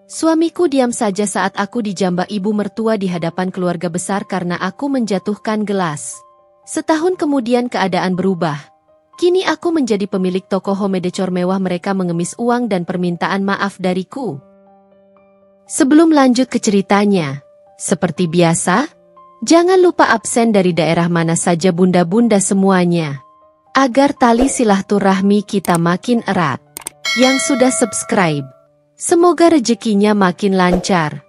Suamiku diam saja saat aku dijambak ibu mertua di hadapan keluarga besar karena aku menjatuhkan gelas. Setahun kemudian keadaan berubah. Kini aku menjadi pemilik toko home decor mewah, mereka mengemis uang dan permintaan maaf dariku. Sebelum lanjut ke ceritanya, seperti biasa, jangan lupa absen dari daerah mana saja bunda-bunda semuanya. Agar tali silaturahmi kita makin erat. Yang sudah subscribe, semoga rezekinya makin lancar.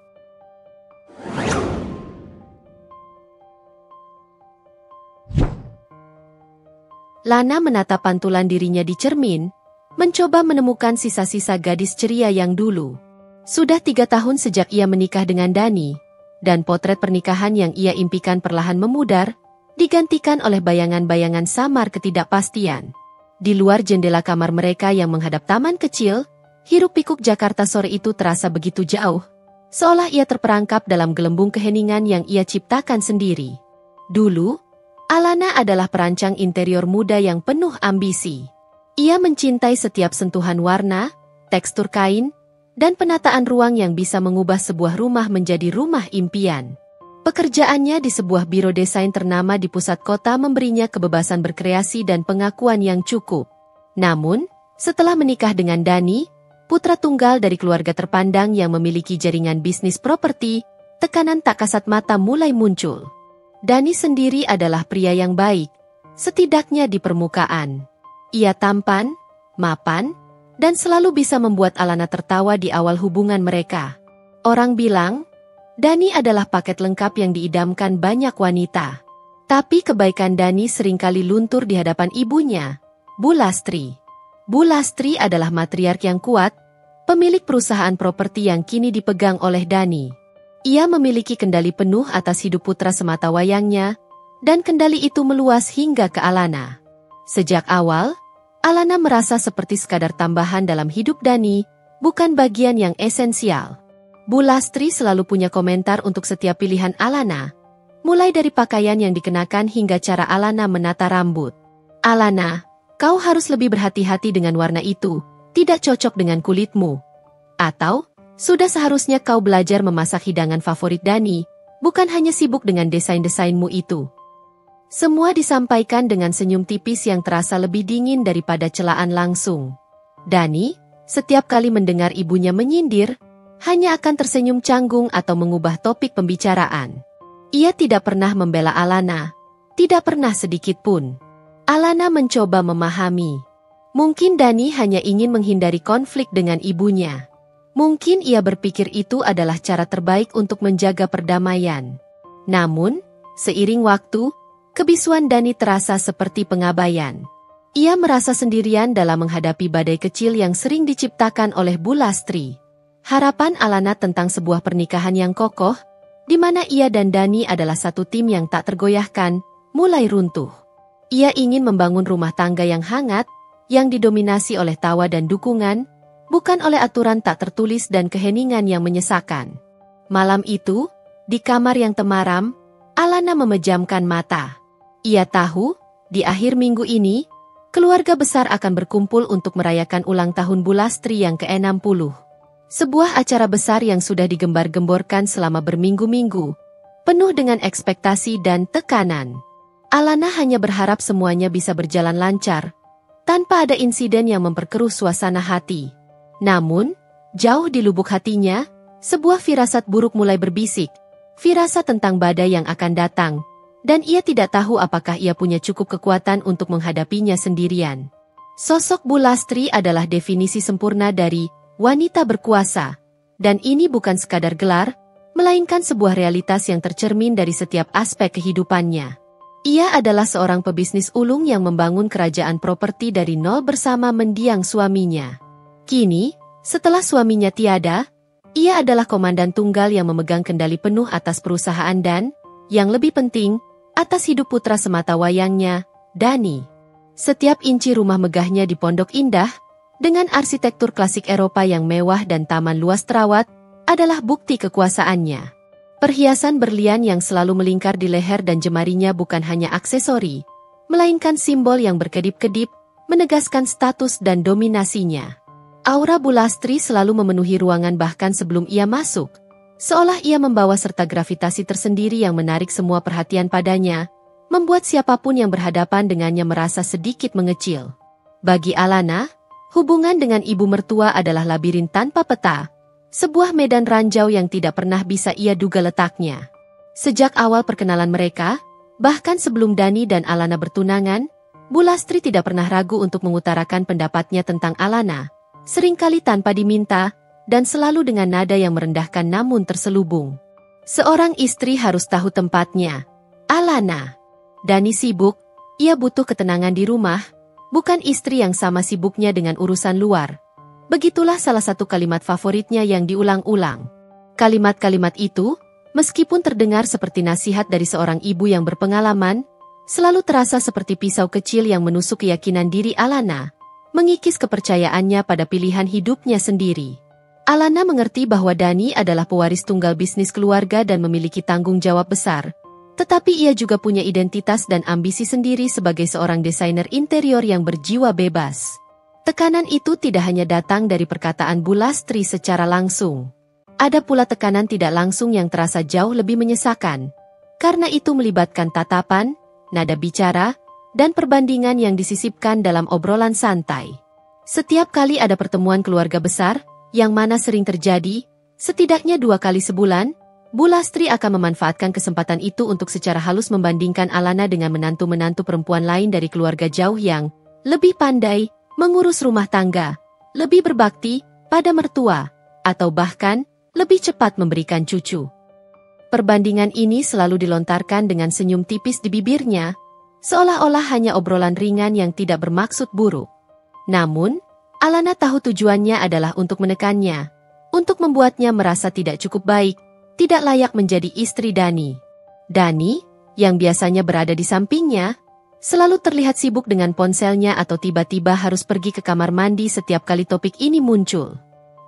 Lana menatap pantulan dirinya di cermin, mencoba menemukan sisa-sisa gadis ceria yang dulu. Sudah 3 tahun sejak ia menikah dengan Dani, dan potret pernikahan yang ia impikan perlahan memudar, digantikan oleh bayangan-bayangan samar ketidakpastian. Di luar jendela kamar mereka yang menghadap taman kecil, hiruk-pikuk Jakarta sore itu terasa begitu jauh, seolah ia terperangkap dalam gelembung keheningan yang ia ciptakan sendiri. Dulu, Alana adalah perancang interior muda yang penuh ambisi. Ia mencintai setiap sentuhan warna, tekstur kain, dan penataan ruang yang bisa mengubah sebuah rumah menjadi rumah impian. Pekerjaannya di sebuah biro desain ternama di pusat kota memberinya kebebasan berkreasi dan pengakuan yang cukup. Namun, setelah menikah dengan Dani, putra tunggal dari keluarga terpandang yang memiliki jaringan bisnis properti, tekanan tak kasat mata mulai muncul. Dani sendiri adalah pria yang baik, setidaknya di permukaan. Ia tampan, mapan, dan selalu bisa membuat Alana tertawa di awal hubungan mereka. Orang bilang, Dani adalah paket lengkap yang diidamkan banyak wanita. Tapi kebaikan Dani seringkali luntur di hadapan ibunya, Bu Lastri. Bu Lastri adalah matriark yang kuat, pemilik perusahaan properti yang kini dipegang oleh Dani. Ia memiliki kendali penuh atas hidup putra sematawayangnya, dan kendali itu meluas hingga ke Alana. Sejak awal, Alana merasa seperti sekadar tambahan dalam hidup Dani, bukan bagian yang esensial. Bu Lastri selalu punya komentar untuk setiap pilihan Alana, mulai dari pakaian yang dikenakan hingga cara Alana menata rambut. Alana, kau harus lebih berhati-hati dengan warna itu, tidak cocok dengan kulitmu. Atau, sudah seharusnya kau belajar memasak hidangan favorit Dani, bukan hanya sibuk dengan desain-desainmu itu. Semua disampaikan dengan senyum tipis yang terasa lebih dingin daripada celaan langsung. Dani, setiap kali mendengar ibunya menyindir, hanya akan tersenyum canggung atau mengubah topik pembicaraan. Ia tidak pernah membela Alana, tidak pernah sedikit pun. Alana mencoba memahami. Mungkin Dani hanya ingin menghindari konflik dengan ibunya. Mungkin ia berpikir itu adalah cara terbaik untuk menjaga perdamaian. Namun, seiring waktu, kebisuan Dani terasa seperti pengabaian. Ia merasa sendirian dalam menghadapi badai kecil yang sering diciptakan oleh Bu Lastri. Harapan Alana tentang sebuah pernikahan yang kokoh, di mana ia dan Dani adalah satu tim yang tak tergoyahkan, mulai runtuh. Ia ingin membangun rumah tangga yang hangat, yang didominasi oleh tawa dan dukungan, bukan oleh aturan tak tertulis dan keheningan yang menyesakan. Malam itu, di kamar yang temaram, Alana memejamkan mata. Ia tahu, di akhir minggu ini, keluarga besar akan berkumpul untuk merayakan ulang tahun Bu Lastri yang ke-60. Sebuah acara besar yang sudah digembar-gemborkan selama berminggu-minggu, penuh dengan ekspektasi dan tekanan. Alana hanya berharap semuanya bisa berjalan lancar, tanpa ada insiden yang memperkeruh suasana hati. Namun, jauh di lubuk hatinya, sebuah firasat buruk mulai berbisik, firasat tentang badai yang akan datang, dan ia tidak tahu apakah ia punya cukup kekuatan untuk menghadapinya sendirian. Sosok Bu Lastri adalah definisi sempurna dari wanita berkuasa, dan ini bukan sekadar gelar, melainkan sebuah realitas yang tercermin dari setiap aspek kehidupannya. Ia adalah seorang pebisnis ulung yang membangun kerajaan properti dari nol bersama mendiang suaminya. Kini, setelah suaminya tiada, ia adalah komandan tunggal yang memegang kendali penuh atas perusahaan dan, yang lebih penting, atas hidup putra sematawayangnya, Dani. Setiap inci rumah megahnya di Pondok Indah, dengan arsitektur klasik Eropa yang mewah dan taman luas terawat, adalah bukti kekuasaannya. Perhiasan berlian yang selalu melingkar di leher dan jemarinya bukan hanya aksesori, melainkan simbol yang berkedip-kedip, menegaskan status dan dominasinya. Aura Bu Lastri selalu memenuhi ruangan bahkan sebelum ia masuk, seolah ia membawa serta gravitasi tersendiri yang menarik semua perhatian padanya, membuat siapapun yang berhadapan dengannya merasa sedikit mengecil. Bagi Alana, hubungan dengan ibu mertua adalah labirin tanpa peta, sebuah medan ranjau yang tidak pernah bisa ia duga letaknya. Sejak awal perkenalan mereka, bahkan sebelum Dani dan Alana bertunangan, Bu Lastri tidak pernah ragu untuk mengutarakan pendapatnya tentang Alana, seringkali tanpa diminta, dan selalu dengan nada yang merendahkan namun terselubung. Seorang istri harus tahu tempatnya. Alana. Dani sibuk, ia butuh ketenangan di rumah, bukan istri yang sama sibuknya dengan urusan luar. Begitulah salah satu kalimat favoritnya yang diulang-ulang. Kalimat-kalimat itu, meskipun terdengar seperti nasihat dari seorang ibu yang berpengalaman, selalu terasa seperti pisau kecil yang menusuk keyakinan diri Alana, mengikis kepercayaannya pada pilihan hidupnya sendiri. Alana mengerti bahwa Dani adalah pewaris tunggal bisnis keluarga dan memiliki tanggung jawab besar, tetapi ia juga punya identitas dan ambisi sendiri sebagai seorang desainer interior yang berjiwa bebas. Tekanan itu tidak hanya datang dari perkataan Bu Lastri secara langsung. Ada pula tekanan tidak langsung yang terasa jauh lebih menyesakan, karena itu melibatkan tatapan, nada bicara, dan perbandingan yang disisipkan dalam obrolan santai. Setiap kali ada pertemuan keluarga besar, yang mana sering terjadi, setidaknya 2 kali sebulan, Bu Lastri akan memanfaatkan kesempatan itu untuk secara halus membandingkan Alana dengan menantu-menantu perempuan lain dari keluarga jauh yang lebih pandai mengurus rumah tangga, lebih berbakti pada mertua, atau bahkan lebih cepat memberikan cucu. Perbandingan ini selalu dilontarkan dengan senyum tipis di bibirnya, seolah-olah hanya obrolan ringan yang tidak bermaksud buruk. Namun, Alana tahu tujuannya adalah untuk menekannya, untuk membuatnya merasa tidak cukup baik, tidak layak menjadi istri Dani. Dani, yang biasanya berada di sampingnya, selalu terlihat sibuk dengan ponselnya atau tiba-tiba harus pergi ke kamar mandi setiap kali topik ini muncul.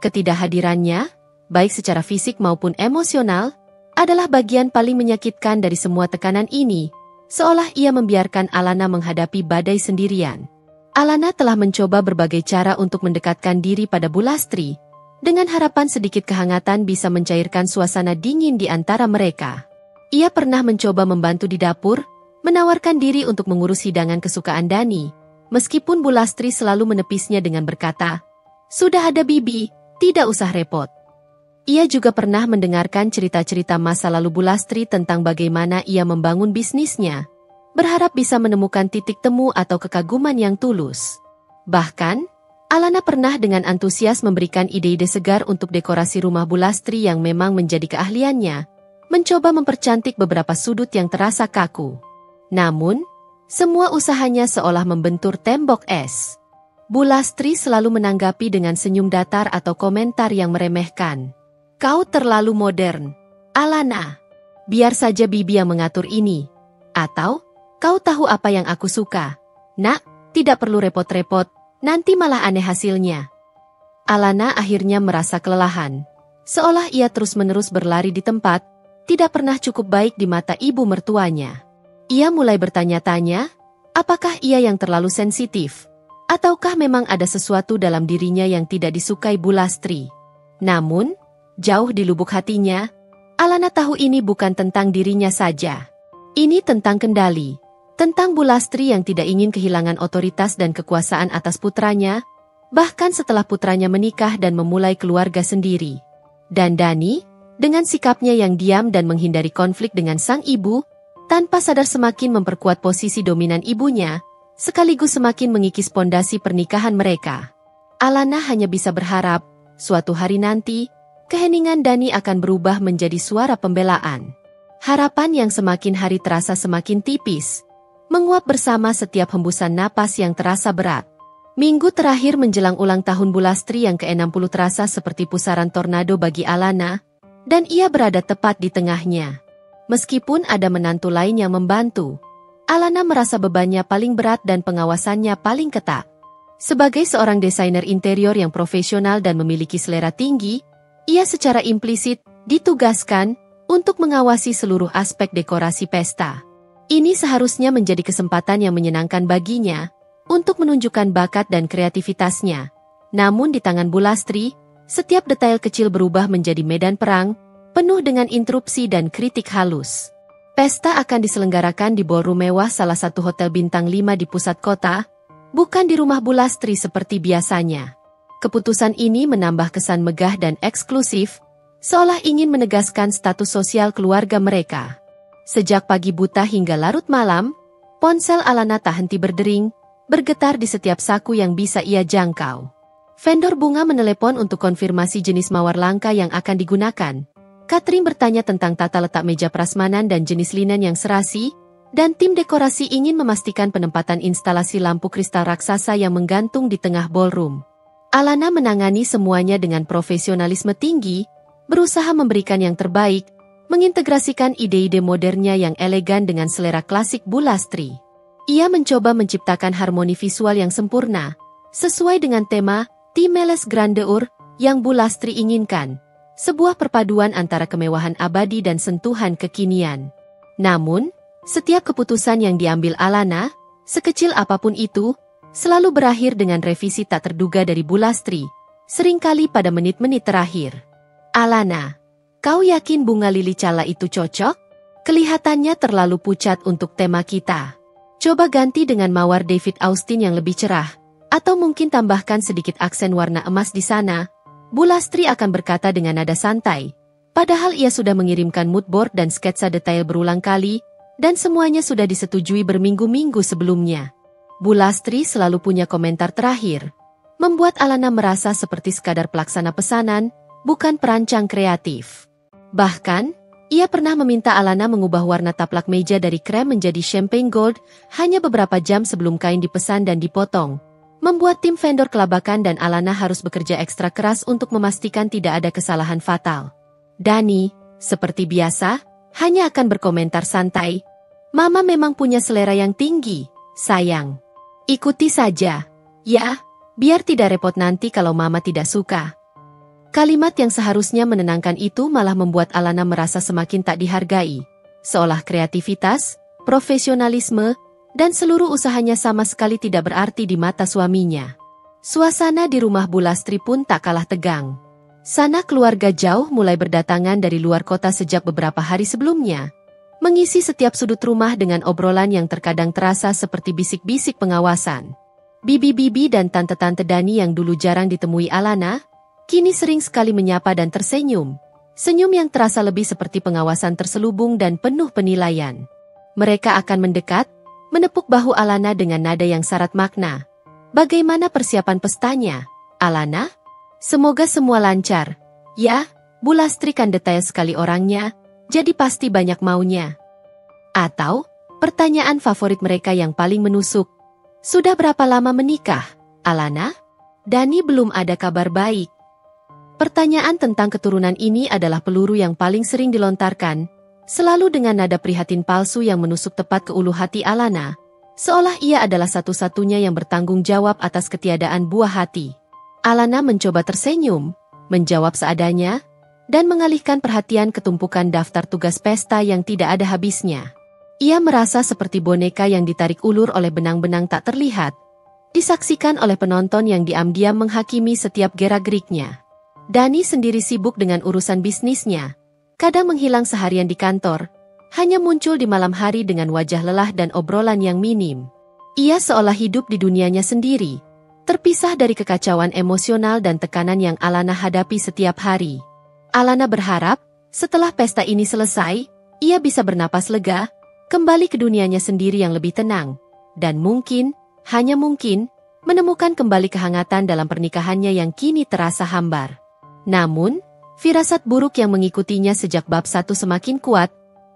Ketidakhadirannya, baik secara fisik maupun emosional, adalah bagian paling menyakitkan dari semua tekanan ini, seolah ia membiarkan Alana menghadapi badai sendirian. Alana telah mencoba berbagai cara untuk mendekatkan diri pada Bu Lastri, dengan harapan sedikit kehangatan bisa mencairkan suasana dingin di antara mereka. Ia pernah mencoba membantu di dapur, menawarkan diri untuk mengurus hidangan kesukaan Dani, meskipun Bu Lastri selalu menepisnya dengan berkata, "Sudah ada Bibi, tidak usah repot." Ia juga pernah mendengarkan cerita-cerita masa lalu Bu Lastri tentang bagaimana ia membangun bisnisnya, berharap bisa menemukan titik temu atau kekaguman yang tulus. Bahkan, Alana pernah dengan antusias memberikan ide-ide segar untuk dekorasi rumah Bu Lastri yang memang menjadi keahliannya, mencoba mempercantik beberapa sudut yang terasa kaku. Namun, semua usahanya seolah membentur tembok es. Bu Lastri selalu menanggapi dengan senyum datar atau komentar yang meremehkan. "Kau terlalu modern, Alana. Biar saja Bibi yang mengatur ini." Atau, "Kau tahu apa yang aku suka? Nak, tidak perlu repot-repot, nanti malah aneh hasilnya." Alana akhirnya merasa kelelahan. Seolah ia terus-menerus berlari di tempat, tidak pernah cukup baik di mata ibu mertuanya. Ia mulai bertanya-tanya, apakah ia yang terlalu sensitif? Ataukah memang ada sesuatu dalam dirinya yang tidak disukai Bu Lastri? Namun, jauh di lubuk hatinya, Alana tahu ini bukan tentang dirinya saja. Ini tentang kendali, tentang Bu Lastri yang tidak ingin kehilangan otoritas dan kekuasaan atas putranya, bahkan setelah putranya menikah dan memulai keluarga sendiri. Dan Dani, dengan sikapnya yang diam dan menghindari konflik dengan sang ibu, tanpa sadar semakin memperkuat posisi dominan ibunya, sekaligus semakin mengikis pondasi pernikahan mereka. Alana hanya bisa berharap, suatu hari nanti, keheningan Dani akan berubah menjadi suara pembelaan. Harapan yang semakin hari terasa semakin tipis, menguap bersama setiap hembusan napas yang terasa berat. Minggu terakhir menjelang ulang tahun Bu Lastri yang ke-60 terasa seperti pusaran tornado bagi Alana, dan ia berada tepat di tengahnya. Meskipun ada menantu lain yang membantu, Alana merasa bebannya paling berat dan pengawasannya paling ketat. Sebagai seorang desainer interior yang profesional dan memiliki selera tinggi, ia secara implisit ditugaskan untuk mengawasi seluruh aspek dekorasi pesta. Ini seharusnya menjadi kesempatan yang menyenangkan baginya untuk menunjukkan bakat dan kreativitasnya. Namun di tangan Bulastri, setiap detail kecil berubah menjadi medan perang, penuh dengan interupsi dan kritik halus. Pesta akan diselenggarakan di ballroom mewah salah satu hotel bintang 5 di pusat kota, bukan di rumah Bulastri seperti biasanya. Keputusan ini menambah kesan megah dan eksklusif, seolah ingin menegaskan status sosial keluarga mereka. Sejak pagi buta hingga larut malam, ponsel Alana tak henti berdering, bergetar di setiap saku yang bisa ia jangkau. Vendor bunga menelepon untuk konfirmasi jenis mawar langka yang akan digunakan. Catherine bertanya tentang tata letak meja prasmanan dan jenis linen yang serasi, dan tim dekorasi ingin memastikan penempatan instalasi lampu kristal raksasa yang menggantung di tengah ballroom. Alana menangani semuanya dengan profesionalisme tinggi, berusaha memberikan yang terbaik, mengintegrasikan ide-ide modernnya yang elegan dengan selera klasik Bulastri. Ia mencoba menciptakan harmoni visual yang sempurna, sesuai dengan tema Timeless Grandeur yang Bulastri inginkan. Sebuah perpaduan antara kemewahan abadi dan sentuhan kekinian. Namun, setiap keputusan yang diambil Alana, sekecil apapun itu, selalu berakhir dengan revisi tak terduga dari Bulastri, seringkali pada menit-menit terakhir. Alana, kau yakin bunga lili cala itu cocok? Kelihatannya terlalu pucat untuk tema kita. Coba ganti dengan mawar David Austin yang lebih cerah, atau mungkin tambahkan sedikit aksen warna emas di sana. Bulastri akan berkata dengan nada santai, padahal ia sudah mengirimkan mood board dan sketsa detail berulang kali, dan semuanya sudah disetujui berminggu-minggu sebelumnya. Bulastri selalu punya komentar terakhir, membuat Alana merasa seperti sekadar pelaksana pesanan, bukan perancang kreatif. Bahkan, ia pernah meminta Alana mengubah warna taplak meja dari krem menjadi champagne gold hanya beberapa jam sebelum kain dipesan dan dipotong. Membuat tim vendor kelabakan dan Alana harus bekerja ekstra keras untuk memastikan tidak ada kesalahan fatal. Dani, seperti biasa, hanya akan berkomentar santai. Mama memang punya selera yang tinggi, sayang. Ikuti saja. Ya, biar tidak repot nanti kalau Mama tidak suka. Kalimat yang seharusnya menenangkan itu malah membuat Alana merasa semakin tak dihargai. Seolah kreativitas, profesionalisme, dan seluruh usahanya sama sekali tidak berarti di mata suaminya. Suasana di rumah Bulastri pun tak kalah tegang. Sanak keluarga jauh mulai berdatangan dari luar kota sejak beberapa hari sebelumnya, mengisi setiap sudut rumah dengan obrolan yang terkadang terasa seperti bisik-bisik pengawasan. Bibi-bibi dan tante-tante Dani yang dulu jarang ditemui Alana, kini sering sekali menyapa dan tersenyum. Senyum yang terasa lebih seperti pengawasan terselubung dan penuh penilaian. Mereka akan mendekat, menepuk bahu Alana dengan nada yang syarat makna. Bagaimana persiapan pestanya, Alana? Semoga semua lancar. Ya, Bulastri kan detail sekali orangnya, jadi pasti banyak maunya. Atau, pertanyaan favorit mereka yang paling menusuk. Sudah berapa lama menikah, Alana? Dani belum ada kabar baik. Pertanyaan tentang keturunan ini adalah peluru yang paling sering dilontarkan, selalu dengan nada prihatin palsu yang menusuk tepat ke ulu hati Alana, seolah ia adalah satu-satunya yang bertanggung jawab atas ketiadaan buah hati. Alana mencoba tersenyum, menjawab seadanya, dan mengalihkan perhatian ke tumpukan daftar tugas pesta yang tidak ada habisnya. Ia merasa seperti boneka yang ditarik ulur oleh benang-benang tak terlihat, disaksikan oleh penonton yang diam-diam menghakimi setiap gerak-geriknya. Dani sendiri sibuk dengan urusan bisnisnya, kadang menghilang seharian di kantor, hanya muncul di malam hari dengan wajah lelah dan obrolan yang minim. Ia seolah hidup di dunianya sendiri, terpisah dari kekacauan emosional dan tekanan yang Alana hadapi setiap hari. Alana berharap, setelah pesta ini selesai, ia bisa bernapas lega, kembali ke dunianya sendiri yang lebih tenang, dan mungkin, hanya mungkin, menemukan kembali kehangatan dalam pernikahannya yang kini terasa hambar. Namun, firasat buruk yang mengikutinya sejak bab 1 semakin kuat,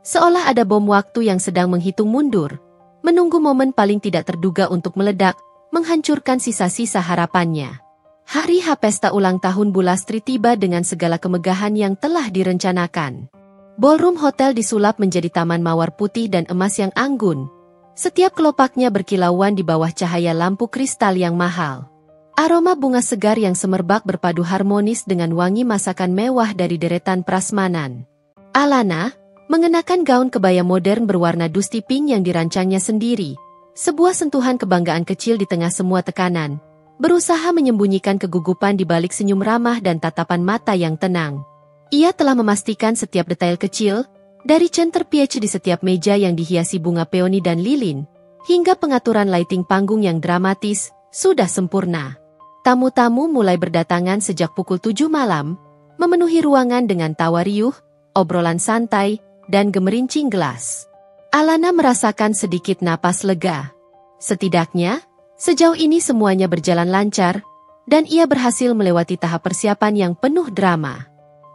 seolah ada bom waktu yang sedang menghitung mundur, menunggu momen paling tidak terduga untuk meledak, menghancurkan sisa-sisa harapannya. Hari H pesta ulang tahun Bulastri tiba dengan segala kemegahan yang telah direncanakan. Ballroom hotel disulap menjadi taman mawar putih dan emas yang anggun. Setiap kelopaknya berkilauan di bawah cahaya lampu kristal yang mahal. Aroma bunga segar yang semerbak berpadu harmonis dengan wangi masakan mewah dari deretan prasmanan. Alana, mengenakan gaun kebaya modern berwarna dusty pink yang dirancangnya sendiri, sebuah sentuhan kebanggaan kecil di tengah semua tekanan, berusaha menyembunyikan kegugupan di balik senyum ramah dan tatapan mata yang tenang. Ia telah memastikan setiap detail kecil, dari centerpiece di setiap meja yang dihiasi bunga peoni dan lilin, hingga pengaturan lighting panggung yang dramatis, sudah sempurna. Tamu-tamu mulai berdatangan sejak pukul 7 malam, memenuhi ruangan dengan tawa riuh, obrolan santai, dan gemerincing gelas. Alana merasakan sedikit napas lega. Setidaknya, sejauh ini semuanya berjalan lancar, dan ia berhasil melewati tahap persiapan yang penuh drama.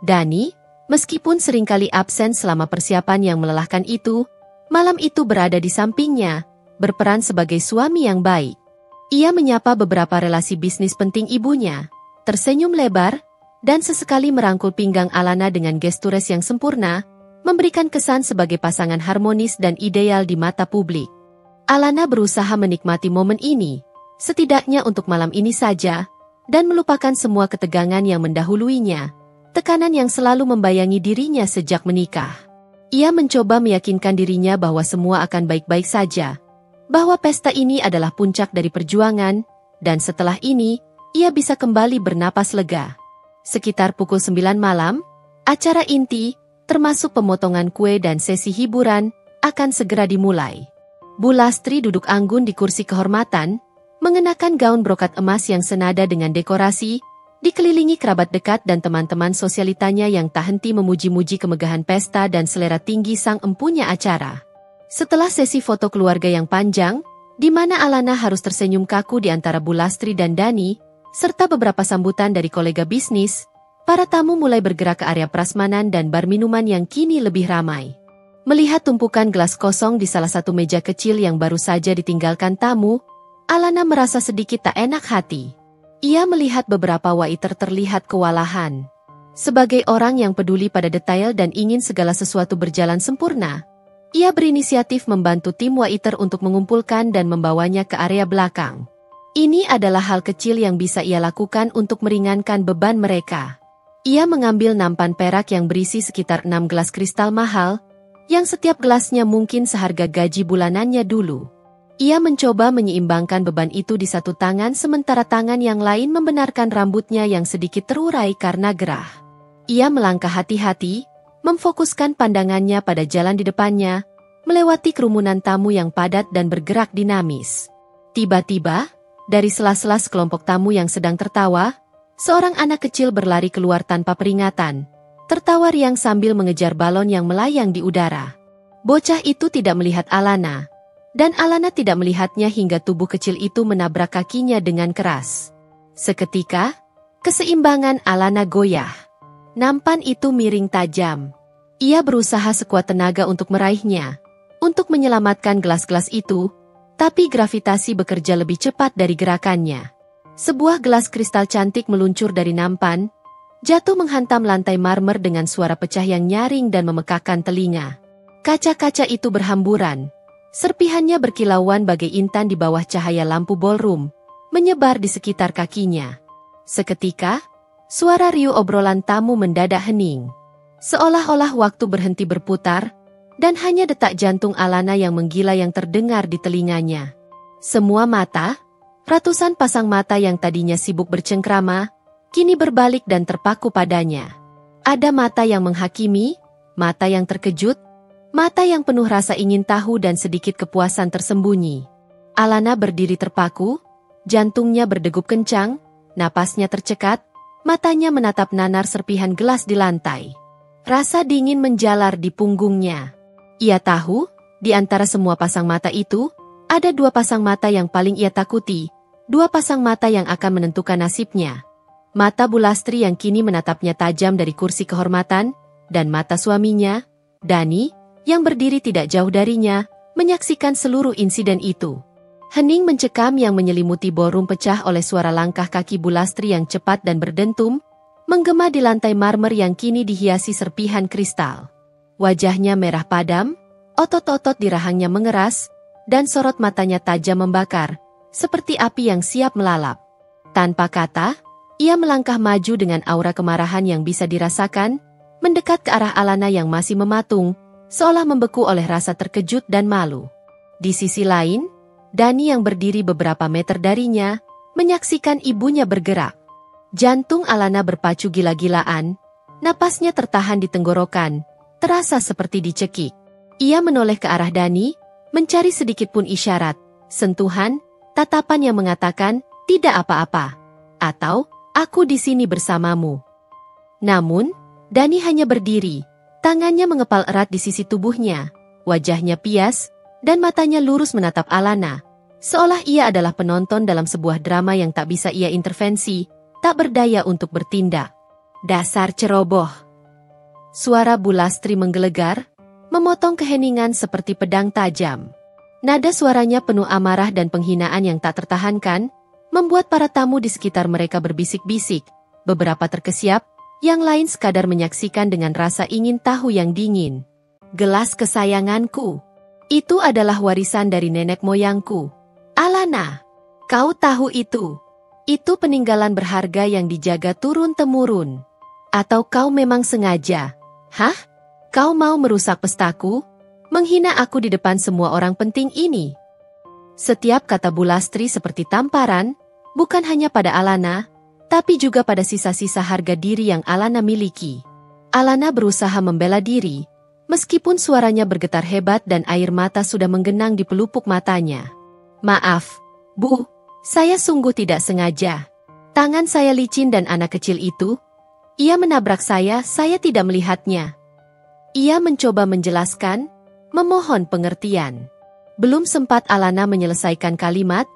Dani, meskipun seringkali absen selama persiapan yang melelahkan itu, malam itu berada di sampingnya, berperan sebagai suami yang baik. Ia menyapa beberapa relasi bisnis penting ibunya, tersenyum lebar, dan sesekali merangkul pinggang Alana dengan gestures yang sempurna, memberikan kesan sebagai pasangan harmonis dan ideal di mata publik. Alana berusaha menikmati momen ini, setidaknya untuk malam ini saja, dan melupakan semua ketegangan yang mendahuluinya, tekanan yang selalu membayangi dirinya sejak menikah. Ia mencoba meyakinkan dirinya bahwa semua akan baik-baik saja, bahwa pesta ini adalah puncak dari perjuangan, dan setelah ini, ia bisa kembali bernapas lega. Sekitar pukul 9 malam, acara inti, termasuk pemotongan kue dan sesi hiburan, akan segera dimulai. Bu Lastri duduk anggun di kursi kehormatan, mengenakan gaun brokat emas yang senada dengan dekorasi, dikelilingi kerabat dekat dan teman-teman sosialitanya yang tak henti memuji-muji kemegahan pesta dan selera tinggi sang empunya acara. Setelah sesi foto keluarga yang panjang, di mana Alana harus tersenyum kaku di antara Bu Lastri dan Dani, serta beberapa sambutan dari kolega bisnis, para tamu mulai bergerak ke area prasmanan dan bar minuman yang kini lebih ramai. Melihat tumpukan gelas kosong di salah satu meja kecil yang baru saja ditinggalkan tamu, Alana merasa sedikit tak enak hati. Ia melihat beberapa waiter terlihat kewalahan. Sebagai orang yang peduli pada detail dan ingin segala sesuatu berjalan sempurna, ia berinisiatif membantu tim waiter untuk mengumpulkan dan membawanya ke area belakang. Ini adalah hal kecil yang bisa ia lakukan untuk meringankan beban mereka. Ia mengambil nampan perak yang berisi sekitar 6 gelas kristal mahal, yang setiap gelasnya mungkin seharga gaji bulanannya dulu. Ia mencoba menyeimbangkan beban itu di satu tangan sementara tangan yang lain membenarkan rambutnya yang sedikit terurai karena gerah. Ia melangkah hati-hati, memfokuskan pandangannya pada jalan di depannya, melewati kerumunan tamu yang padat dan bergerak dinamis. Tiba-tiba, dari sela-sela sekelompok tamu yang sedang tertawa, seorang anak kecil berlari keluar tanpa peringatan, tertawa riang sambil mengejar balon yang melayang di udara. Bocah itu tidak melihat Alana, dan Alana tidak melihatnya hingga tubuh kecil itu menabrak kakinya dengan keras. Seketika, keseimbangan Alana goyah. Nampan itu miring tajam. Ia berusaha sekuat tenaga untuk meraihnya, untuk menyelamatkan gelas-gelas itu, tapi gravitasi bekerja lebih cepat dari gerakannya. Sebuah gelas kristal cantik meluncur dari nampan, jatuh menghantam lantai marmer dengan suara pecah yang nyaring dan memekakkan telinga. Kaca-kaca itu berhamburan. Serpihannya berkilauan bagai intan di bawah cahaya lampu ballroom, menyebar di sekitar kakinya. Seketika, suara riuh obrolan tamu mendadak hening. Seolah-olah waktu berhenti berputar, dan hanya detak jantung Alana yang menggila yang terdengar di telinganya. Semua mata, ratusan pasang mata yang tadinya sibuk bercengkrama, kini berbalik dan terpaku padanya. Ada mata yang menghakimi, mata yang terkejut, mata yang penuh rasa ingin tahu dan sedikit kepuasan tersembunyi. Alana berdiri terpaku, jantungnya berdegup kencang, napasnya tercekat, matanya menatap nanar serpihan gelas di lantai. Rasa dingin menjalar di punggungnya. Ia tahu, di antara semua pasang mata itu, ada 2 pasang mata yang paling ia takuti, 2 pasang mata yang akan menentukan nasibnya. Mata Bu Lastri yang kini menatapnya tajam dari kursi kehormatan, dan mata suaminya, Dani, yang berdiri tidak jauh darinya, menyaksikan seluruh insiden itu. Hening mencekam yang menyelimuti ballroom pecah oleh suara langkah kaki Bu Lastri yang cepat dan berdentum, menggema di lantai marmer yang kini dihiasi serpihan kristal. Wajahnya merah padam, otot-otot di rahangnya mengeras, dan sorot matanya tajam membakar, seperti api yang siap melalap. Tanpa kata, ia melangkah maju dengan aura kemarahan yang bisa dirasakan, mendekat ke arah Alana yang masih mematung, seolah membeku oleh rasa terkejut dan malu. Di sisi lain, Dani yang berdiri beberapa meter darinya, menyaksikan ibunya bergerak. Jantung Alana berpacu gila-gilaan, napasnya tertahan di tenggorokan, terasa seperti dicekik. Ia menoleh ke arah Dani, mencari sedikit pun isyarat, sentuhan, tatapan yang mengatakan, tidak apa-apa. Atau, aku di sini bersamamu. Namun, Dani hanya berdiri, tangannya mengepal erat di sisi tubuhnya, wajahnya pias, dan matanya lurus menatap Alana, seolah ia adalah penonton dalam sebuah drama yang tak bisa ia intervensi, tak berdaya untuk bertindak. Dasar ceroboh. Suara Bu Lastri menggelegar, memotong keheningan seperti pedang tajam. Nada suaranya penuh amarah dan penghinaan yang tak tertahankan, membuat para tamu di sekitar mereka berbisik-bisik, beberapa terkesiap, yang lain sekadar menyaksikan dengan rasa ingin tahu yang dingin. Gelas kesayanganku. Itu adalah warisan dari nenek moyangku. Alana, kau tahu itu? Itu peninggalan berharga yang dijaga turun-temurun. Atau kau memang sengaja? Hah? Kau mau merusak pestaku? Menghina aku di depan semua orang penting ini? Setiap kata Bu Lastri seperti tamparan, bukan hanya pada Alana, tapi juga pada sisa-sisa harga diri yang Alana miliki. Alana berusaha membela diri, meskipun suaranya bergetar hebat dan air mata sudah menggenang di pelupuk matanya. Maaf, Bu, saya sungguh tidak sengaja. Tangan saya licin dan anak kecil itu, ia menabrak saya tidak melihatnya. Ia mencoba menjelaskan, memohon pengertian. Belum sempat Alana menyelesaikan kalimat,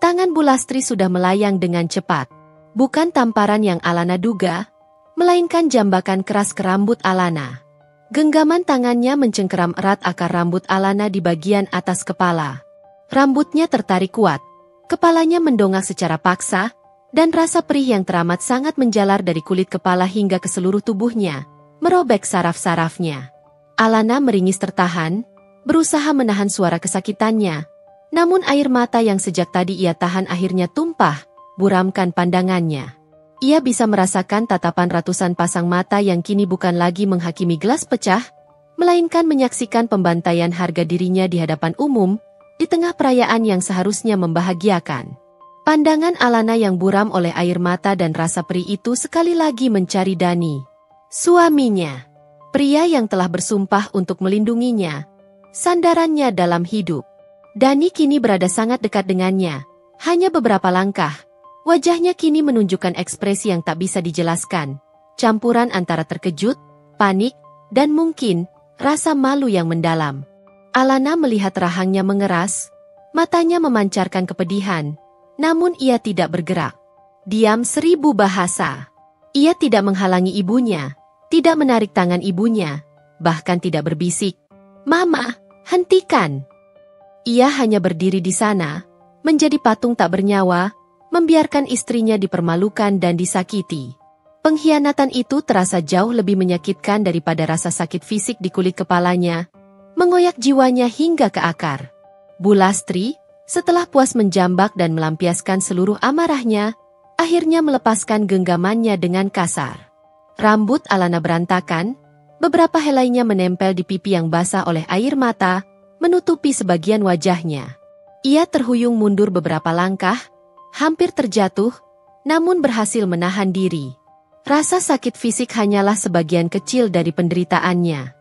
tangan Bu Lastri sudah melayang dengan cepat. Bukan tamparan yang Alana duga, melainkan jambakan keras ke rambut Alana. Genggaman tangannya mencengkeram erat akar rambut Alana di bagian atas kepala. Rambutnya tertarik kuat, kepalanya mendongak secara paksa, dan rasa perih yang teramat sangat menjalar dari kulit kepala hingga ke seluruh tubuhnya, merobek saraf-sarafnya. Alana meringis tertahan, berusaha menahan suara kesakitannya, namun air mata yang sejak tadi ia tahan akhirnya tumpah, buramkan pandangannya. Ia bisa merasakan tatapan ratusan pasang mata yang kini bukan lagi menghakimi gelas pecah, melainkan menyaksikan pembantaian harga dirinya di hadapan umum, di tengah perayaan yang seharusnya membahagiakan. Pandangan Alana yang buram oleh air mata dan rasa perih itu sekali lagi mencari Dani. Suaminya. Pria yang telah bersumpah untuk melindunginya. Sandarannya dalam hidup. Dani kini berada sangat dekat dengannya. Hanya beberapa langkah. Wajahnya kini menunjukkan ekspresi yang tak bisa dijelaskan. Campuran antara terkejut, panik, dan mungkin rasa malu yang mendalam. Alana melihat rahangnya mengeras, matanya memancarkan kepedihan, namun ia tidak bergerak. Diam 1000 bahasa. Ia tidak menghalangi ibunya, tidak menarik tangan ibunya, bahkan tidak berbisik, "Mama, hentikan!" Ia hanya berdiri di sana, menjadi patung tak bernyawa, membiarkan istrinya dipermalukan dan disakiti. Pengkhianatan itu terasa jauh lebih menyakitkan daripada rasa sakit fisik di kulit kepalanya, mengoyak jiwanya hingga ke akar. Bu Lastri, setelah puas menjambak dan melampiaskan seluruh amarahnya, akhirnya melepaskan genggamannya dengan kasar. Rambut Alana berantakan, beberapa helainya menempel di pipi yang basah oleh air mata, menutupi sebagian wajahnya. Ia terhuyung mundur beberapa langkah, hampir terjatuh, namun berhasil menahan diri. Rasa sakit fisik hanyalah sebagian kecil dari penderitaannya.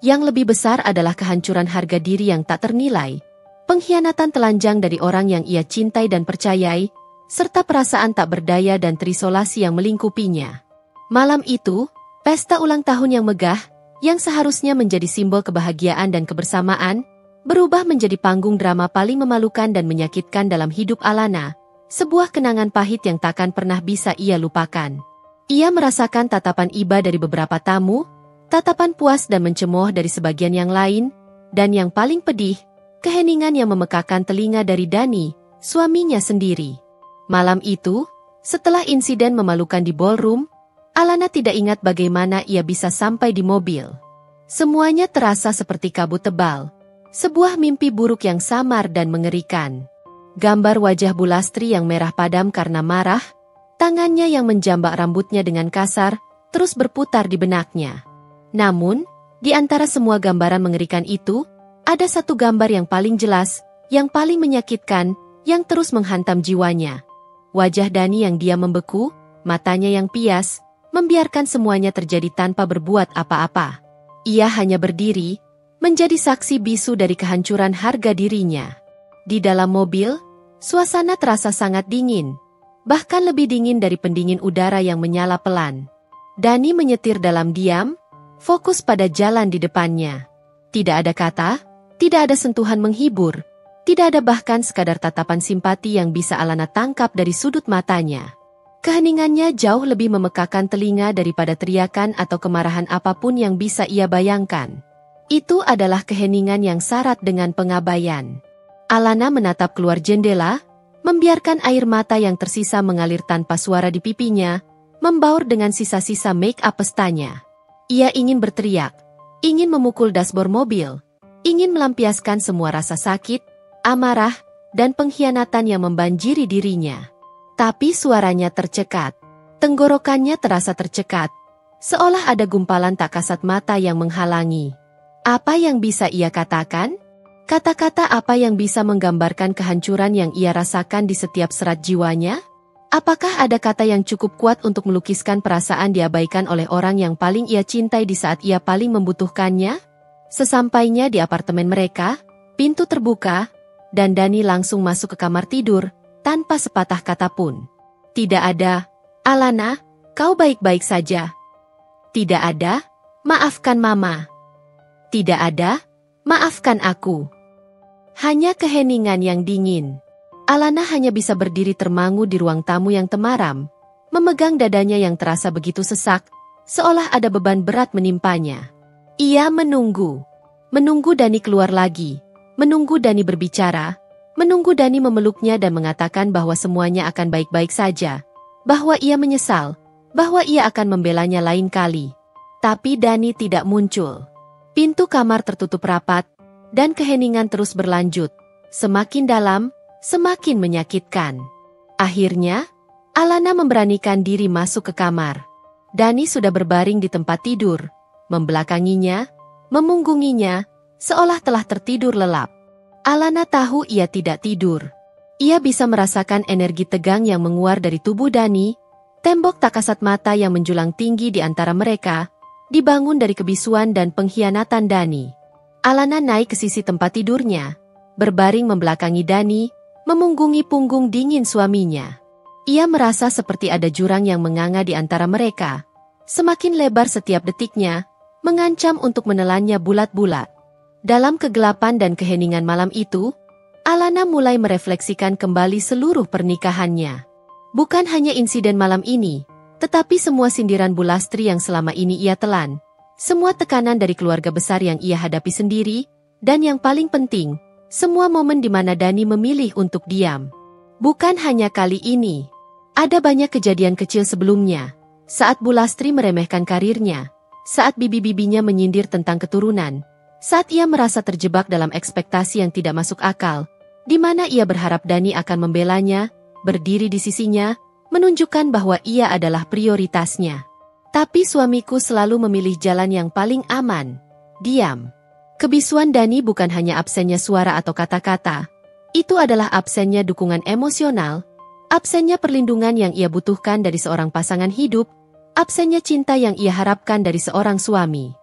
Yang lebih besar adalah kehancuran harga diri yang tak ternilai, pengkhianatan telanjang dari orang yang ia cintai dan percayai, serta perasaan tak berdaya dan terisolasi yang melingkupinya. Malam itu, pesta ulang tahun yang megah, yang seharusnya menjadi simbol kebahagiaan dan kebersamaan, berubah menjadi panggung drama paling memalukan dan menyakitkan dalam hidup Alana, sebuah kenangan pahit yang takkan pernah bisa ia lupakan. Ia merasakan tatapan iba dari beberapa tamu, tatapan puas dan mencemooh dari sebagian yang lain, dan yang paling pedih, keheningan yang memekakan telinga dari Dani, suaminya sendiri. Malam itu, setelah insiden memalukan di ballroom, Alana tidak ingat bagaimana ia bisa sampai di mobil. Semuanya terasa seperti kabut tebal, sebuah mimpi buruk yang samar dan mengerikan. Gambar wajah Bu Lastri yang merah padam karena marah, tangannya yang menjambak rambutnya dengan kasar, terus berputar di benaknya. Namun, di antara semua gambaran mengerikan itu, ada satu gambar yang paling jelas, yang paling menyakitkan, yang terus menghantam jiwanya. wajah Dani yang diam membeku, matanya yang pias, membiarkan semuanya terjadi tanpa berbuat apa-apa. Ia hanya berdiri, menjadi saksi bisu dari kehancuran harga dirinya. Di dalam mobil, suasana terasa sangat dingin, bahkan lebih dingin dari pendingin udara yang menyala pelan. Dani menyetir dalam diam, fokus pada jalan di depannya. Tidak ada kata, tidak ada sentuhan menghibur, tidak ada bahkan sekadar tatapan simpati yang bisa Alana tangkap dari sudut matanya. Keheningannya jauh lebih memekakan telinga daripada teriakan atau kemarahan apapun yang bisa ia bayangkan. Itu adalah keheningan yang syarat dengan pengabaian. Alana menatap keluar jendela, membiarkan air mata yang tersisa mengalir tanpa suara di pipinya, membaur dengan sisa-sisa make-up pestanya. Ia ingin berteriak, ingin memukul dashboard mobil, ingin melampiaskan semua rasa sakit, amarah, dan pengkhianatan yang membanjiri dirinya. Tapi suaranya tercekat. Tenggorokannya terasa tercekat, seolah ada gumpalan tak kasat mata yang menghalangi. Apa yang bisa ia katakan? Kata-kata apa yang bisa menggambarkan kehancuran yang ia rasakan di setiap serat jiwanya? Apakah ada kata yang cukup kuat untuk melukiskan perasaan diabaikan oleh orang yang paling ia cintai di saat ia paling membutuhkannya? Sesampainya di apartemen mereka, pintu terbuka, dan Dani langsung masuk ke kamar tidur, tanpa sepatah kata pun. Tidak ada, Alana, kau baik-baik saja. Tidak ada, maafkan Mama. Tidak ada, maafkan aku. Hanya keheningan yang dingin. Alana hanya bisa berdiri termangu di ruang tamu yang temaram, memegang dadanya yang terasa begitu sesak, seolah ada beban berat menimpanya. Ia menunggu. Menunggu Dani keluar lagi, menunggu Dani berbicara, menunggu Dani memeluknya dan mengatakan bahwa semuanya akan baik-baik saja, bahwa ia menyesal, bahwa ia akan membelanya lain kali. Tapi Dani tidak muncul. Pintu kamar tertutup rapat, dan keheningan terus berlanjut, semakin dalam, semakin menyakitkan. Akhirnya, Alana memberanikan diri masuk ke kamar. Dani sudah berbaring di tempat tidur, membelakanginya, memunggunginya, seolah telah tertidur lelap. Alana tahu ia tidak tidur. Ia bisa merasakan energi tegang yang menguar dari tubuh Dani, tembok tak kasat mata yang menjulang tinggi di antara mereka, dibangun dari kebisuan dan pengkhianatan Dani. Alana naik ke sisi tempat tidurnya, berbaring membelakangi Dani, memunggungi punggung dingin suaminya. Ia merasa seperti ada jurang yang menganga di antara mereka, semakin lebar setiap detiknya, mengancam untuk menelannya bulat-bulat. Dalam kegelapan dan keheningan malam itu, Alana mulai merefleksikan kembali seluruh pernikahannya. Bukan hanya insiden malam ini, tetapi semua sindiran Bu Lastri yang selama ini ia telan, semua tekanan dari keluarga besar yang ia hadapi sendiri, dan yang paling penting, semua momen di mana Dani memilih untuk diam. Bukan hanya kali ini. Ada banyak kejadian kecil sebelumnya, saat Bu Lastri meremehkan karirnya, saat bibi-bibinya menyindir tentang keturunan, saat ia merasa terjebak dalam ekspektasi yang tidak masuk akal, di mana ia berharap Dani akan membelanya, berdiri di sisinya, menunjukkan bahwa ia adalah prioritasnya. Tapi suamiku selalu memilih jalan yang paling aman, diam. Kebisuan Dani bukan hanya absennya suara atau kata-kata, itu adalah absennya dukungan emosional, absennya perlindungan yang ia butuhkan dari seorang pasangan hidup, absennya cinta yang ia harapkan dari seorang suami.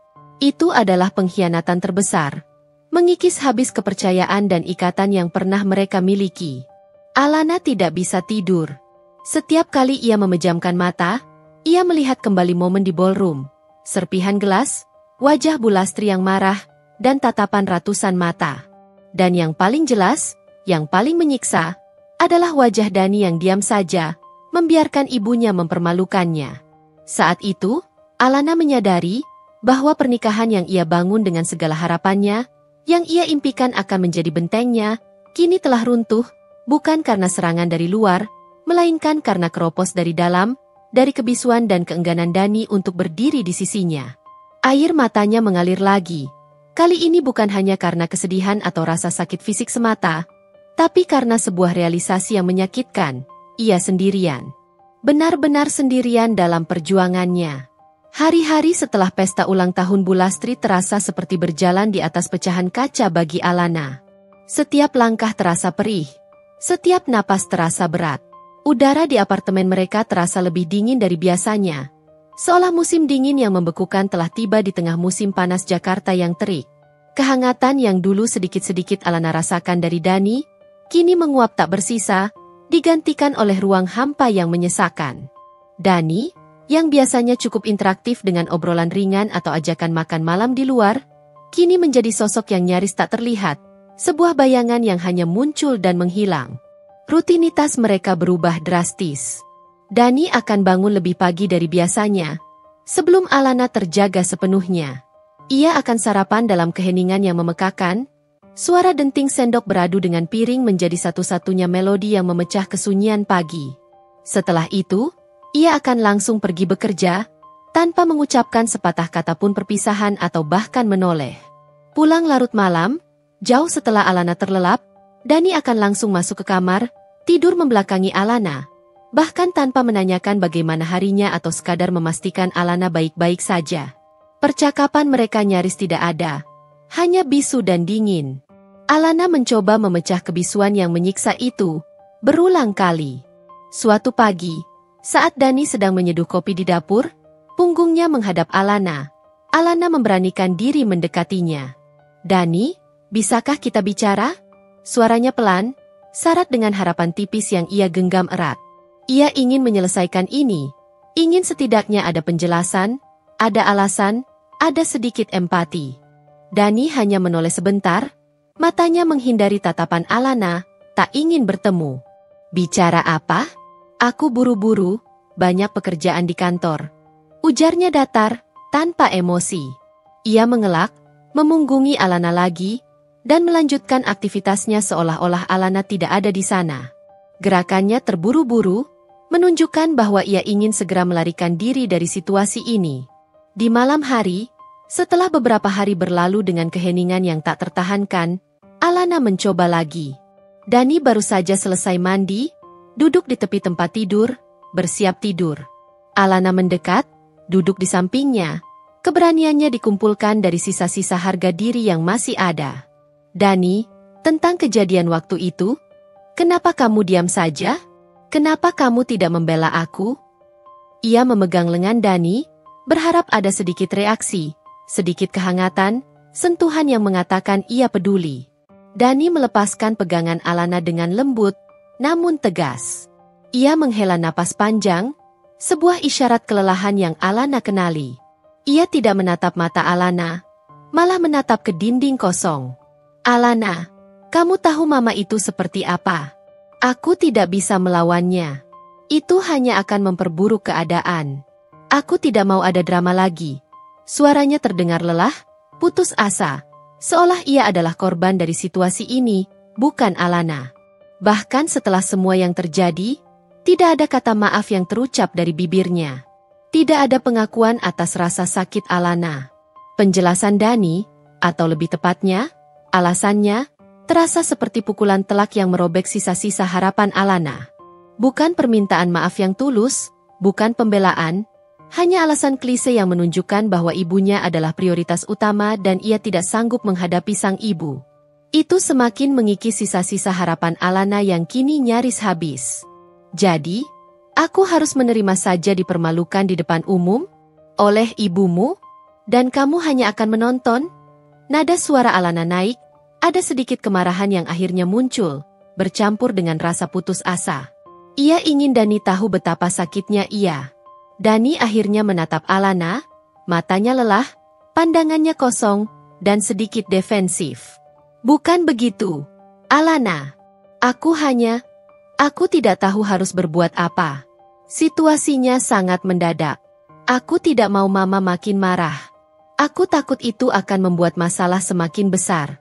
Itu adalah pengkhianatan terbesar, mengikis habis kepercayaan dan ikatan yang pernah mereka miliki. Alana tidak bisa tidur. Setiap kali ia memejamkan mata, ia melihat kembali momen di ballroom, serpihan gelas, wajah Bu Lastri yang marah, dan tatapan ratusan mata. Dan yang paling jelas, yang paling menyiksa, adalah wajah Dani yang diam saja, membiarkan ibunya mempermalukannya. Saat itu, Alana menyadari bahwa pernikahan yang ia bangun dengan segala harapannya, yang ia impikan akan menjadi bentengnya, kini telah runtuh, bukan karena serangan dari luar, melainkan karena keropos dari dalam, dari kebisuan dan keengganan Dani untuk berdiri di sisinya. Air matanya mengalir lagi. Kali ini bukan hanya karena kesedihan atau rasa sakit fisik semata, tapi karena sebuah realisasi yang menyakitkan, ia sendirian. Benar-benar sendirian dalam perjuangannya. Hari-hari setelah pesta ulang tahun Bu Lastri terasa seperti berjalan di atas pecahan kaca bagi Alana. Setiap langkah terasa perih, setiap napas terasa berat. Udara di apartemen mereka terasa lebih dingin dari biasanya. Seolah musim dingin yang membekukan telah tiba di tengah musim panas Jakarta yang terik. Kehangatan yang dulu sedikit-sedikit Alana rasakan dari Dani, kini menguap tak bersisa, digantikan oleh ruang hampa yang menyesakan. Dani, yang biasanya cukup interaktif dengan obrolan ringan atau ajakan makan malam di luar, kini menjadi sosok yang nyaris tak terlihat, sebuah bayangan yang hanya muncul dan menghilang. Rutinitas mereka berubah drastis. Dani akan bangun lebih pagi dari biasanya, sebelum Alana terjaga sepenuhnya. Ia akan sarapan dalam keheningan yang memekakan, suara denting sendok beradu dengan piring menjadi satu-satunya melodi yang memecah kesunyian pagi. Setelah itu, ia akan langsung pergi bekerja, tanpa mengucapkan sepatah kata pun perpisahan atau bahkan menoleh. Pulang larut malam, jauh setelah Alana terlelap, Dani akan langsung masuk ke kamar, tidur membelakangi Alana. Bahkan tanpa menanyakan bagaimana harinya atau sekadar memastikan Alana baik-baik saja. Percakapan mereka nyaris tidak ada. Hanya bisu dan dingin. Alana mencoba memecah kebisuan yang menyiksa itu, berulang kali. Suatu pagi, saat Dani sedang menyeduh kopi di dapur, punggungnya menghadap Alana. Alana memberanikan diri mendekatinya. "Dani, bisakah kita bicara?" Suaranya pelan, syarat dengan harapan tipis yang ia genggam erat. Ia ingin menyelesaikan ini, ingin setidaknya ada penjelasan, ada alasan, ada sedikit empati. Dani hanya menoleh sebentar, matanya menghindari tatapan Alana, tak ingin bertemu. "Bicara apa? Aku buru-buru, banyak pekerjaan di kantor." Ujarnya datar, tanpa emosi. Ia mengelak, memunggungi Alana lagi, dan melanjutkan aktivitasnya seolah-olah Alana tidak ada di sana. Gerakannya terburu-buru, menunjukkan bahwa ia ingin segera melarikan diri dari situasi ini. Di malam hari, setelah beberapa hari berlalu dengan keheningan yang tak tertahankan, Alana mencoba lagi. Dani baru saja selesai mandi, duduk di tepi tempat tidur, bersiap tidur. Alana mendekat, duduk di sampingnya, keberaniannya dikumpulkan dari sisa-sisa harga diri yang masih ada. "Dani, tentang kejadian waktu itu, kenapa kamu diam saja? Kenapa kamu tidak membela aku?" Ia memegang lengan Dani, berharap ada sedikit reaksi, sedikit kehangatan, sentuhan yang mengatakan ia peduli. Dani melepaskan pegangan Alana dengan lembut, namun tegas. Ia menghela napas panjang, sebuah isyarat kelelahan yang Alana kenali. Ia tidak menatap mata Alana, malah menatap ke dinding kosong. "Alana, kamu tahu mama itu seperti apa? Aku tidak bisa melawannya. Itu hanya akan memperburuk keadaan. Aku tidak mau ada drama lagi." Suaranya terdengar lelah, putus asa, seolah ia adalah korban dari situasi ini, bukan Alana. Bahkan setelah semua yang terjadi, tidak ada kata maaf yang terucap dari bibirnya. Tidak ada pengakuan atas rasa sakit Alana. Penjelasan Dani, atau lebih tepatnya, alasannya, terasa seperti pukulan telak yang merobek sisa-sisa harapan Alana. Bukan permintaan maaf yang tulus, bukan pembelaan, hanya alasan klise yang menunjukkan bahwa ibunya adalah prioritas utama dan ia tidak sanggup menghadapi sang ibu. Itu semakin mengikis sisa-sisa harapan Alana yang kini nyaris habis. "Jadi, aku harus menerima saja dipermalukan di depan umum? Oleh ibumu? Dan kamu hanya akan menonton?" Nada suara Alana naik, ada sedikit kemarahan yang akhirnya muncul, bercampur dengan rasa putus asa. Ia ingin Dani tahu betapa sakitnya ia. Dani akhirnya menatap Alana, matanya lelah, pandangannya kosong, dan sedikit defensif. "Bukan begitu, Alana. Aku tidak tahu harus berbuat apa. Situasinya sangat mendadak. Aku tidak mau mama makin marah. Aku takut itu akan membuat masalah semakin besar.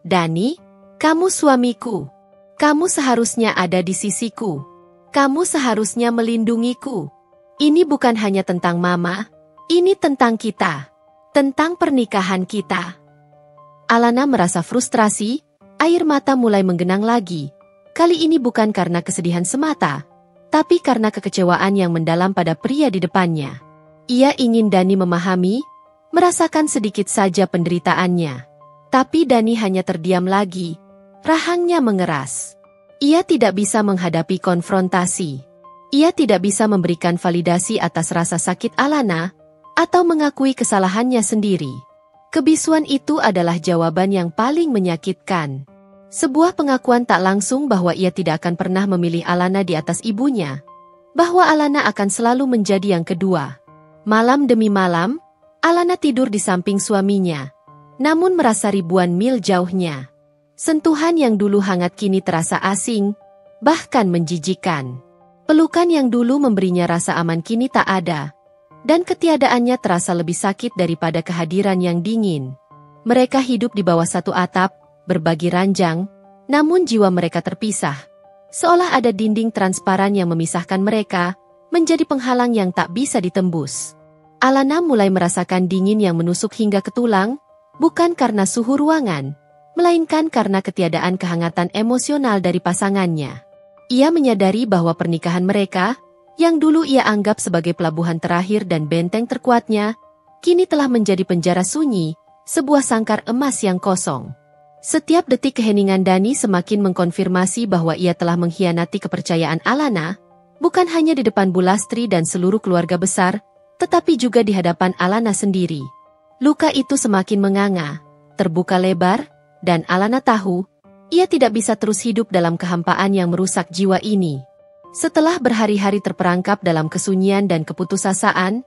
Dani, kamu suamiku. Kamu seharusnya ada di sisiku. Kamu seharusnya melindungiku. Ini bukan hanya tentang mama, ini tentang kita. Tentang pernikahan kita." Alana merasa frustrasi, air mata mulai menggenang lagi. Kali ini bukan karena kesedihan semata, tapi karena kekecewaan yang mendalam pada pria di depannya. Ia ingin Dani memahami, merasakan sedikit saja penderitaannya. Tapi Dani hanya terdiam lagi, rahangnya mengeras. Ia tidak bisa menghadapi konfrontasi. Ia tidak bisa memberikan validasi atas rasa sakit Alana, atau mengakui kesalahannya sendiri. Kebisuan itu adalah jawaban yang paling menyakitkan. Sebuah pengakuan tak langsung bahwa ia tidak akan pernah memilih Alana di atas ibunya. Bahwa Alana akan selalu menjadi yang kedua. Malam demi malam, Alana tidur di samping suaminya. Namun merasa ribuan mil jauhnya. Sentuhan yang dulu hangat kini terasa asing, bahkan menjijikan. Pelukan yang dulu memberinya rasa aman kini tak ada. Dan ketiadaannya terasa lebih sakit daripada kehadiran yang dingin. Mereka hidup di bawah satu atap, berbagi ranjang, namun jiwa mereka terpisah. Seolah ada dinding transparan yang memisahkan mereka, menjadi penghalang yang tak bisa ditembus. Alana mulai merasakan dingin yang menusuk hingga ke tulang, bukan karena suhu ruangan, melainkan karena ketiadaan kehangatan emosional dari pasangannya. Ia menyadari bahwa pernikahan mereka, yang dulu ia anggap sebagai pelabuhan terakhir dan benteng terkuatnya, kini telah menjadi penjara sunyi, sebuah sangkar emas yang kosong. Setiap detik keheningan Dani semakin mengkonfirmasi bahwa ia telah mengkhianati kepercayaan Alana, bukan hanya di depan Bulastri dan seluruh keluarga besar, tetapi juga di hadapan Alana sendiri. Luka itu semakin menganga, terbuka lebar, dan Alana tahu, ia tidak bisa terus hidup dalam kehampaan yang merusak jiwa ini. Setelah berhari-hari terperangkap dalam kesunyian dan keputusasaan,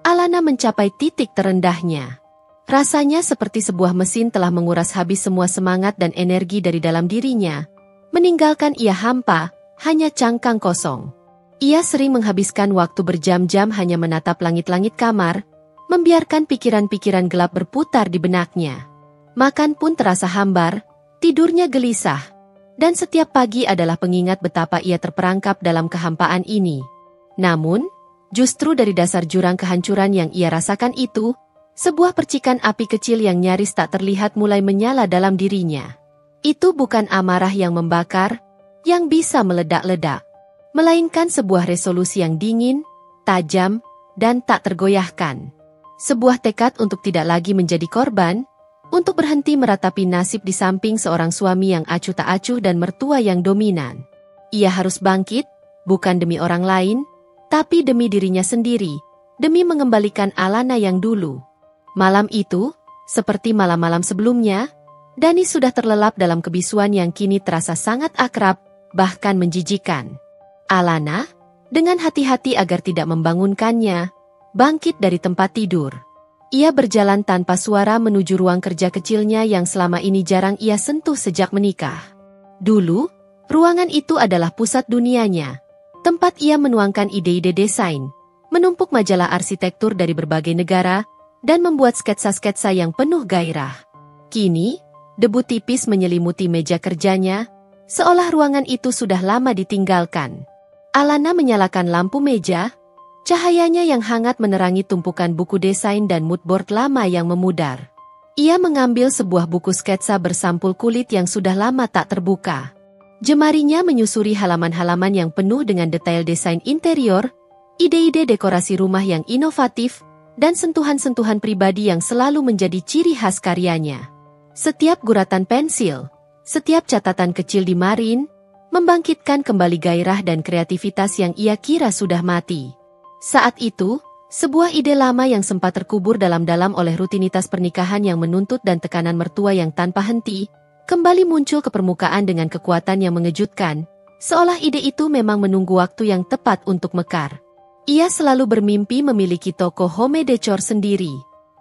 Alana mencapai titik terendahnya. Rasanya seperti sebuah mesin telah menguras habis semua semangat dan energi dari dalam dirinya, meninggalkan ia hampa, hanya cangkang kosong. Ia sering menghabiskan waktu berjam-jam hanya menatap langit-langit kamar, membiarkan pikiran-pikiran gelap berputar di benaknya. Makan pun terasa hambar, tidurnya gelisah. Dan setiap pagi adalah pengingat betapa ia terperangkap dalam kehampaan ini. Namun, justru dari dasar jurang kehancuran yang ia rasakan itu, sebuah percikan api kecil yang nyaris tak terlihat mulai menyala dalam dirinya. Itu bukan amarah yang membakar, yang bisa meledak-ledak, melainkan sebuah resolusi yang dingin, tajam, dan tak tergoyahkan. Sebuah tekad untuk tidak lagi menjadi korban, untuk berhenti meratapi nasib di samping seorang suami yang acuh tak acuh dan mertua yang dominan. Ia harus bangkit, bukan demi orang lain, tapi demi dirinya sendiri, demi mengembalikan Alana yang dulu. Malam itu, seperti malam-malam sebelumnya, Dani sudah terlelap dalam kebisuan yang kini terasa sangat akrab, bahkan menjijikan. Alana, dengan hati-hati agar tidak membangunkannya, bangkit dari tempat tidur. Ia berjalan tanpa suara menuju ruang kerja kecilnya yang selama ini jarang ia sentuh sejak menikah. Dulu, ruangan itu adalah pusat dunianya, tempat ia menuangkan ide-ide desain, menumpuk majalah arsitektur dari berbagai negara, dan membuat sketsa-sketsa yang penuh gairah. Kini, debu tipis menyelimuti meja kerjanya, seolah ruangan itu sudah lama ditinggalkan. Alana menyalakan lampu meja, cahayanya yang hangat menerangi tumpukan buku desain dan moodboard lama yang memudar. Ia mengambil sebuah buku sketsa bersampul kulit yang sudah lama tak terbuka. Jemarinya menyusuri halaman-halaman yang penuh dengan detail desain interior, ide-ide dekorasi rumah yang inovatif, dan sentuhan-sentuhan pribadi yang selalu menjadi ciri khas karyanya. Setiap guratan pensil, setiap catatan kecil di marin, membangkitkan kembali gairah dan kreativitas yang ia kira sudah mati. Saat itu, sebuah ide lama yang sempat terkubur dalam-dalam oleh rutinitas pernikahan yang menuntut dan tekanan mertua yang tanpa henti, kembali muncul ke permukaan dengan kekuatan yang mengejutkan, seolah ide itu memang menunggu waktu yang tepat untuk mekar. Ia selalu bermimpi memiliki toko home decor sendiri.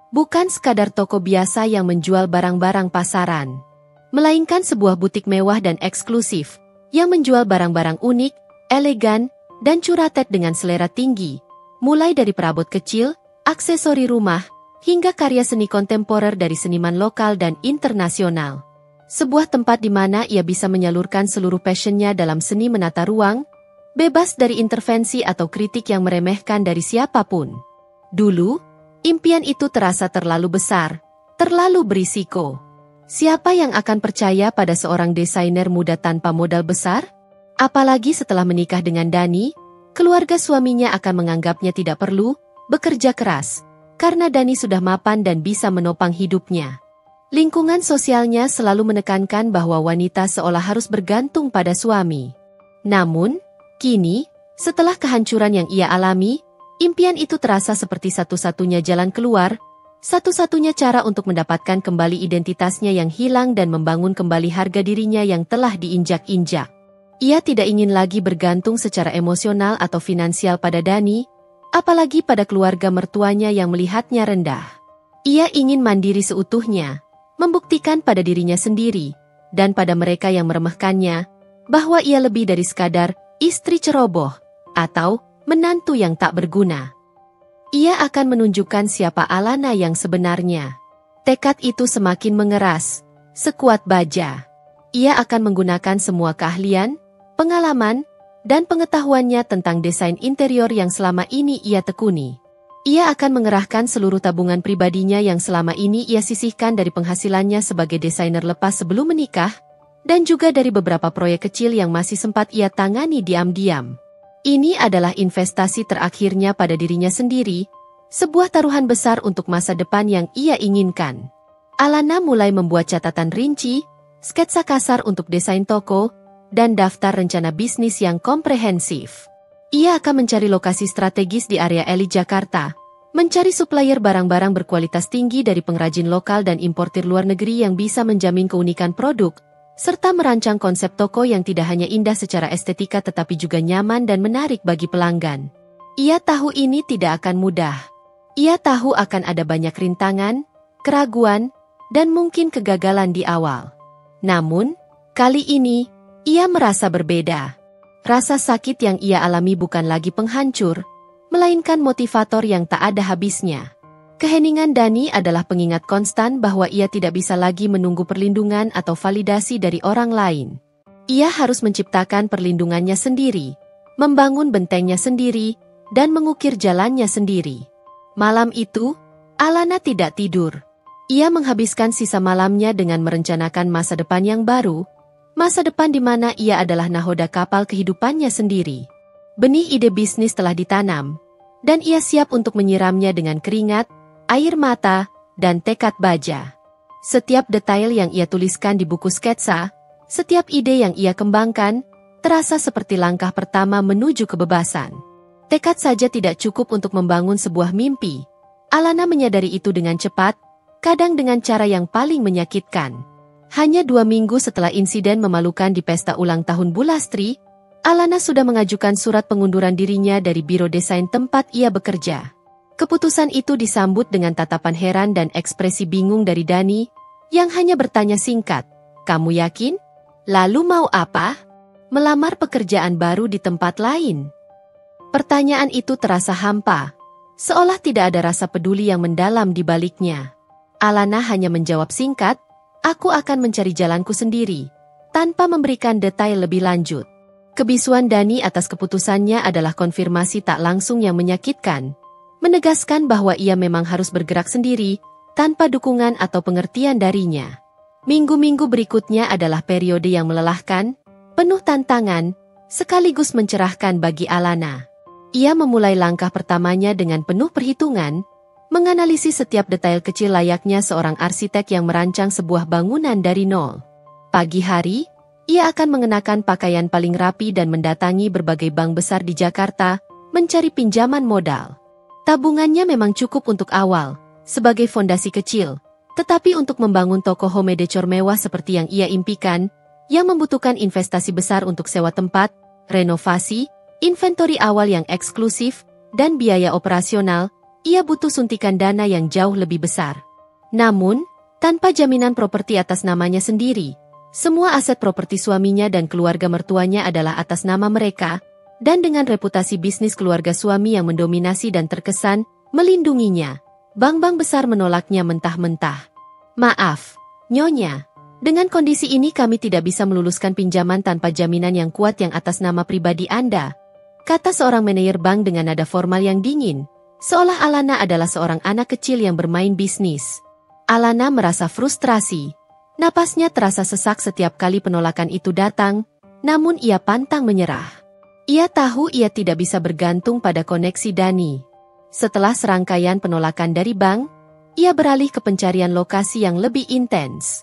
Bukan sekadar toko biasa yang menjual barang-barang pasaran, melainkan sebuah butik mewah dan eksklusif, yang menjual barang-barang unik, elegan, dan curated dengan selera tinggi. Mulai dari perabot kecil, aksesori rumah, hingga karya seni kontemporer dari seniman lokal dan internasional. Sebuah tempat di mana ia bisa menyalurkan seluruh passionnya dalam seni menata ruang, bebas dari intervensi atau kritik yang meremehkan dari siapapun. Dulu, impian itu terasa terlalu besar, terlalu berisiko. Siapa yang akan percaya pada seorang desainer muda tanpa modal besar? Apalagi setelah menikah dengan Dani, keluarga suaminya akan menganggapnya tidak perlu bekerja keras, karena Dani sudah mapan dan bisa menopang hidupnya. Lingkungan sosialnya selalu menekankan bahwa wanita seolah harus bergantung pada suami. Namun, kini, setelah kehancuran yang ia alami, impian itu terasa seperti satu-satunya jalan keluar, satu-satunya cara untuk mendapatkan kembali identitasnya yang hilang dan membangun kembali harga dirinya yang telah diinjak-injak. Ia tidak ingin lagi bergantung secara emosional atau finansial pada Dani, apalagi pada keluarga mertuanya yang melihatnya rendah. Ia ingin mandiri seutuhnya, membuktikan pada dirinya sendiri, dan pada mereka yang meremehkannya, bahwa ia lebih dari sekadar istri ceroboh, atau menantu yang tak berguna. Ia akan menunjukkan siapa Alana yang sebenarnya. Tekad itu semakin mengeras, sekuat baja. Ia akan menggunakan semua keahlian, pengalaman, dan pengetahuannya tentang desain interior yang selama ini ia tekuni. Ia akan mengerahkan seluruh tabungan pribadinya yang selama ini ia sisihkan dari penghasilannya sebagai desainer lepas sebelum menikah, dan juga dari beberapa proyek kecil yang masih sempat ia tangani diam-diam. Ini adalah investasi terakhirnya pada dirinya sendiri, sebuah taruhan besar untuk masa depan yang ia inginkan. Alana mulai membuat catatan rinci, sketsa kasar untuk desain toko, dan daftar rencana bisnis yang komprehensif. Ia akan mencari lokasi strategis di area elit Jakarta, mencari supplier barang-barang berkualitas tinggi dari pengrajin lokal dan importir luar negeri yang bisa menjamin keunikan produk, serta merancang konsep toko yang tidak hanya indah secara estetika tetapi juga nyaman dan menarik bagi pelanggan. Ia tahu ini tidak akan mudah. Ia tahu akan ada banyak rintangan, keraguan, dan mungkin kegagalan di awal. Namun, kali ini, ia merasa berbeda. Rasa sakit yang ia alami bukan lagi penghancur, melainkan motivator yang tak ada habisnya. Keheningan Dani adalah pengingat konstan bahwa ia tidak bisa lagi menunggu perlindungan atau validasi dari orang lain. Ia harus menciptakan perlindungannya sendiri, membangun bentengnya sendiri, dan mengukir jalannya sendiri. Malam itu, Alana tidak tidur. Ia menghabiskan sisa malamnya dengan merencanakan masa depan yang baru, masa depan di mana ia adalah nahoda kapal kehidupannya sendiri. Benih ide bisnis telah ditanam, dan ia siap untuk menyiramnya dengan keringat, air mata, dan tekad baja. Setiap detail yang ia tuliskan di buku sketsa, setiap ide yang ia kembangkan, terasa seperti langkah pertama menuju kebebasan. Tekad saja tidak cukup untuk membangun sebuah mimpi. Alana menyadari itu dengan cepat, kadang dengan cara yang paling menyakitkan. Hanya 2 minggu setelah insiden memalukan di pesta ulang tahun Bulastri, Alana sudah mengajukan surat pengunduran dirinya dari biro desain tempat ia bekerja. Keputusan itu disambut dengan tatapan heran dan ekspresi bingung dari Dani, yang hanya bertanya singkat, "Kamu yakin? Lalu mau apa? Melamar pekerjaan baru di tempat lain?" Pertanyaan itu terasa hampa, seolah tidak ada rasa peduli yang mendalam di baliknya. Alana hanya menjawab singkat, "Aku akan mencari jalanku sendiri," tanpa memberikan detail lebih lanjut. Kebisuan Dani atas keputusannya adalah konfirmasi tak langsung yang menyakitkan, menegaskan bahwa ia memang harus bergerak sendiri, tanpa dukungan atau pengertian darinya. Minggu-minggu berikutnya adalah periode yang melelahkan, penuh tantangan, sekaligus mencerahkan bagi Alana. Ia memulai langkah pertamanya dengan penuh perhitungan, menganalisis setiap detail kecil layaknya seorang arsitek yang merancang sebuah bangunan dari nol. Pagi hari, ia akan mengenakan pakaian paling rapi dan mendatangi berbagai bank besar di Jakarta, mencari pinjaman modal. Tabungannya memang cukup untuk awal, sebagai fondasi kecil, tetapi untuk membangun toko home decor mewah seperti yang ia impikan, yang membutuhkan investasi besar untuk sewa tempat, renovasi, inventori awal yang eksklusif, dan biaya operasional, ia butuh suntikan dana yang jauh lebih besar. Namun, tanpa jaminan properti atas namanya sendiri, semua aset properti suaminya dan keluarga mertuanya adalah atas nama mereka, dan dengan reputasi bisnis keluarga suami yang mendominasi dan terkesan melindunginya, bank-bank besar menolaknya mentah-mentah. "Maaf, Nyonya, dengan kondisi ini kami tidak bisa meluluskan pinjaman tanpa jaminan yang kuat yang atas nama pribadi Anda," kata seorang manajer bank dengan nada formal yang dingin, seolah Alana adalah seorang anak kecil yang bermain bisnis. Alana merasa frustrasi. Napasnya terasa sesak setiap kali penolakan itu datang, namun ia pantang menyerah. Ia tahu ia tidak bisa bergantung pada koneksi Dani. Setelah serangkaian penolakan dari bank, ia beralih ke pencarian lokasi yang lebih intens.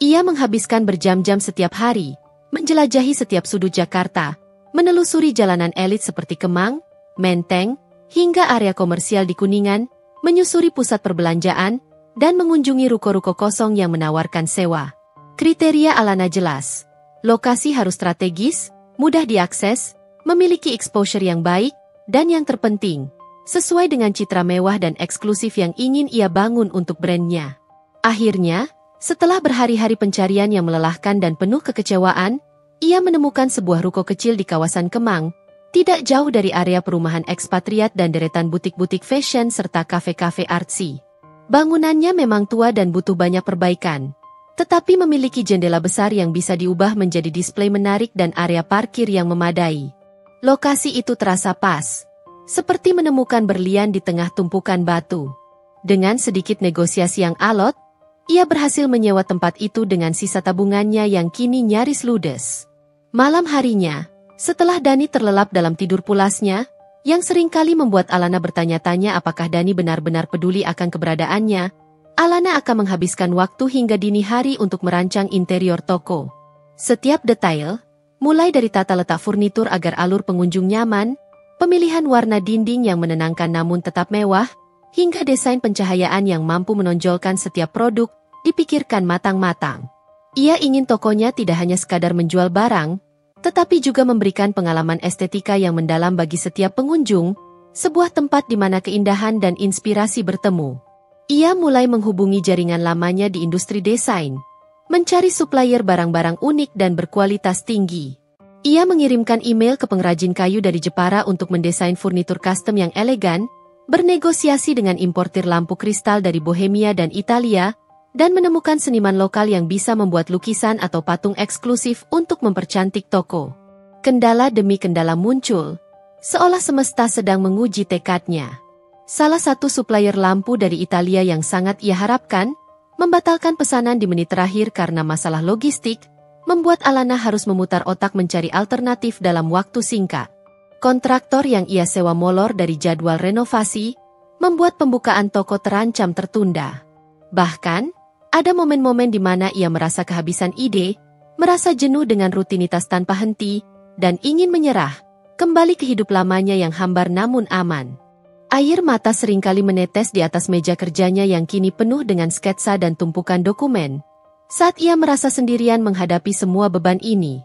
Ia menghabiskan berjam-jam setiap hari, menjelajahi setiap sudut Jakarta, menelusuri jalanan elit seperti Kemang, Menteng, hingga area komersial di Kuningan, menyusuri pusat perbelanjaan, dan mengunjungi ruko-ruko kosong yang menawarkan sewa. Kriteria Alana jelas. Lokasi harus strategis, mudah diakses, memiliki exposure yang baik, dan yang terpenting, sesuai dengan citra mewah dan eksklusif yang ingin ia bangun untuk brandnya. Akhirnya, setelah berhari-hari pencarian yang melelahkan dan penuh kekecewaan, ia menemukan sebuah ruko kecil di kawasan Kemang, tidak jauh dari area perumahan ekspatriat dan deretan butik-butik fashion serta kafe-kafe artsy. Bangunannya memang tua dan butuh banyak perbaikan, tetapi memiliki jendela besar yang bisa diubah menjadi display menarik dan area parkir yang memadai. Lokasi itu terasa pas, seperti menemukan berlian di tengah tumpukan batu. Dengan sedikit negosiasi yang alot, ia berhasil menyewa tempat itu dengan sisa tabungannya yang kini nyaris ludes. Malam harinya, setelah Dani terlelap dalam tidur pulasnya, yang seringkali membuat Alana bertanya-tanya apakah Dani benar-benar peduli akan keberadaannya, Alana akan menghabiskan waktu hingga dini hari untuk merancang interior toko. Setiap detail, mulai dari tata letak furnitur agar alur pengunjung nyaman, pemilihan warna dinding yang menenangkan namun tetap mewah, hingga desain pencahayaan yang mampu menonjolkan setiap produk, dipikirkan matang-matang. Ia ingin tokonya tidak hanya sekadar menjual barang, tetapi juga memberikan pengalaman estetika yang mendalam bagi setiap pengunjung, sebuah tempat di mana keindahan dan inspirasi bertemu. Ia mulai menghubungi jaringan lamanya di industri desain, mencari supplier barang-barang unik dan berkualitas tinggi. Ia mengirimkan email ke pengrajin kayu dari Jepara untuk mendesain furnitur custom yang elegan, bernegosiasi dengan importir lampu kristal dari Bohemia dan Italia, dan menemukan seniman lokal yang bisa membuat lukisan atau patung eksklusif untuk mempercantik toko. Kendala demi kendala muncul, seolah semesta sedang menguji tekadnya. Salah satu supplier lampu dari Italia yang sangat ia harapkan, membatalkan pesanan di menit terakhir karena masalah logistik, membuat Alana harus memutar otak mencari alternatif dalam waktu singkat. Kontraktor yang ia sewa molor dari jadwal renovasi, membuat pembukaan toko terancam tertunda. Bahkan, ada momen-momen di mana ia merasa kehabisan ide, merasa jenuh dengan rutinitas tanpa henti, dan ingin menyerah, kembali ke hidup lamanya yang hambar namun aman. Air mata seringkali menetes di atas meja kerjanya yang kini penuh dengan sketsa dan tumpukan dokumen, saat ia merasa sendirian menghadapi semua beban ini.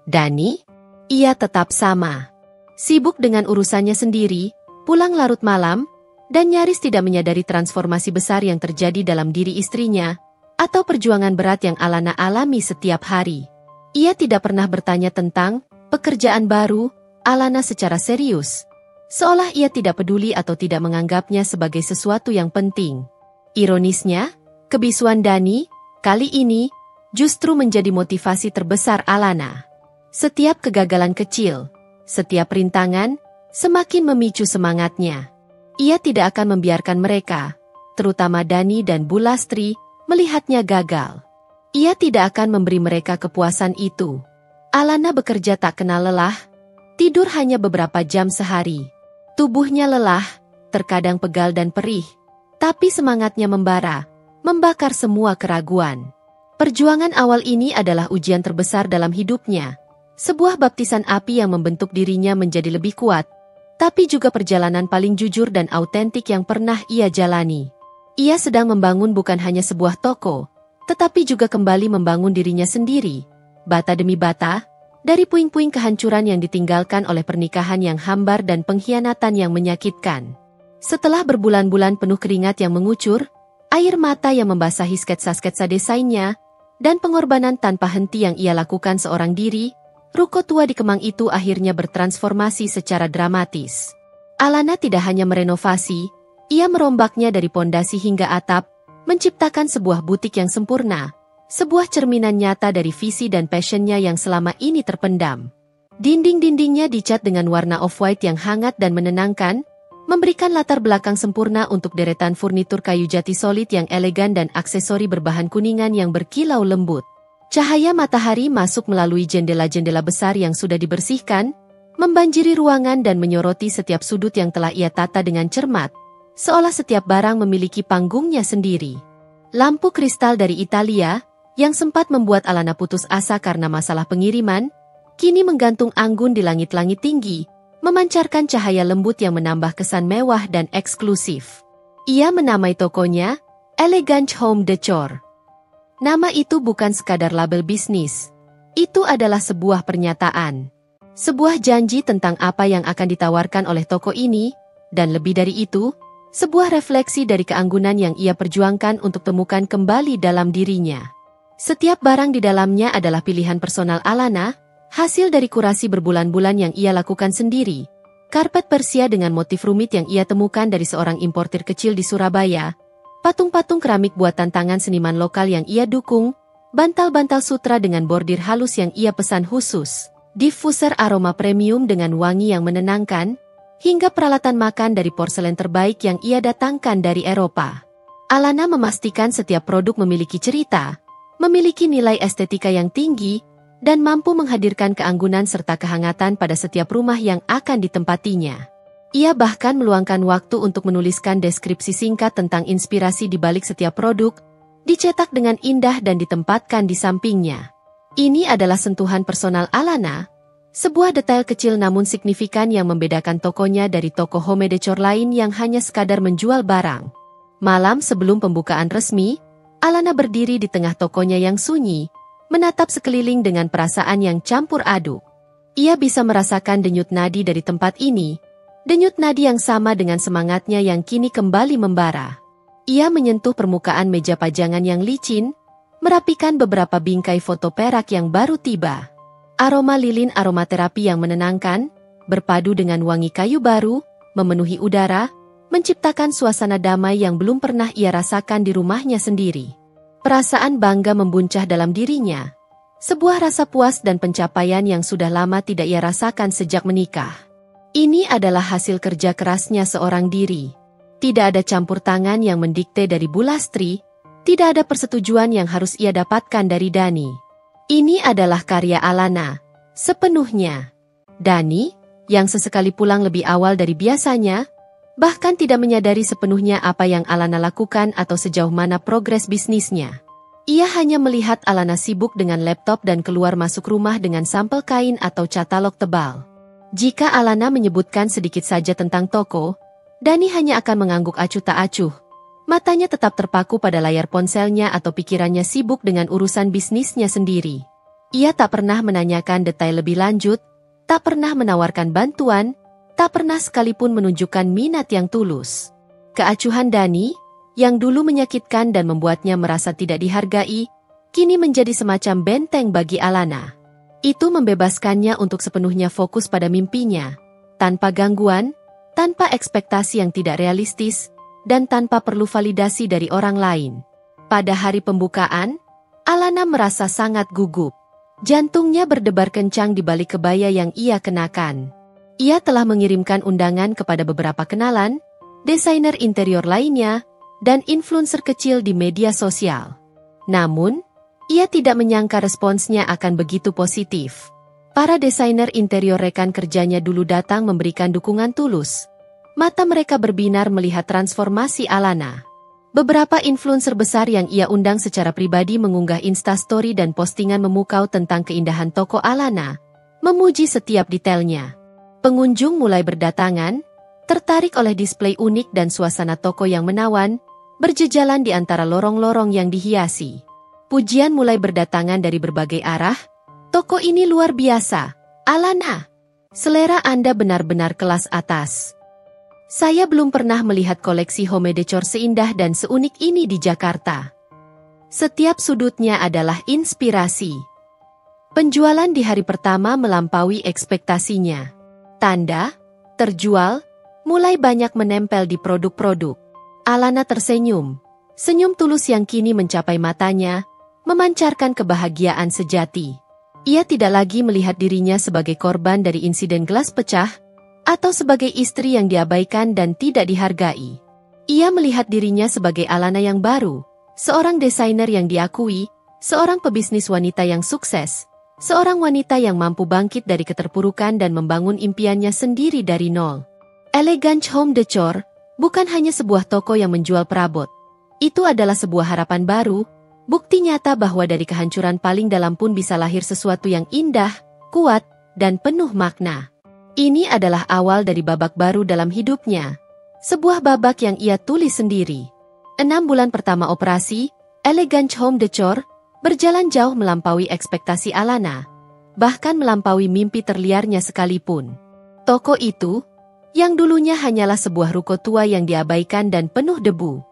Dani? Ia tetap sama. Sibuk dengan urusannya sendiri, pulang larut malam, dan nyaris tidak menyadari transformasi besar yang terjadi dalam diri istrinya, atau perjuangan berat yang Alana alami setiap hari. Ia tidak pernah bertanya tentang pekerjaan baru Alana secara serius, seolah ia tidak peduli atau tidak menganggapnya sebagai sesuatu yang penting. Ironisnya, kebisuan Dani, kali ini, justru menjadi motivasi terbesar Alana. Setiap kegagalan kecil, setiap rintangan, semakin memicu semangatnya. Ia tidak akan membiarkan mereka, terutama Dani dan Bu Lastri, melihatnya gagal. Ia tidak akan memberi mereka kepuasan itu. Alana bekerja tak kenal lelah, tidur hanya beberapa jam sehari. Tubuhnya lelah, terkadang pegal dan perih, tapi semangatnya membara, membakar semua keraguan. Perjuangan awal ini adalah ujian terbesar dalam hidupnya, sebuah baptisan api yang membentuk dirinya menjadi lebih kuat, tapi juga perjalanan paling jujur dan autentik yang pernah ia jalani. Ia sedang membangun bukan hanya sebuah toko, tetapi juga kembali membangun dirinya sendiri, bata demi bata, dari puing-puing kehancuran yang ditinggalkan oleh pernikahan yang hambar dan pengkhianatan yang menyakitkan. Setelah berbulan-bulan penuh keringat yang mengucur, air mata yang membasahi sketsa-sketsa desainnya, dan pengorbanan tanpa henti yang ia lakukan seorang diri, ruko tua di Kemang itu akhirnya bertransformasi secara dramatis. Alana tidak hanya merenovasi, ia merombaknya dari pondasi hingga atap, menciptakan sebuah butik yang sempurna, sebuah cerminan nyata dari visi dan passionnya yang selama ini terpendam. Dinding-dindingnya dicat dengan warna off-white yang hangat dan menenangkan, memberikan latar belakang sempurna untuk deretan furnitur kayu jati solid yang elegan dan aksesori berbahan kuningan yang berkilau lembut. Cahaya matahari masuk melalui jendela-jendela besar yang sudah dibersihkan, membanjiri ruangan dan menyoroti setiap sudut yang telah ia tata dengan cermat, seolah setiap barang memiliki panggungnya sendiri. Lampu kristal dari Italia, yang sempat membuat Alana putus asa karena masalah pengiriman, kini menggantung anggun di langit-langit tinggi, memancarkan cahaya lembut yang menambah kesan mewah dan eksklusif. Ia menamai tokonya Elegant Home Decor. Nama itu bukan sekadar label bisnis. Itu adalah sebuah pernyataan. Sebuah janji tentang apa yang akan ditawarkan oleh toko ini, dan lebih dari itu, sebuah refleksi dari keanggunan yang ia perjuangkan untuk temukan kembali dalam dirinya. Setiap barang di dalamnya adalah pilihan personal Alana, hasil dari kurasi berbulan-bulan yang ia lakukan sendiri. Karpet Persia dengan motif rumit yang ia temukan dari seorang importir kecil di Surabaya, patung-patung keramik buatan tangan seniman lokal yang ia dukung, bantal-bantal sutra dengan bordir halus yang ia pesan khusus, diffuser aroma premium dengan wangi yang menenangkan, hingga peralatan makan dari porselen terbaik yang ia datangkan dari Eropa. Alana memastikan setiap produk memiliki cerita, memiliki nilai estetika yang tinggi, dan mampu menghadirkan keanggunan serta kehangatan pada setiap rumah yang akan ditempatinya. Ia bahkan meluangkan waktu untuk menuliskan deskripsi singkat tentang inspirasi di balik setiap produk, dicetak dengan indah dan ditempatkan di sampingnya. Ini adalah sentuhan personal Alana, sebuah detail kecil namun signifikan yang membedakan tokonya dari toko home decor lain yang hanya sekadar menjual barang. Malam sebelum pembukaan resmi, Alana berdiri di tengah tokonya yang sunyi, menatap sekeliling dengan perasaan yang campur aduk. Ia bisa merasakan denyut nadi dari tempat ini, denyut nadi yang sama dengan semangatnya yang kini kembali membara. Ia menyentuh permukaan meja pajangan yang licin, merapikan beberapa bingkai foto perak yang baru tiba. Aroma lilin aromaterapi yang menenangkan, berpadu dengan wangi kayu baru, memenuhi udara, menciptakan suasana damai yang belum pernah ia rasakan di rumahnya sendiri. Perasaan bangga membuncah dalam dirinya. Sebuah rasa puas dan pencapaian yang sudah lama tidak ia rasakan sejak menikah. Ini adalah hasil kerja kerasnya seorang diri. Tidak ada campur tangan yang mendikte dari Bu Lastri, tidak ada persetujuan yang harus ia dapatkan dari Dani. Ini adalah karya Alana, sepenuhnya. Dani, yang sesekali pulang lebih awal dari biasanya, bahkan tidak menyadari sepenuhnya apa yang Alana lakukan atau sejauh mana progres bisnisnya. Ia hanya melihat Alana sibuk dengan laptop dan keluar masuk rumah dengan sampel kain atau katalog tebal. Jika Alana menyebutkan sedikit saja tentang toko, Dani hanya akan mengangguk acuh tak acuh. Matanya tetap terpaku pada layar ponselnya atau pikirannya sibuk dengan urusan bisnisnya sendiri. Ia tak pernah menanyakan detail lebih lanjut, tak pernah menawarkan bantuan, tak pernah sekalipun menunjukkan minat yang tulus. Keacuhan Dani, yang dulu menyakitkan dan membuatnya merasa tidak dihargai, kini menjadi semacam benteng bagi Alana. Itu membebaskannya untuk sepenuhnya fokus pada mimpinya, tanpa gangguan, tanpa ekspektasi yang tidak realistis, dan tanpa perlu validasi dari orang lain. Pada hari pembukaan, Alana merasa sangat gugup. Jantungnya berdebar kencang di balik kebaya yang ia kenakan. Ia telah mengirimkan undangan kepada beberapa kenalan, desainer interior lainnya, dan influencer kecil di media sosial. Namun, ia tidak menyangka responsnya akan begitu positif. Para desainer interior rekan kerjanya dulu datang memberikan dukungan tulus. Mata mereka berbinar melihat transformasi Alana. Beberapa influencer besar yang ia undang secara pribadi mengunggah instastory dan postingan memukau tentang keindahan toko Alana, memuji setiap detailnya. Pengunjung mulai berdatangan, tertarik oleh displei unik dan suasana toko yang menawan, berjejalan di antara lorong-lorong yang dihiasi. Pujian mulai berdatangan dari berbagai arah. Toko ini luar biasa, Alana. Selera Anda benar-benar kelas atas. Saya belum pernah melihat koleksi home decor seindah dan seunik ini di Jakarta. Setiap sudutnya adalah inspirasi. Penjualan di hari pertama melampaui ekspektasinya. Tanda, terjual, mulai banyak menempel di produk-produk. Alana tersenyum. Senyum tulus yang kini mencapai matanya, memancarkan kebahagiaan sejati. Ia tidak lagi melihat dirinya sebagai korban dari insiden gelas pecah, atau sebagai istri yang diabaikan dan tidak dihargai. Ia melihat dirinya sebagai Alana yang baru, seorang desainer yang diakui, seorang pebisnis wanita yang sukses, seorang wanita yang mampu bangkit dari keterpurukan dan membangun impiannya sendiri dari nol. Elegant Home Decor, Bukan hanya sebuah toko yang menjual perabot. Itu adalah sebuah harapan baru, bukti nyata bahwa dari kehancuran paling dalam pun bisa lahir sesuatu yang indah, kuat, dan penuh makna. Ini adalah awal dari babak baru dalam hidupnya. Sebuah babak yang ia tulis sendiri. 6 bulan pertama operasi, Elegance Home Decor berjalan jauh melampaui ekspektasi Alana. Bahkan melampaui mimpi terliarnya sekalipun. Toko itu, yang dulunya hanyalah sebuah ruko tua yang diabaikan dan penuh debu,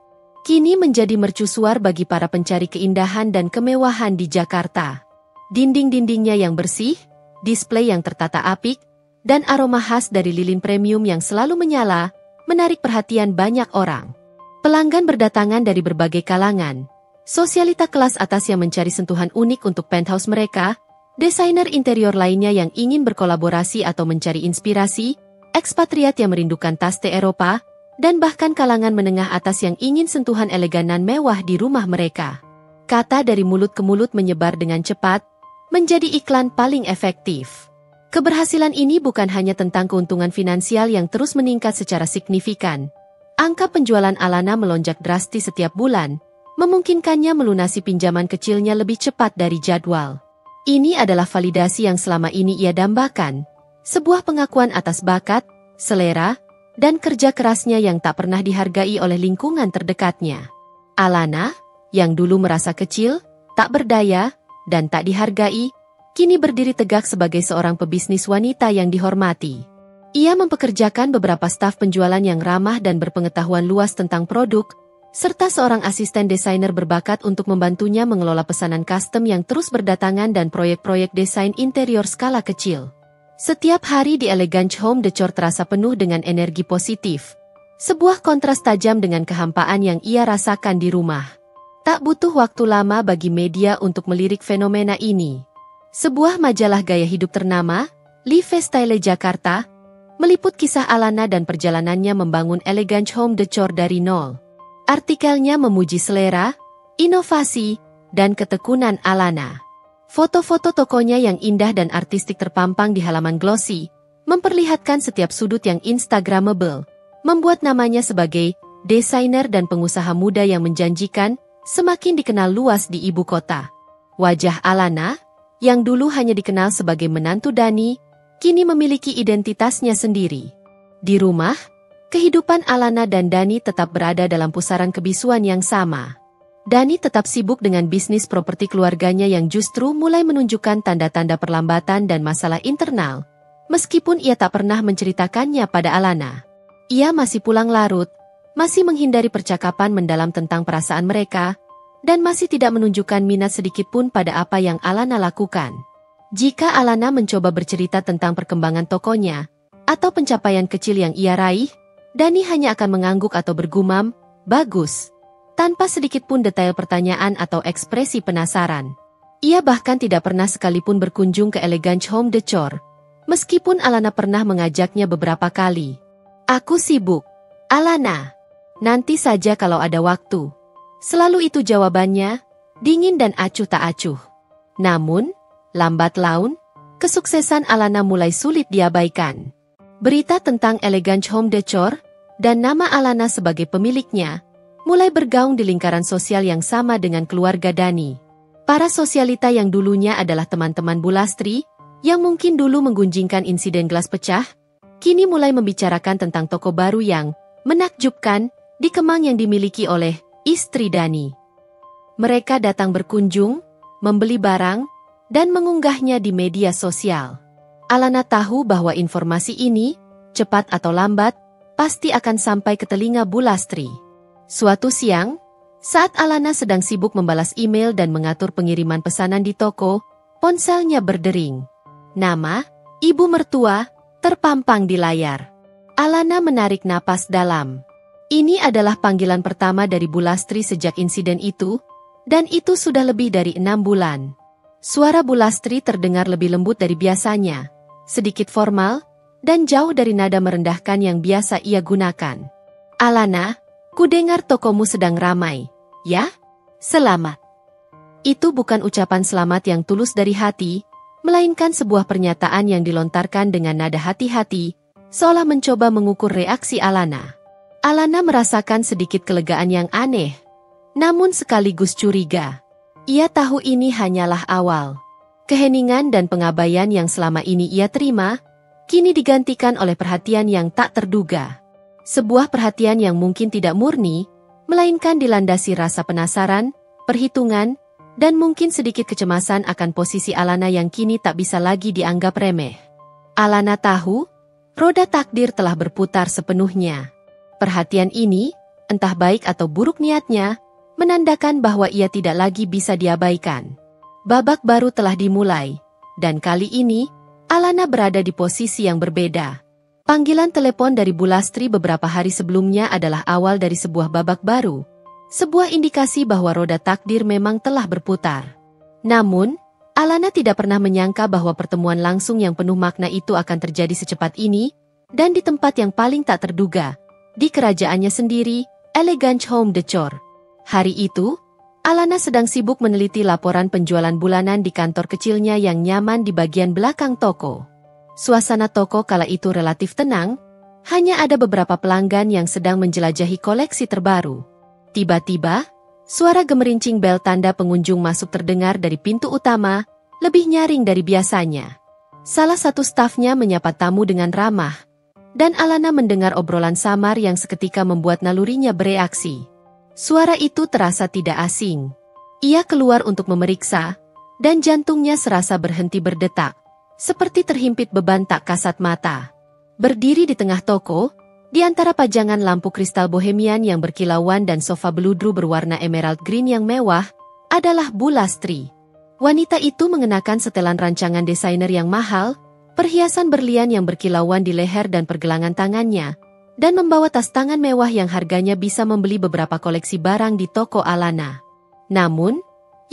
kini menjadi mercusuar bagi para pencari keindahan dan kemewahan di Jakarta. Dinding-dindingnya yang bersih, display yang tertata apik, dan aroma khas dari lilin premium yang selalu menyala, menarik perhatian banyak orang. Pelanggan berdatangan dari berbagai kalangan. Sosialita kelas atas yang mencari sentuhan unik untuk penthouse mereka, desainer interior lainnya yang ingin berkolaborasi atau mencari inspirasi, ekspatriat yang merindukan tas teh Eropa, dan bahkan kalangan menengah atas yang ingin sentuhan eleganan mewah di rumah mereka. Kata dari mulut ke mulut menyebar dengan cepat, menjadi iklan paling efektif. Keberhasilan ini bukan hanya tentang keuntungan finansial yang terus meningkat secara signifikan. Angka penjualan Alana melonjak drastis setiap bulan, memungkinkannya melunasi pinjaman kecilnya lebih cepat dari jadwal. Ini adalah validasi yang selama ini ia dambakan, sebuah pengakuan atas bakat, selera, dan kerja kerasnya yang tak pernah dihargai oleh lingkungan terdekatnya. Alana, yang dulu merasa kecil, tak berdaya, dan tak dihargai, kini berdiri tegak sebagai seorang pebisnis wanita yang dihormati. Ia mempekerjakan beberapa staf penjualan yang ramah dan berpengetahuan luas tentang produk, serta seorang asisten desainer berbakat untuk membantunya mengelola pesanan custom yang terus berdatangan dan proyek-proyek desain interior skala kecil. Setiap hari di Elegance Home Decor terasa penuh dengan energi positif. Sebuah kontras tajam dengan kehampaan yang ia rasakan di rumah. Tak butuh waktu lama bagi media untuk melirik fenomena ini. Sebuah majalah gaya hidup ternama, Lifestyle Jakarta, meliput kisah Alana dan perjalanannya membangun Elegance Home Decor dari nol. Artikelnya memuji selera, inovasi, dan ketekunan Alana. Foto-foto tokonya yang indah dan artistik terpampang di halaman glossy, memperlihatkan setiap sudut yang instagramable, membuat namanya sebagai desainer dan pengusaha muda yang menjanjikan, semakin dikenal luas di ibu kota. Wajah Alana, yang dulu hanya dikenal sebagai menantu Dani, kini memiliki identitasnya sendiri. Di rumah, kehidupan Alana dan Dani tetap berada dalam pusaran kebisuan yang sama. Dani tetap sibuk dengan bisnis properti keluarganya yang justru mulai menunjukkan tanda-tanda perlambatan dan masalah internal, meskipun ia tak pernah menceritakannya pada Alana. Ia masih pulang larut, masih menghindari percakapan mendalam tentang perasaan mereka, dan masih tidak menunjukkan minat sedikitpun pada apa yang Alana lakukan. Jika Alana mencoba bercerita tentang perkembangan tokonya, atau pencapaian kecil yang ia raih, Dani hanya akan mengangguk atau bergumam, "Bagus," tanpa sedikitpun detail pertanyaan atau ekspresi penasaran. Ia bahkan tidak pernah sekalipun berkunjung ke Elegance Home Decor, meskipun Alana pernah mengajaknya beberapa kali. "Aku sibuk, Alana. Nanti saja kalau ada waktu." Selalu itu jawabannya, dingin dan acuh tak acuh. Namun, lambat laun, kesuksesan Alana mulai sulit diabaikan. Berita tentang Elegance Home Decor, dan nama Alana sebagai pemiliknya, mulai bergaung di lingkaran sosial yang sama dengan keluarga Dani. Para sosialita yang dulunya adalah teman-teman Bu Lastri, yang mungkin dulu menggunjingkan insiden gelas pecah, kini mulai membicarakan tentang toko baru yang menakjubkan di Kemang yang dimiliki oleh istri Dani. Mereka datang berkunjung, membeli barang, dan mengunggahnya di media sosial. Alana tahu bahwa informasi ini, cepat atau lambat, pasti akan sampai ke telinga Bu Lastri. Suatu siang, saat Alana sedang sibuk membalas email dan mengatur pengiriman pesanan di toko, ponselnya berdering. Nama, ibu mertua, terpampang di layar. Alana menarik napas dalam. Ini adalah panggilan pertama dari Bu Lastri sejak insiden itu, dan itu sudah lebih dari 6 bulan. Suara Bu Lastri terdengar lebih lembut dari biasanya, sedikit formal, dan jauh dari nada merendahkan yang biasa ia gunakan. "Alana, kudengar tokomu sedang ramai, ya? Selamat." Itu bukan ucapan selamat yang tulus dari hati, melainkan sebuah pernyataan yang dilontarkan dengan nada hati-hati, seolah mencoba mengukur reaksi Alana. Alana merasakan sedikit kelegaan yang aneh, namun sekaligus curiga. Ia tahu ini hanyalah awal. Keheningan dan pengabaian yang selama ini ia terima, kini digantikan oleh perhatian yang tak terduga. Sebuah perhatian yang mungkin tidak murni, melainkan dilandasi rasa penasaran, perhitungan, dan mungkin sedikit kecemasan akan posisi Alana yang kini tak bisa lagi dianggap remeh. Alana tahu, roda takdir telah berputar sepenuhnya. Perhatian ini, entah baik atau buruk niatnya, menandakan bahwa ia tidak lagi bisa diabaikan. Babak baru telah dimulai, dan kali ini, Alana berada di posisi yang berbeda. Panggilan telepon dari Bu Lastri beberapa hari sebelumnya adalah awal dari sebuah babak baru, sebuah indikasi bahwa roda takdir memang telah berputar. Namun, Alana tidak pernah menyangka bahwa pertemuan langsung yang penuh makna itu akan terjadi secepat ini, dan di tempat yang paling tak terduga, di kerajaannya sendiri, Elegance Home Decor. Hari itu, Alana sedang sibuk meneliti laporan penjualan bulanan di kantor kecilnya yang nyaman di bagian belakang toko. Suasana toko kala itu relatif tenang, hanya ada beberapa pelanggan yang sedang menjelajahi koleksi terbaru. Tiba-tiba, suara gemerincing bel tanda pengunjung masuk terdengar dari pintu utama, lebih nyaring dari biasanya. Salah satu stafnya menyapa tamu dengan ramah, dan Alana mendengar obrolan samar yang seketika membuat nalurinya bereaksi. Suara itu terasa tidak asing. Ia keluar untuk memeriksa, dan jantungnya serasa berhenti berdetak, seperti terhimpit beban tak kasat mata. Berdiri di tengah toko, di antara pajangan lampu kristal bohemian yang berkilauan dan sofa beludru berwarna emerald green yang mewah, adalah Bu Lastri. Wanita itu mengenakan setelan rancangan desainer yang mahal, perhiasan berlian yang berkilauan di leher dan pergelangan tangannya, dan membawa tas tangan mewah yang harganya bisa membeli beberapa koleksi barang di toko Alana. Namun,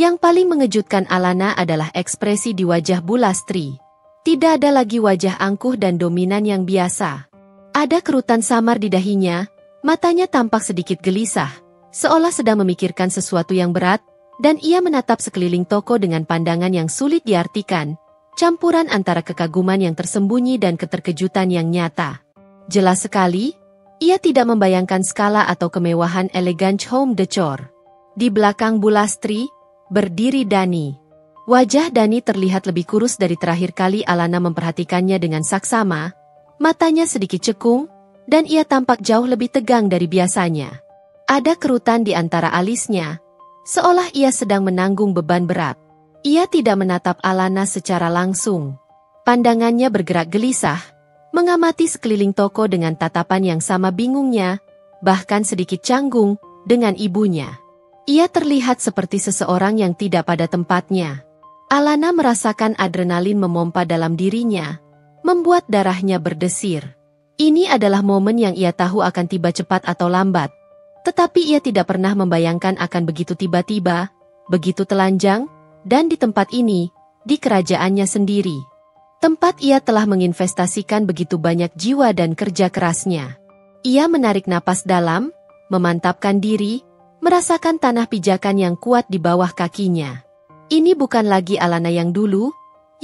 yang paling mengejutkan Alana adalah ekspresi di wajah Bu Lastri. Tidak ada lagi wajah angkuh dan dominan yang biasa. Ada kerutan samar di dahinya, matanya tampak sedikit gelisah, seolah sedang memikirkan sesuatu yang berat, dan ia menatap sekeliling toko dengan pandangan yang sulit diartikan, campuran antara kekaguman yang tersembunyi dan keterkejutan yang nyata. Jelas sekali, ia tidak membayangkan skala atau kemewahan Elegance Home Decor. Di belakang Bu Lastri, berdiri Dani. Wajah Dani terlihat lebih kurus dari terakhir kali Alana memperhatikannya dengan saksama, matanya sedikit cekung, dan ia tampak jauh lebih tegang dari biasanya. Ada kerutan di antara alisnya, seolah ia sedang menanggung beban berat. Ia tidak menatap Alana secara langsung. Pandangannya bergerak gelisah, mengamati sekeliling toko dengan tatapan yang sama bingungnya, bahkan sedikit canggung, dengan ibunya. Ia terlihat seperti seseorang yang tidak pada tempatnya. Alana merasakan adrenalin memompa dalam dirinya, membuat darahnya berdesir. Ini adalah momen yang ia tahu akan tiba cepat atau lambat. Tetapi ia tidak pernah membayangkan akan begitu tiba-tiba, begitu telanjang, dan di tempat ini, di kerajaannya sendiri. Tempat ia telah menginvestasikan begitu banyak jiwa dan kerja kerasnya. Ia menarik napas dalam, memantapkan diri, merasakan tanah pijakan yang kuat di bawah kakinya. Ini bukan lagi Alana yang dulu,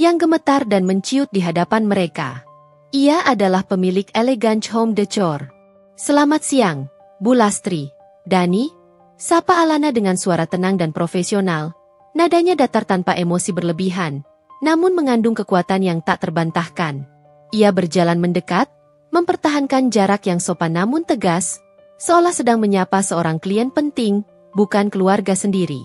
yang gemetar dan menciut di hadapan mereka. Ia adalah pemilik Elegance Home Decor. Selamat siang, Bu Lastri. Dani, sapa Alana dengan suara tenang dan profesional. Nadanya datar tanpa emosi berlebihan, namun mengandung kekuatan yang tak terbantahkan. Ia berjalan mendekat, mempertahankan jarak yang sopan namun tegas, seolah sedang menyapa seorang klien penting, bukan keluarga sendiri.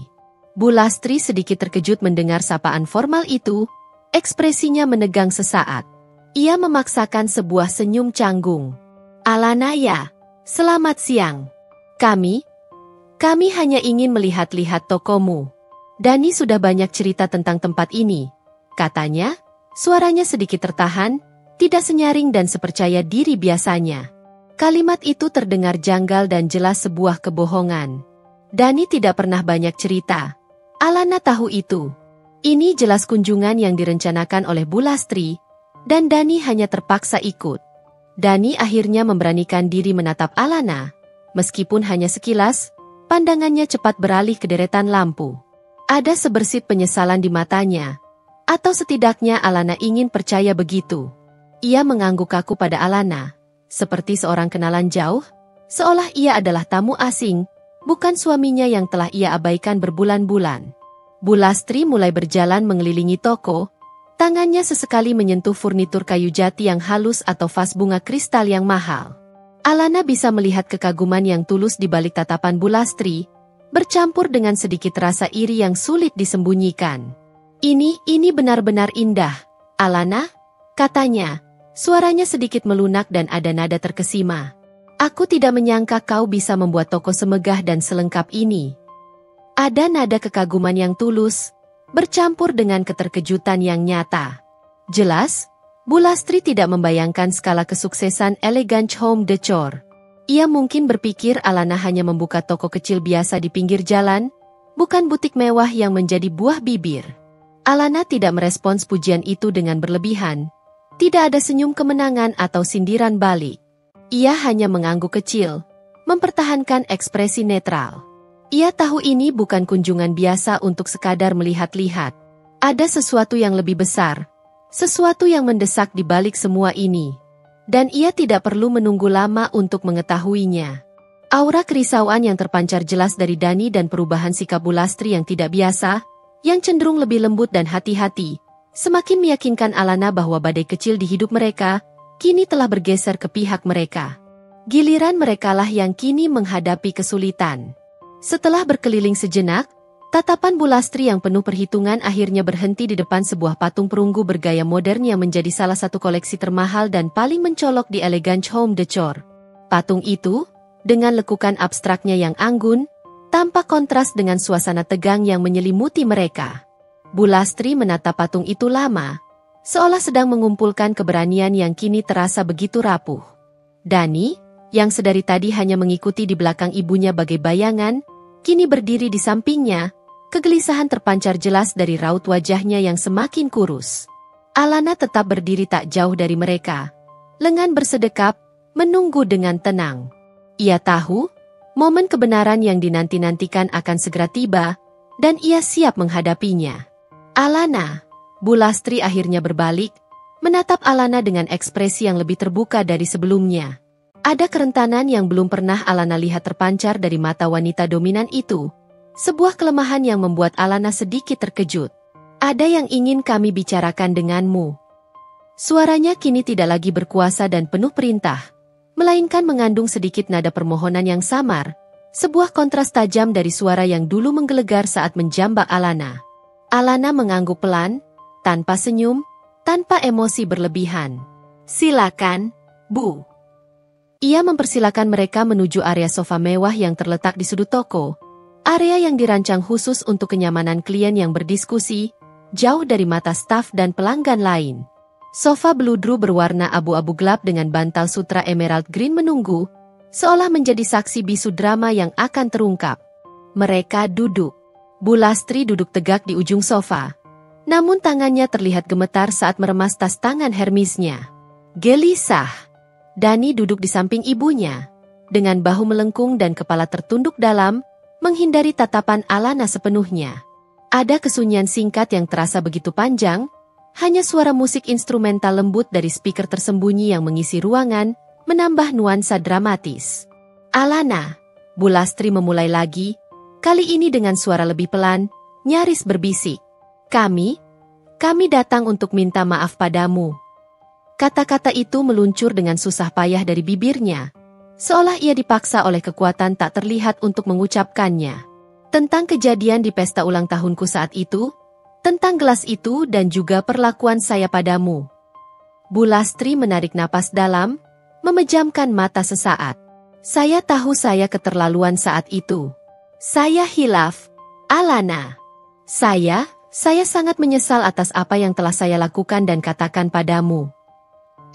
Bu Lastri sedikit terkejut mendengar sapaan formal itu, ekspresinya menegang sesaat. Ia memaksakan sebuah senyum canggung. Alana ya, selamat siang. Kami hanya ingin melihat-lihat tokomu. Dani sudah banyak cerita tentang tempat ini. Katanya, suaranya sedikit tertahan, tidak senyaring dan sepercaya diri biasanya. Kalimat itu terdengar janggal dan jelas sebuah kebohongan. Dani tidak pernah banyak cerita. Alana tahu itu. Ini jelas kunjungan yang direncanakan oleh Bu Lastri, dan Dani hanya terpaksa ikut. Dani akhirnya memberanikan diri menatap Alana. Meskipun hanya sekilas, pandangannya cepat beralih ke deretan lampu. Ada sebersit penyesalan di matanya. Atau setidaknya Alana ingin percaya begitu. Ia mengangguk kaku pada Alana, seperti seorang kenalan jauh, Seolah ia adalah tamu asing, bukan suaminya yang telah ia abaikan berbulan-bulan. Bu Lastri mulai berjalan mengelilingi toko, tangannya sesekali menyentuh furnitur kayu jati yang halus atau vas bunga kristal yang mahal. Alana bisa melihat kekaguman yang tulus di balik tatapan Bu Lastri, bercampur dengan sedikit rasa iri yang sulit disembunyikan. Ini benar-benar indah, Alana, katanya. Suaranya sedikit melunak dan ada nada terkesima. Aku tidak menyangka kau bisa membuat toko semegah dan selengkap ini. Ada nada kekaguman yang tulus, bercampur dengan keterkejutan yang nyata. Jelas, Bu Lastri tidak membayangkan skala kesuksesan Elegant Home Decor. Ia mungkin berpikir Alana hanya membuka toko kecil biasa di pinggir jalan, bukan butik mewah yang menjadi buah bibir. Alana tidak merespons pujian itu dengan berlebihan. Tidak ada senyum kemenangan atau sindiran balik. Ia hanya mengangguk kecil, mempertahankan ekspresi netral. Ia tahu ini bukan kunjungan biasa untuk sekadar melihat-lihat. Ada sesuatu yang lebih besar, sesuatu yang mendesak di balik semua ini. Dan ia tidak perlu menunggu lama untuk mengetahuinya. Aura kerisauan yang terpancar jelas dari Dani dan perubahan sikap Bu Lastri yang tidak biasa, yang cenderung lebih lembut dan hati-hati, semakin meyakinkan Alana bahwa badai kecil di hidup mereka, kini telah bergeser ke pihak mereka. Giliran merekalah yang kini menghadapi kesulitan. Setelah berkeliling sejenak, tatapan Bu Lastri yang penuh perhitungan akhirnya berhenti di depan sebuah patung perunggu bergaya modern yang menjadi salah satu koleksi termahal dan paling mencolok di Elegant Home Decor. Patung itu, dengan lekukan abstraknya yang anggun, tampak kontras dengan suasana tegang yang menyelimuti mereka. Bu Lastri menatap patung itu lama, seolah sedang mengumpulkan keberanian yang kini terasa begitu rapuh. Dani, yang sedari tadi hanya mengikuti di belakang ibunya bagai bayangan, kini berdiri di sampingnya, kegelisahan terpancar jelas dari raut wajahnya yang semakin kurus. Alana tetap berdiri tak jauh dari mereka, lengan bersedekap, menunggu dengan tenang. Ia tahu, momen kebenaran yang dinanti-nantikan akan segera tiba, dan ia siap menghadapinya. Alana, Bu Lastri akhirnya berbalik, menatap Alana dengan ekspresi yang lebih terbuka dari sebelumnya. Ada kerentanan yang belum pernah Alana lihat terpancar dari mata wanita dominan itu, sebuah kelemahan yang membuat Alana sedikit terkejut. Ada yang ingin kami bicarakan denganmu. Suaranya kini tidak lagi berkuasa dan penuh perintah, melainkan mengandung sedikit nada permohonan yang samar, sebuah kontras tajam dari suara yang dulu menggelegar saat menjambak Alana. Alana mengangguk pelan, tanpa senyum, tanpa emosi berlebihan. Silakan, Bu. Ia mempersilakan mereka menuju area sofa mewah yang terletak di sudut toko, area yang dirancang khusus untuk kenyamanan klien yang berdiskusi, jauh dari mata staf dan pelanggan lain. Sofa beludru berwarna abu-abu gelap dengan bantal sutra emerald green menunggu, seolah menjadi saksi bisu drama yang akan terungkap. Mereka duduk. Bu Lastri duduk tegak di ujung sofa, namun tangannya terlihat gemetar saat meremas tas tangan Hermesnya. Gelisah. Dani duduk di samping ibunya, dengan bahu melengkung dan kepala tertunduk dalam, menghindari tatapan Alana sepenuhnya. Ada kesunyian singkat yang terasa begitu panjang, hanya suara musik instrumental lembut dari speaker tersembunyi yang mengisi ruangan, menambah nuansa dramatis. Alana, Bu Lastri memulai lagi, kali ini dengan suara lebih pelan, nyaris berbisik. Kami datang untuk minta maaf padamu. Kata-kata itu meluncur dengan susah payah dari bibirnya, seolah ia dipaksa oleh kekuatan tak terlihat untuk mengucapkannya. Tentang kejadian di pesta ulang tahunku saat itu, tentang gelas itu dan juga perlakuan saya padamu. Bu Lastri menarik napas dalam, memejamkan mata sesaat. Saya tahu saya keterlaluan saat itu. Saya hilaf, Alana. Saya sangat menyesal atas apa yang telah saya lakukan dan katakan padamu.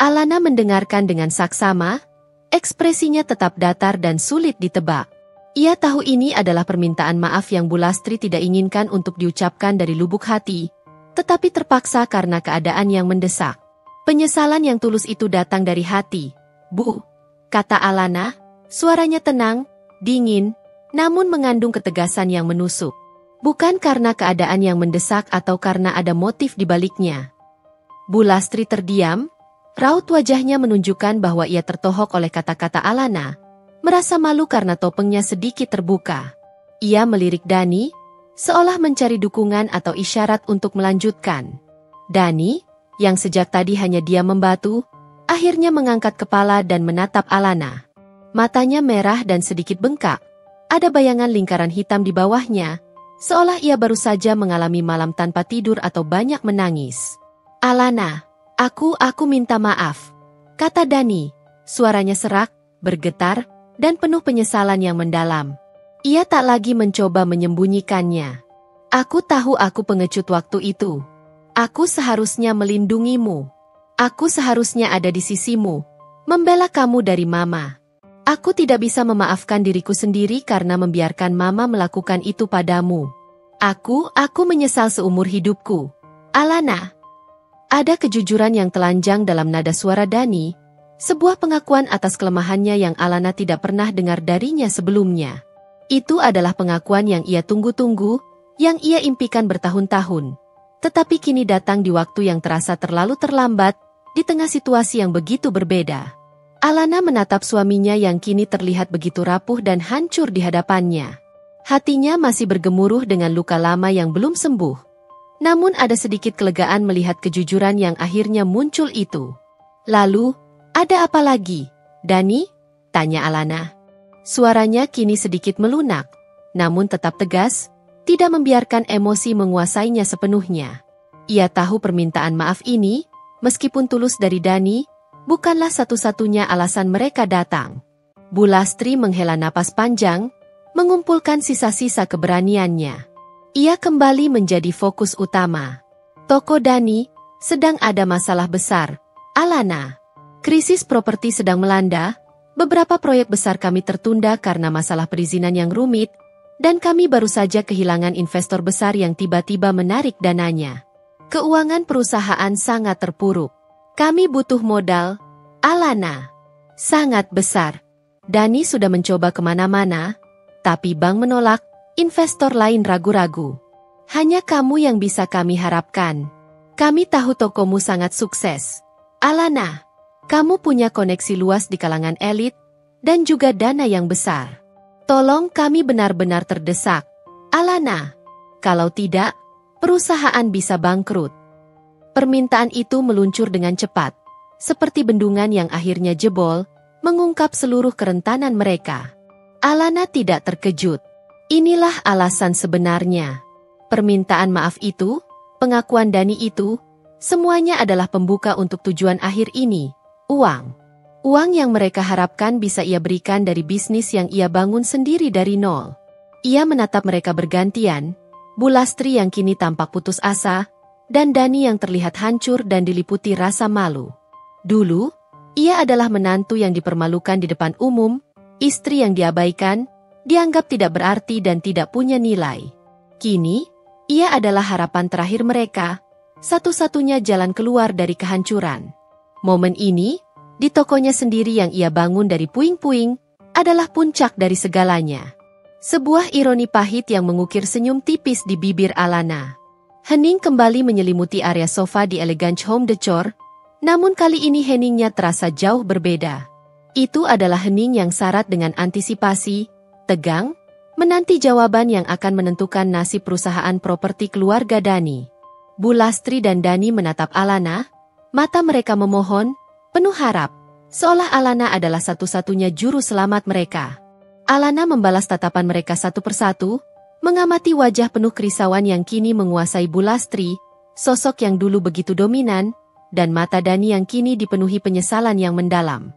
Alana mendengarkan dengan saksama, ekspresinya tetap datar dan sulit ditebak. Ia tahu ini adalah permintaan maaf yang Bu Lastri tidak inginkan untuk diucapkan dari lubuk hati, tetapi terpaksa karena keadaan yang mendesak. Penyesalan yang tulus itu datang dari hati. Bu, kata Alana, suaranya tenang, dingin, namun mengandung ketegasan yang menusuk. Bukan karena keadaan yang mendesak atau karena ada motif di baliknya. Bu Lastri terdiam, raut wajahnya menunjukkan bahwa ia tertohok oleh kata-kata Alana, merasa malu karena topengnya sedikit terbuka. Ia melirik Dani, seolah mencari dukungan atau isyarat untuk melanjutkan. Dani, yang sejak tadi hanya diam membatu, akhirnya mengangkat kepala dan menatap Alana. Matanya merah dan sedikit bengkak. Ada bayangan lingkaran hitam di bawahnya, seolah ia baru saja mengalami malam tanpa tidur atau banyak menangis. Alana, aku minta maaf, kata Dani. Suaranya serak, bergetar, dan penuh penyesalan yang mendalam. Ia tak lagi mencoba menyembunyikannya. Aku tahu aku pengecut waktu itu. Aku seharusnya melindungimu. Aku seharusnya ada di sisimu, membela kamu dari Mama. Aku tidak bisa memaafkan diriku sendiri karena membiarkan Mama melakukan itu padamu. Aku menyesal seumur hidupku. Alana. Ada kejujuran yang telanjang dalam nada suara Dani, sebuah pengakuan atas kelemahannya yang Alana tidak pernah dengar darinya sebelumnya. Itu adalah pengakuan yang ia tunggu-tunggu, yang ia impikan bertahun-tahun. Tetapi kini datang di waktu yang terasa terlalu terlambat, di tengah situasi yang begitu berbeda. Alana menatap suaminya yang kini terlihat begitu rapuh dan hancur di hadapannya. Hatinya masih bergemuruh dengan luka lama yang belum sembuh. Namun ada sedikit kelegaan melihat kejujuran yang akhirnya muncul itu. Lalu, ada apa lagi, Dani? Tanya Alana. Suaranya kini sedikit melunak, namun tetap tegas, tidak membiarkan emosi menguasainya sepenuhnya. Ia tahu permintaan maaf ini, meskipun tulus dari Dani, bukanlah satu-satunya alasan mereka datang. Bu Lastri menghela napas panjang, mengumpulkan sisa-sisa keberaniannya. Ia kembali menjadi fokus utama. Toko Dani sedang ada masalah besar, Alana. Krisis properti sedang melanda. Beberapa proyek besar kami tertunda karena masalah perizinan yang rumit, dan kami baru saja kehilangan investor besar yang tiba-tiba menarik dananya. Keuangan perusahaan sangat terpuruk. Kami butuh modal, Alana. Sangat besar. Dani sudah mencoba kemana-mana, tapi bank menolak, investor lain ragu-ragu. Hanya kamu yang bisa kami harapkan. Kami tahu tokomu sangat sukses. Alana. Kamu punya koneksi luas di kalangan elit, dan juga dana yang besar. Tolong kami benar-benar terdesak. Alana. Kalau tidak, perusahaan bisa bangkrut. Permintaan itu meluncur dengan cepat, seperti bendungan yang akhirnya jebol, mengungkap seluruh kerentanan mereka. Alana tidak terkejut. Inilah alasan sebenarnya. Permintaan maaf itu, pengakuan Dani itu, semuanya adalah pembuka untuk tujuan akhir ini. Uang. Uang yang mereka harapkan bisa ia berikan dari bisnis yang ia bangun sendiri dari nol. Ia menatap mereka bergantian, Bu Lastri yang kini tampak putus asa, dan Dani yang terlihat hancur dan diliputi rasa malu. Dulu, ia adalah menantu yang dipermalukan di depan umum, istri yang diabaikan, dianggap tidak berarti dan tidak punya nilai. Kini, ia adalah harapan terakhir mereka, satu-satunya jalan keluar dari kehancuran. Momen ini, di tokonya sendiri yang ia bangun dari puing-puing, adalah puncak dari segalanya. Sebuah ironi pahit yang mengukir senyum tipis di bibir Alana. Hening kembali menyelimuti area sofa di Elegance Home Decor, namun kali ini heningnya terasa jauh berbeda. Itu adalah hening yang syarat dengan antisipasi, tegang, menanti jawaban yang akan menentukan nasib perusahaan properti keluarga Dani. Bu Lastri dan Dani menatap Alana, mata mereka memohon, penuh harap, seolah Alana adalah satu-satunya juru selamat mereka. Alana membalas tatapan mereka satu persatu, mengamati wajah penuh kerisauan yang kini menguasai Bu Lastri, sosok yang dulu begitu dominan, dan mata Dani yang kini dipenuhi penyesalan yang mendalam.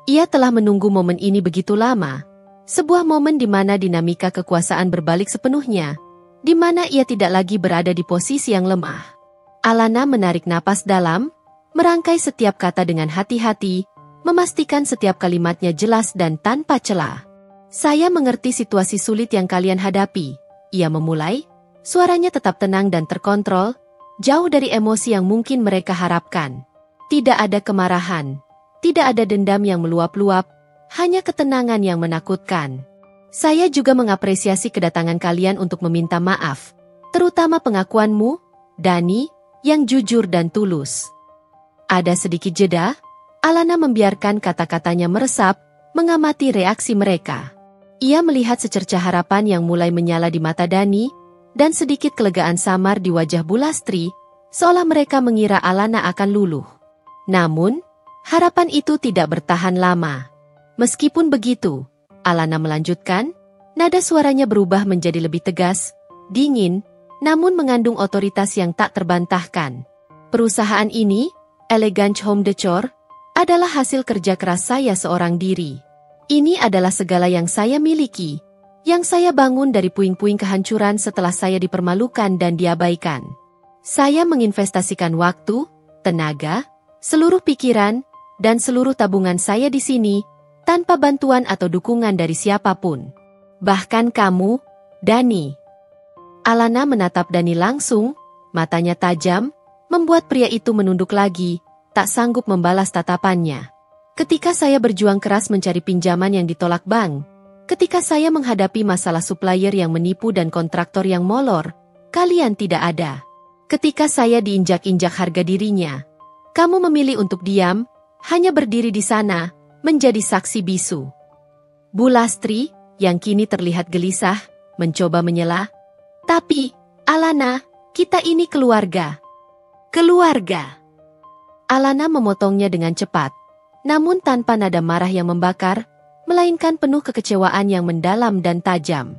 Ia telah menunggu momen ini begitu lama, sebuah momen di mana dinamika kekuasaan berbalik sepenuhnya, di mana ia tidak lagi berada di posisi yang lemah. Alana menarik napas dalam, merangkai setiap kata dengan hati-hati, memastikan setiap kalimatnya jelas dan tanpa celah. Saya mengerti situasi sulit yang kalian hadapi, ia memulai, suaranya tetap tenang dan terkontrol, jauh dari emosi yang mungkin mereka harapkan. Tidak ada kemarahan, tidak ada dendam yang meluap-luap, hanya ketenangan yang menakutkan. Saya juga mengapresiasi kedatangan kalian untuk meminta maaf, terutama pengakuanmu, Dani, yang jujur dan tulus. Ada sedikit jeda, Alana membiarkan kata-katanya meresap, mengamati reaksi mereka. Ia melihat secercah harapan yang mulai menyala di mata Dani, dan sedikit kelegaan samar di wajah Bu Lastri, seolah mereka mengira Alana akan luluh. Namun, harapan itu tidak bertahan lama. Meskipun begitu, Alana melanjutkan, nada suaranya berubah menjadi lebih tegas, dingin, namun mengandung otoritas yang tak terbantahkan. Perusahaan ini, Elegance Home Decor, adalah hasil kerja keras saya seorang diri. Ini adalah segala yang saya miliki, yang saya bangun dari puing-puing kehancuran setelah saya dipermalukan dan diabaikan. Saya menginvestasikan waktu, tenaga, seluruh pikiran, dan seluruh tabungan saya di sini, tanpa bantuan atau dukungan dari siapapun. Bahkan kamu, Dani. Alana menatap Dani langsung, matanya tajam, membuat pria itu menunduk lagi, tak sanggup membalas tatapannya. Ketika saya berjuang keras mencari pinjaman yang ditolak bank, ketika saya menghadapi masalah supplier yang menipu dan kontraktor yang molor, kalian tidak ada. Ketika saya diinjak-injak harga dirinya, kamu memilih untuk diam, hanya berdiri di sana, menjadi saksi bisu. Bu Lastri, yang kini terlihat gelisah, mencoba menyela. Tapi, Alana, kita ini keluarga. Keluarga. Alana memotongnya dengan cepat, namun tanpa nada marah yang membakar, melainkan penuh kekecewaan yang mendalam dan tajam.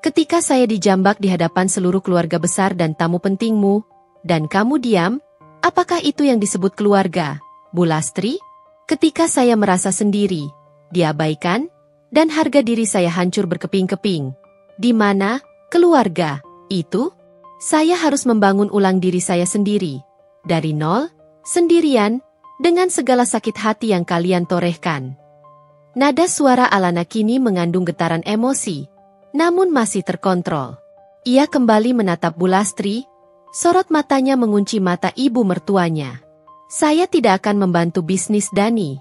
Ketika saya dijambak di hadapan seluruh keluarga besar dan tamu pentingmu, dan kamu diam, apakah itu yang disebut keluarga, Bu Lastri? Ketika saya merasa sendiri, diabaikan, dan harga diri saya hancur berkeping-keping, di mana keluarga itu? Saya harus membangun ulang diri saya sendiri, dari nol, sendirian, dengan segala sakit hati yang kalian torehkan. Nada suara Alana kini mengandung getaran emosi, namun masih terkontrol. Ia kembali menatap Bu Lastri, sorot matanya mengunci mata ibu mertuanya. Saya tidak akan membantu bisnis Dani.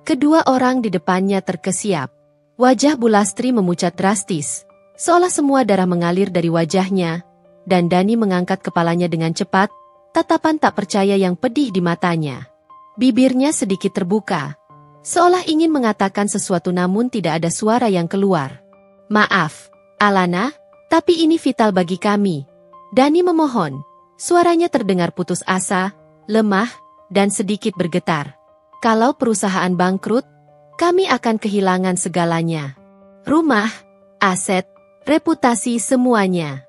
Kedua orang di depannya terkesiap. Wajah Bu Lastri memucat drastis, seolah semua darah mengalir dari wajahnya, dan Dani mengangkat kepalanya dengan cepat, tatapan tak percaya yang pedih di matanya. Bibirnya sedikit terbuka, seolah ingin mengatakan sesuatu namun tidak ada suara yang keluar. Maaf, Alana, tapi ini vital bagi kami. Dani memohon, suaranya terdengar putus asa, lemah, dan sedikit bergetar. Kalau perusahaan bangkrut, kami akan kehilangan segalanya. Rumah, aset, reputasi semuanya.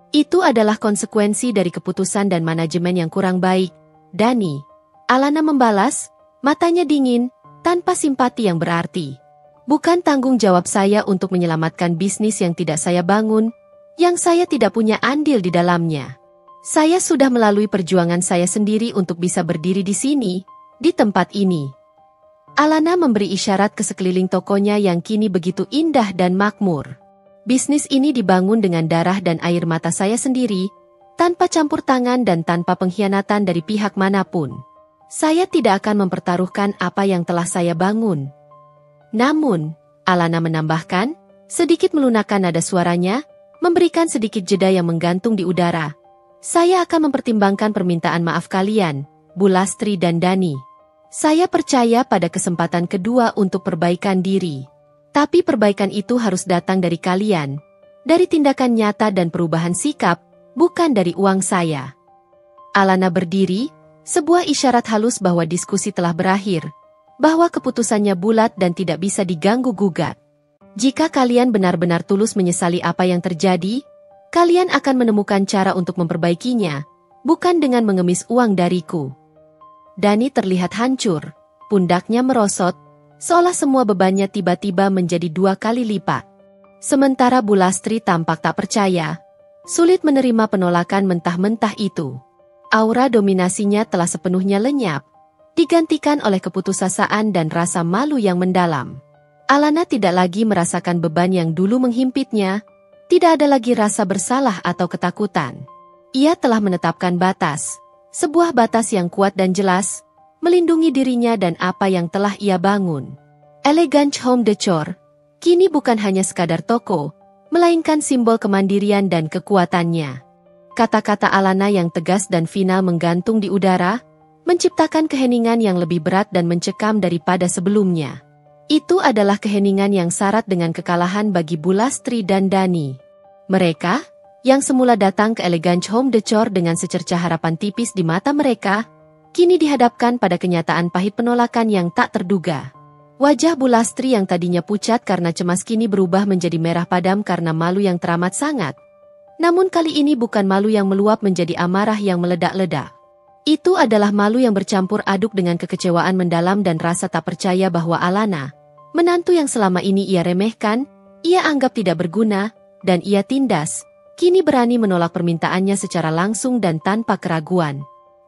Itu adalah konsekuensi dari keputusan dan manajemen yang kurang baik, Dani. Alana membalas, matanya dingin, tanpa simpati yang berarti. Bukan tanggung jawab saya untuk menyelamatkan bisnis yang tidak saya bangun, yang saya tidak punya andil di dalamnya. Saya sudah melalui perjuangan saya sendiri untuk bisa berdiri di sini, di tempat ini. Alana memberi isyarat ke sekeliling tokonya yang kini begitu indah dan makmur. Bisnis ini dibangun dengan darah dan air mata saya sendiri, tanpa campur tangan dan tanpa pengkhianatan dari pihak manapun. Saya tidak akan mempertaruhkan apa yang telah saya bangun. Namun, Alana menambahkan, sedikit melunakkan nada suaranya, memberikan sedikit jeda yang menggantung di udara. Saya akan mempertimbangkan permintaan maaf kalian, Bu Lastri dan Dani. Saya percaya pada kesempatan kedua untuk perbaikan diri. Tapi perbaikan itu harus datang dari kalian, dari tindakan nyata dan perubahan sikap, bukan dari uang saya. Alana berdiri, sebuah isyarat halus bahwa diskusi telah berakhir, bahwa keputusannya bulat dan tidak bisa diganggu-gugat. Jika kalian benar-benar tulus menyesali apa yang terjadi, kalian akan menemukan cara untuk memperbaikinya, bukan dengan mengemis uang dariku. Dani terlihat hancur, pundaknya merosot, seolah semua bebannya tiba-tiba menjadi 2 kali lipat. Sementara Bu Lastri tampak tak percaya, sulit menerima penolakan mentah-mentah itu. Aura dominasinya telah sepenuhnya lenyap, digantikan oleh keputusasaan dan rasa malu yang mendalam. Alana tidak lagi merasakan beban yang dulu menghimpitnya, tidak ada lagi rasa bersalah atau ketakutan. Ia telah menetapkan batas, sebuah batas yang kuat dan jelas, melindungi dirinya dan apa yang telah ia bangun. Elegance Home Decor kini bukan hanya sekadar toko, melainkan simbol kemandirian dan kekuatannya. Kata-kata Alana yang tegas dan final menggantung di udara, menciptakan keheningan yang lebih berat dan mencekam daripada sebelumnya. Itu adalah keheningan yang syarat dengan kekalahan bagi Bulastri dan Dani. Mereka, yang semula datang ke Elegance Home Decor dengan secercah harapan tipis di mata mereka, kini dihadapkan pada kenyataan pahit penolakan yang tak terduga. Wajah Bulastri yang tadinya pucat karena cemas kini berubah menjadi merah padam karena malu yang teramat sangat. Namun kali ini bukan malu yang meluap menjadi amarah yang meledak-ledak. Itu adalah malu yang bercampur aduk dengan kekecewaan mendalam dan rasa tak percaya bahwa Alana, menantu yang selama ini ia remehkan, ia anggap tidak berguna, dan ia tindas, kini berani menolak permintaannya secara langsung dan tanpa keraguan.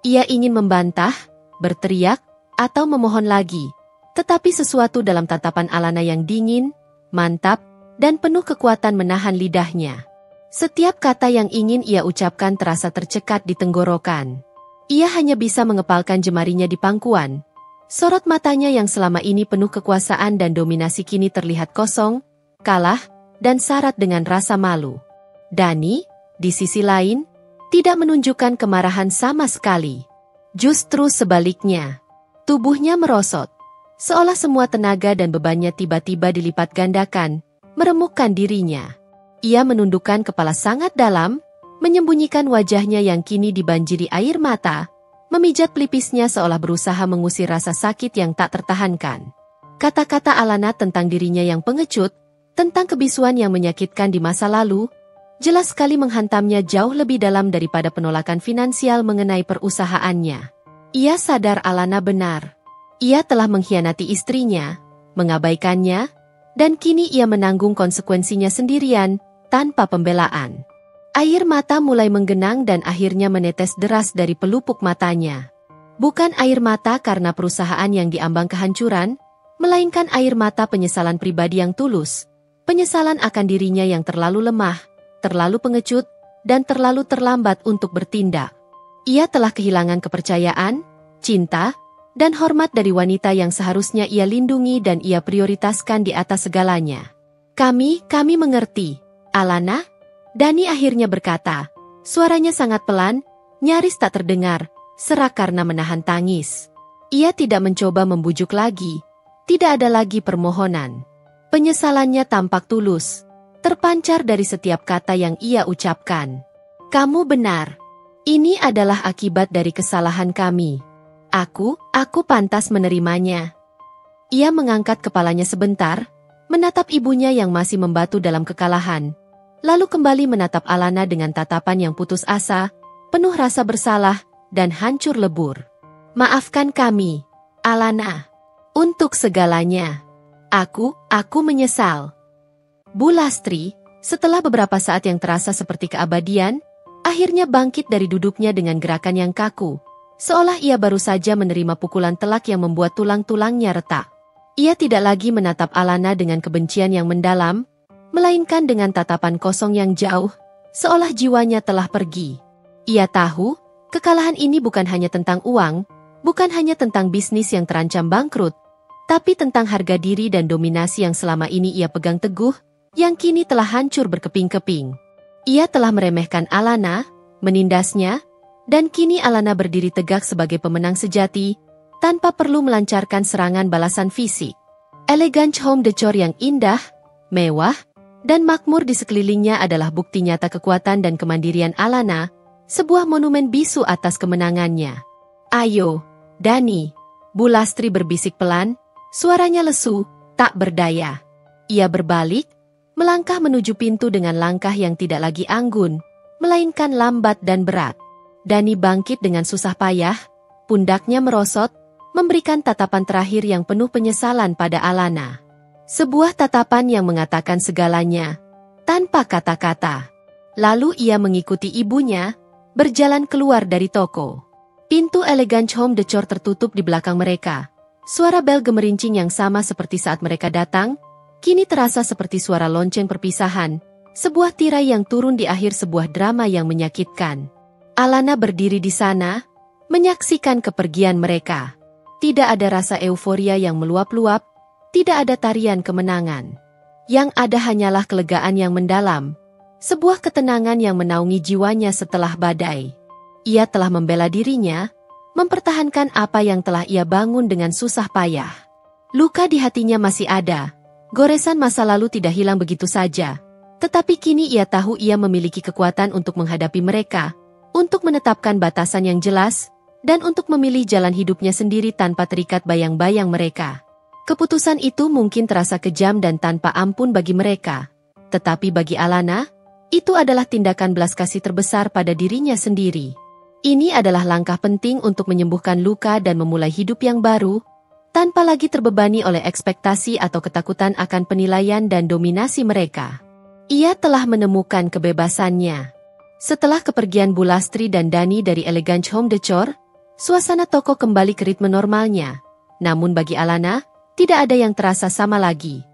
Ia ingin membantah, berteriak, atau memohon lagi, tetapi sesuatu dalam tatapan Alana yang dingin, mantap, dan penuh kekuatan menahan lidahnya. Setiap kata yang ingin ia ucapkan terasa tercekat di tenggorokan. Ia hanya bisa mengepalkan jemarinya di pangkuan. Sorot matanya yang selama ini penuh kekuasaan dan dominasi kini terlihat kosong, kalah, dan syarat dengan rasa malu. Dani, di sisi lain, tidak menunjukkan kemarahan sama sekali. Justru sebaliknya, tubuhnya merosot, seolah semua tenaga dan bebannya tiba-tiba dilipat gandakan, meremukkan dirinya. Ia menundukkan kepala sangat dalam, menyembunyikan wajahnya yang kini dibanjiri air mata, memijat pelipisnya seolah berusaha mengusir rasa sakit yang tak tertahankan. Kata-kata Alana tentang dirinya yang pengecut, tentang kebisuan yang menyakitkan di masa lalu, jelas sekali menghantamnya jauh lebih dalam daripada penolakan finansial mengenai perusahaannya. Ia sadar Alana benar. Ia telah mengkhianati istrinya, mengabaikannya, dan kini ia menanggung konsekuensinya sendirian, tanpa pembelaan. Air mata mulai menggenang dan akhirnya menetes deras dari pelupuk matanya. Bukan air mata karena perusahaan yang diambang kehancuran, melainkan air mata penyesalan pribadi yang tulus, penyesalan akan dirinya yang terlalu lemah, terlalu pengecut, dan terlalu terlambat untuk bertindak. Ia telah kehilangan kepercayaan, cinta, dan hormat dari wanita yang seharusnya ia lindungi dan ia prioritaskan di atas segalanya. Kami mengerti, Alana. Dani akhirnya berkata, suaranya sangat pelan, nyaris tak terdengar, serak karena menahan tangis. Ia tidak mencoba membujuk lagi, tidak ada lagi permohonan. Penyesalannya tampak tulus, terpancar dari setiap kata yang ia ucapkan. Kamu benar. Ini adalah akibat dari kesalahan kami. Aku pantas menerimanya. Ia mengangkat kepalanya sebentar, menatap ibunya yang masih membatu dalam kekalahan, lalu kembali menatap Alana dengan tatapan yang putus asa, penuh rasa bersalah, dan hancur lebur. Maafkan kami, Alana. Untuk segalanya. Aku menyesal. Bulastri, setelah beberapa saat yang terasa seperti keabadian, akhirnya bangkit dari duduknya dengan gerakan yang kaku, seolah ia baru saja menerima pukulan telak yang membuat tulang-tulangnya retak. Ia tidak lagi menatap Alana dengan kebencian yang mendalam, melainkan dengan tatapan kosong yang jauh, seolah jiwanya telah pergi. Ia tahu, kekalahan ini bukan hanya tentang uang, bukan hanya tentang bisnis yang terancam bangkrut, tapi tentang harga diri dan dominasi yang selama ini ia pegang teguh, yang kini telah hancur berkeping-keping. Ia telah meremehkan Alana, menindasnya, dan kini Alana berdiri tegak sebagai pemenang sejati, tanpa perlu melancarkan serangan balasan fisik. Elegance Home Decor yang indah, mewah, dan makmur di sekelilingnya adalah bukti nyata kekuatan dan kemandirian Alana, sebuah monumen bisu atas kemenangannya. Ayo, Dani, Bulastri berbisik pelan, suaranya lesu, tak berdaya. Ia berbalik, melangkah menuju pintu dengan langkah yang tidak lagi anggun, melainkan lambat dan berat. Dani bangkit dengan susah payah, pundaknya merosot, memberikan tatapan terakhir yang penuh penyesalan pada Alana. Sebuah tatapan yang mengatakan segalanya, tanpa kata-kata. Lalu ia mengikuti ibunya, berjalan keluar dari toko. Pintu Elegance Home Decor tertutup di belakang mereka. Suara bel gemerincing yang sama seperti saat mereka datang, kini terasa seperti suara lonceng perpisahan, sebuah tirai yang turun di akhir sebuah drama yang menyakitkan. Alana berdiri di sana, menyaksikan kepergian mereka. Tidak ada rasa euforia yang meluap-luap, tidak ada tarian kemenangan. Yang ada hanyalah kelegaan yang mendalam, sebuah ketenangan yang menaungi jiwanya setelah badai. Ia telah membela dirinya, mempertahankan apa yang telah ia bangun dengan susah payah. Luka di hatinya masih ada. Goresan masa lalu tidak hilang begitu saja. Tetapi kini ia tahu ia memiliki kekuatan untuk menghadapi mereka, untuk menetapkan batasan yang jelas, dan untuk memilih jalan hidupnya sendiri tanpa terikat bayang-bayang mereka. Keputusan itu mungkin terasa kejam dan tanpa ampun bagi mereka. Tetapi bagi Alana, itu adalah tindakan belas kasih terbesar pada dirinya sendiri. Ini adalah langkah penting untuk menyembuhkan luka dan memulai hidup yang baru, tanpa lagi terbebani oleh ekspektasi atau ketakutan akan penilaian dan dominasi mereka. Ia telah menemukan kebebasannya. Setelah kepergian Bulastri dan Dani dari Elegance Home Decor, suasana toko kembali ke ritme normalnya. Namun bagi Alana, tidak ada yang terasa sama lagi.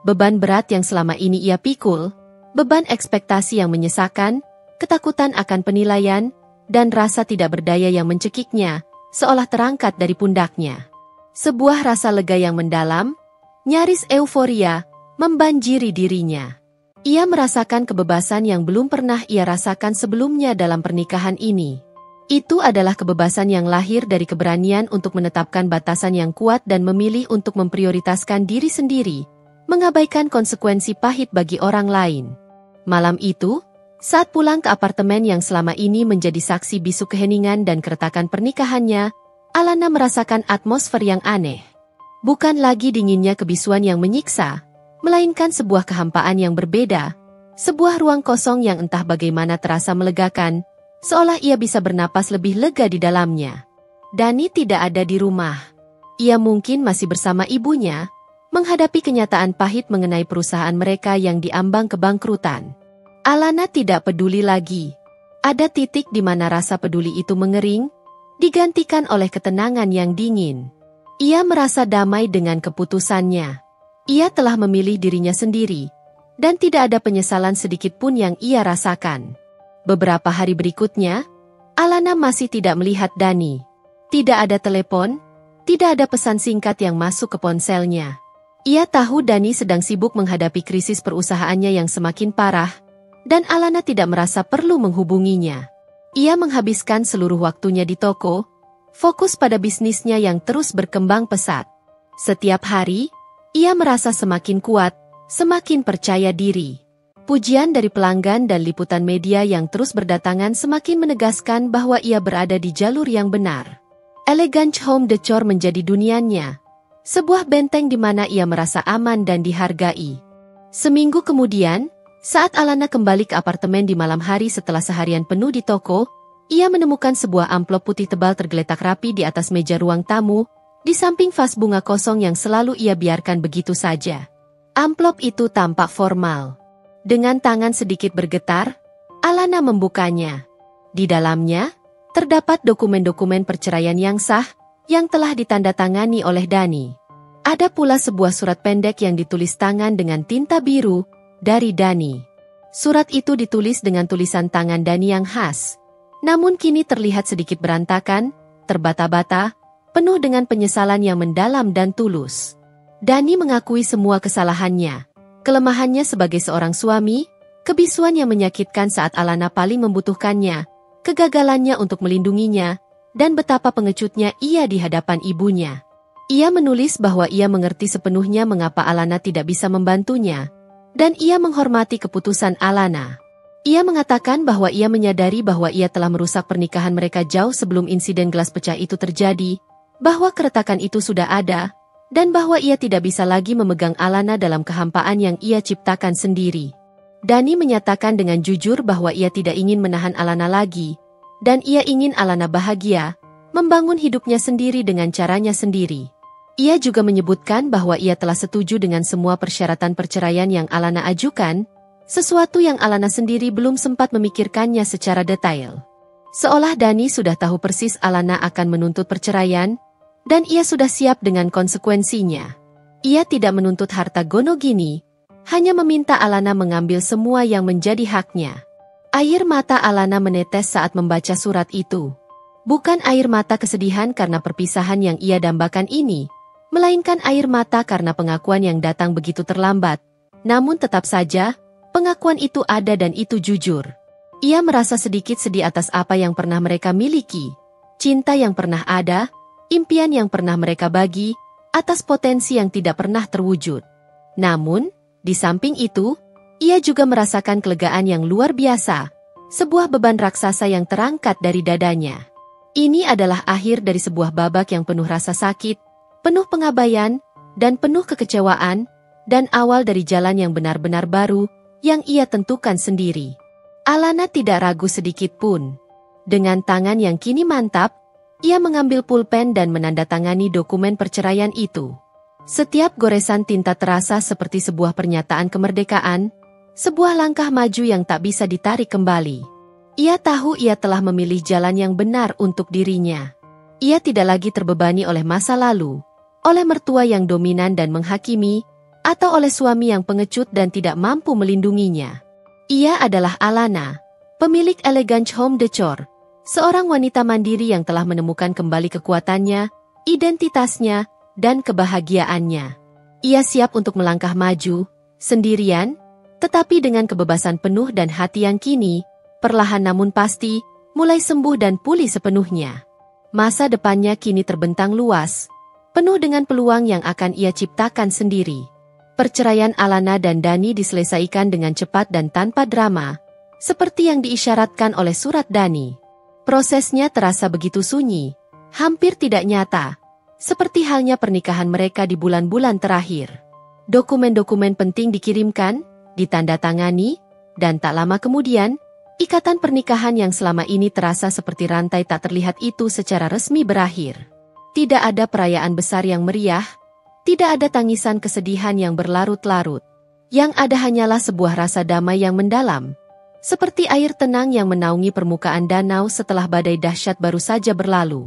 Beban berat yang selama ini ia pikul, beban ekspektasi yang menyesakan, ketakutan akan penilaian, dan rasa tidak berdaya yang mencekiknya, seolah terangkat dari pundaknya. Sebuah rasa lega yang mendalam, nyaris euforia, membanjiri dirinya. Ia merasakan kebebasan yang belum pernah ia rasakan sebelumnya dalam pernikahan ini. Itu adalah kebebasan yang lahir dari keberanian untuk menetapkan batasan yang kuat dan memilih untuk memprioritaskan diri sendiri, mengabaikan konsekuensi pahit bagi orang lain. Malam itu, saat pulang ke apartemen yang selama ini menjadi saksi bisu keheningan dan keretakan pernikahannya, Alana merasakan atmosfer yang aneh. Bukan lagi dinginnya kebisuan yang menyiksa, melainkan sebuah kehampaan yang berbeda, sebuah ruang kosong yang entah bagaimana terasa melegakan, seolah ia bisa bernapas lebih lega di dalamnya. Dani tidak ada di rumah. Ia mungkin masih bersama ibunya, menghadapi kenyataan pahit mengenai perusahaan mereka yang diambang kebangkrutan. Alana tidak peduli lagi. Ada titik di mana rasa peduli itu mengering, digantikan oleh ketenangan yang dingin. Ia merasa damai dengan keputusannya. Ia telah memilih dirinya sendiri, dan tidak ada penyesalan sedikit pun yang ia rasakan. Beberapa hari berikutnya, Alana masih tidak melihat Dani. Tidak ada telepon, tidak ada pesan singkat yang masuk ke ponselnya. Ia tahu Dani sedang sibuk menghadapi krisis perusahaannya yang semakin parah, dan Alana tidak merasa perlu menghubunginya. Ia menghabiskan seluruh waktunya di toko, fokus pada bisnisnya yang terus berkembang pesat. Setiap hari, ia merasa semakin kuat, semakin percaya diri. Pujian dari pelanggan dan liputan media yang terus berdatangan semakin menegaskan bahwa ia berada di jalur yang benar. Elegance Home Decor menjadi dunianya, sebuah benteng di mana ia merasa aman dan dihargai. Seminggu kemudian, saat Alana kembali ke apartemen di malam hari setelah seharian penuh di toko, ia menemukan sebuah amplop putih tebal tergeletak rapi di atas meja ruang tamu, di samping vas bunga kosong yang selalu ia biarkan begitu saja. Amplop itu tampak formal. Dengan tangan sedikit bergetar, Alana membukanya. Di dalamnya, terdapat dokumen-dokumen perceraian yang sah, yang telah ditandatangani oleh Dani. Ada pula sebuah surat pendek yang ditulis tangan dengan tinta biru, dari Dani. Surat itu ditulis dengan tulisan tangan Dani yang khas, namun kini terlihat sedikit berantakan, terbata-bata, penuh dengan penyesalan yang mendalam dan tulus. Dani mengakui semua kesalahannya, kelemahannya sebagai seorang suami, kebisuan yang menyakitkan saat Alana paling membutuhkannya, kegagalannya untuk melindunginya, dan betapa pengecutnya ia di hadapan ibunya. Ia menulis bahwa ia mengerti sepenuhnya mengapa Alana tidak bisa membantunya, dan ia menghormati keputusan Alana. Ia mengatakan bahwa ia menyadari bahwa ia telah merusak pernikahan mereka jauh sebelum insiden gelas pecah itu terjadi, bahwa keretakan itu sudah ada, dan bahwa ia tidak bisa lagi memegang Alana dalam kehampaan yang ia ciptakan sendiri. Dani menyatakan dengan jujur bahwa ia tidak ingin menahan Alana lagi, dan ia ingin Alana bahagia, membangun hidupnya sendiri dengan caranya sendiri. Ia juga menyebutkan bahwa ia telah setuju dengan semua persyaratan perceraian yang Alana ajukan, sesuatu yang Alana sendiri belum sempat memikirkannya secara detail. Seolah Dani sudah tahu persis Alana akan menuntut perceraian, dan ia sudah siap dengan konsekuensinya. Ia tidak menuntut harta gonogini, hanya meminta Alana mengambil semua yang menjadi haknya. Air mata Alana menetes saat membaca surat itu. Bukan air mata kesedihan karena perpisahan yang ia dambakan ini, melainkan air mata karena pengakuan yang datang begitu terlambat. Namun tetap saja, pengakuan itu ada dan itu jujur. Ia merasa sedikit sedih atas apa yang pernah mereka miliki, cinta yang pernah ada, impian yang pernah mereka bagi, atas potensi yang tidak pernah terwujud. Namun, di samping itu, ia juga merasakan kelegaan yang luar biasa, sebuah beban raksasa yang terangkat dari dadanya. Ini adalah akhir dari sebuah babak yang penuh rasa sakit, penuh pengabaian, dan penuh kekecewaan, dan awal dari jalan yang benar-benar baru, yang ia tentukan sendiri. Alana tidak ragu sedikit pun. Dengan tangan yang kini mantap, ia mengambil pulpen dan menandatangani dokumen perceraian itu. Setiap goresan tinta terasa seperti sebuah pernyataan kemerdekaan, sebuah langkah maju yang tak bisa ditarik kembali. Ia tahu ia telah memilih jalan yang benar untuk dirinya. Ia tidak lagi terbebani oleh masa lalu, oleh mertua yang dominan dan menghakimi, atau oleh suami yang pengecut dan tidak mampu melindunginya. Ia adalah Alana, pemilik Elegance Home Decor, seorang wanita mandiri yang telah menemukan kembali kekuatannya, identitasnya, dan kebahagiaannya. Ia siap untuk melangkah maju, sendirian, tetapi dengan kebebasan penuh dan hati yang kini, perlahan namun pasti, mulai sembuh dan pulih sepenuhnya. Masa depannya kini terbentang luas, penuh dengan peluang yang akan ia ciptakan sendiri. Perceraian Alana dan Dani diselesaikan dengan cepat dan tanpa drama, seperti yang diisyaratkan oleh surat Dani. Prosesnya terasa begitu sunyi, hampir tidak nyata, seperti halnya pernikahan mereka di bulan-bulan terakhir. Dokumen-dokumen penting dikirimkan, ditandatangani, dan tak lama kemudian, ikatan pernikahan yang selama ini terasa seperti rantai tak terlihat itu secara resmi berakhir. Tidak ada perayaan besar yang meriah, tidak ada tangisan kesedihan yang berlarut-larut. Yang ada hanyalah sebuah rasa damai yang mendalam, seperti air tenang yang menaungi permukaan danau setelah badai dahsyat baru saja berlalu.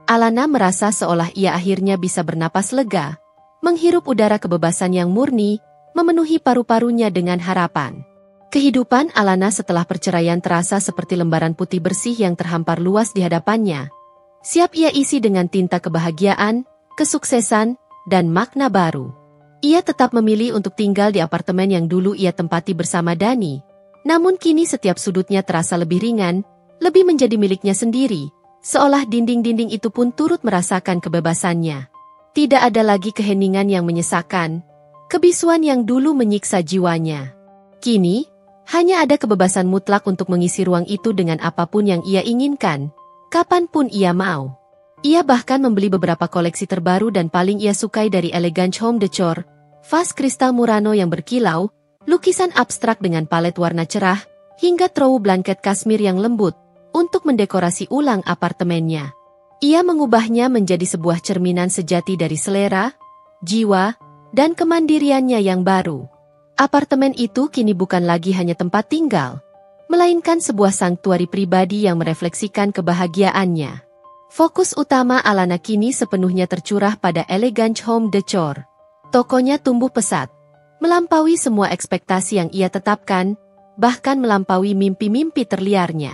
Alana merasa seolah ia akhirnya bisa bernapas lega, menghirup udara kebebasan yang murni, memenuhi paru-parunya dengan harapan. Kehidupan Alana setelah perceraian terasa seperti lembaran putih bersih yang terhampar luas di hadapannya. Siap ia isi dengan tinta kebahagiaan, kesuksesan, dan makna baru. Ia tetap memilih untuk tinggal di apartemen yang dulu ia tempati bersama Dani. Namun kini setiap sudutnya terasa lebih ringan, lebih menjadi miliknya sendiri, seolah dinding-dinding itu pun turut merasakan kebebasannya. Tidak ada lagi keheningan yang menyesakan, kebisuan yang dulu menyiksa jiwanya. Kini, hanya ada kebebasan mutlak untuk mengisi ruang itu dengan apapun yang ia inginkan, kapanpun ia mau. Ia bahkan membeli beberapa koleksi terbaru dan paling ia sukai dari Elegance Home Decor, vas kristal Murano yang berkilau, lukisan abstrak dengan palet warna cerah, hingga trou blanket kasmir yang lembut, untuk mendekorasi ulang apartemennya. Ia mengubahnya menjadi sebuah cerminan sejati dari selera, jiwa, dan kemandiriannya yang baru. Apartemen itu kini bukan lagi hanya tempat tinggal, melainkan sebuah sanktuari pribadi yang merefleksikan kebahagiaannya. Fokus utama Alana kini sepenuhnya tercurah pada Elegance Home Decor. Tokonya tumbuh pesat, melampaui semua ekspektasi yang ia tetapkan, bahkan melampaui mimpi-mimpi terliarnya.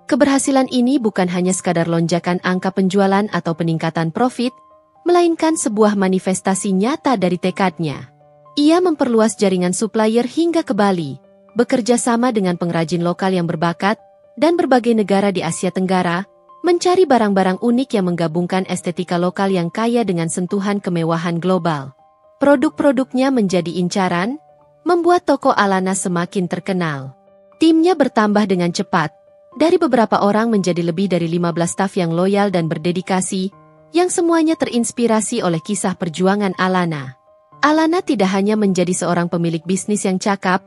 Keberhasilan ini bukan hanya sekadar lonjakan angka penjualan atau peningkatan profit, melainkan sebuah manifestasi nyata dari tekadnya. Ia memperluas jaringan supplier hingga ke Bali, bekerja sama dengan pengrajin lokal yang berbakat, dan berbagai negara di Asia Tenggara, mencari barang-barang unik yang menggabungkan estetika lokal yang kaya dengan sentuhan kemewahan global. Produk-produknya menjadi incaran, membuat toko Alana semakin terkenal. Timnya bertambah dengan cepat, dari beberapa orang menjadi lebih dari 15 staf yang loyal dan berdedikasi, yang semuanya terinspirasi oleh kisah perjuangan Alana. Alana tidak hanya menjadi seorang pemilik bisnis yang cakap,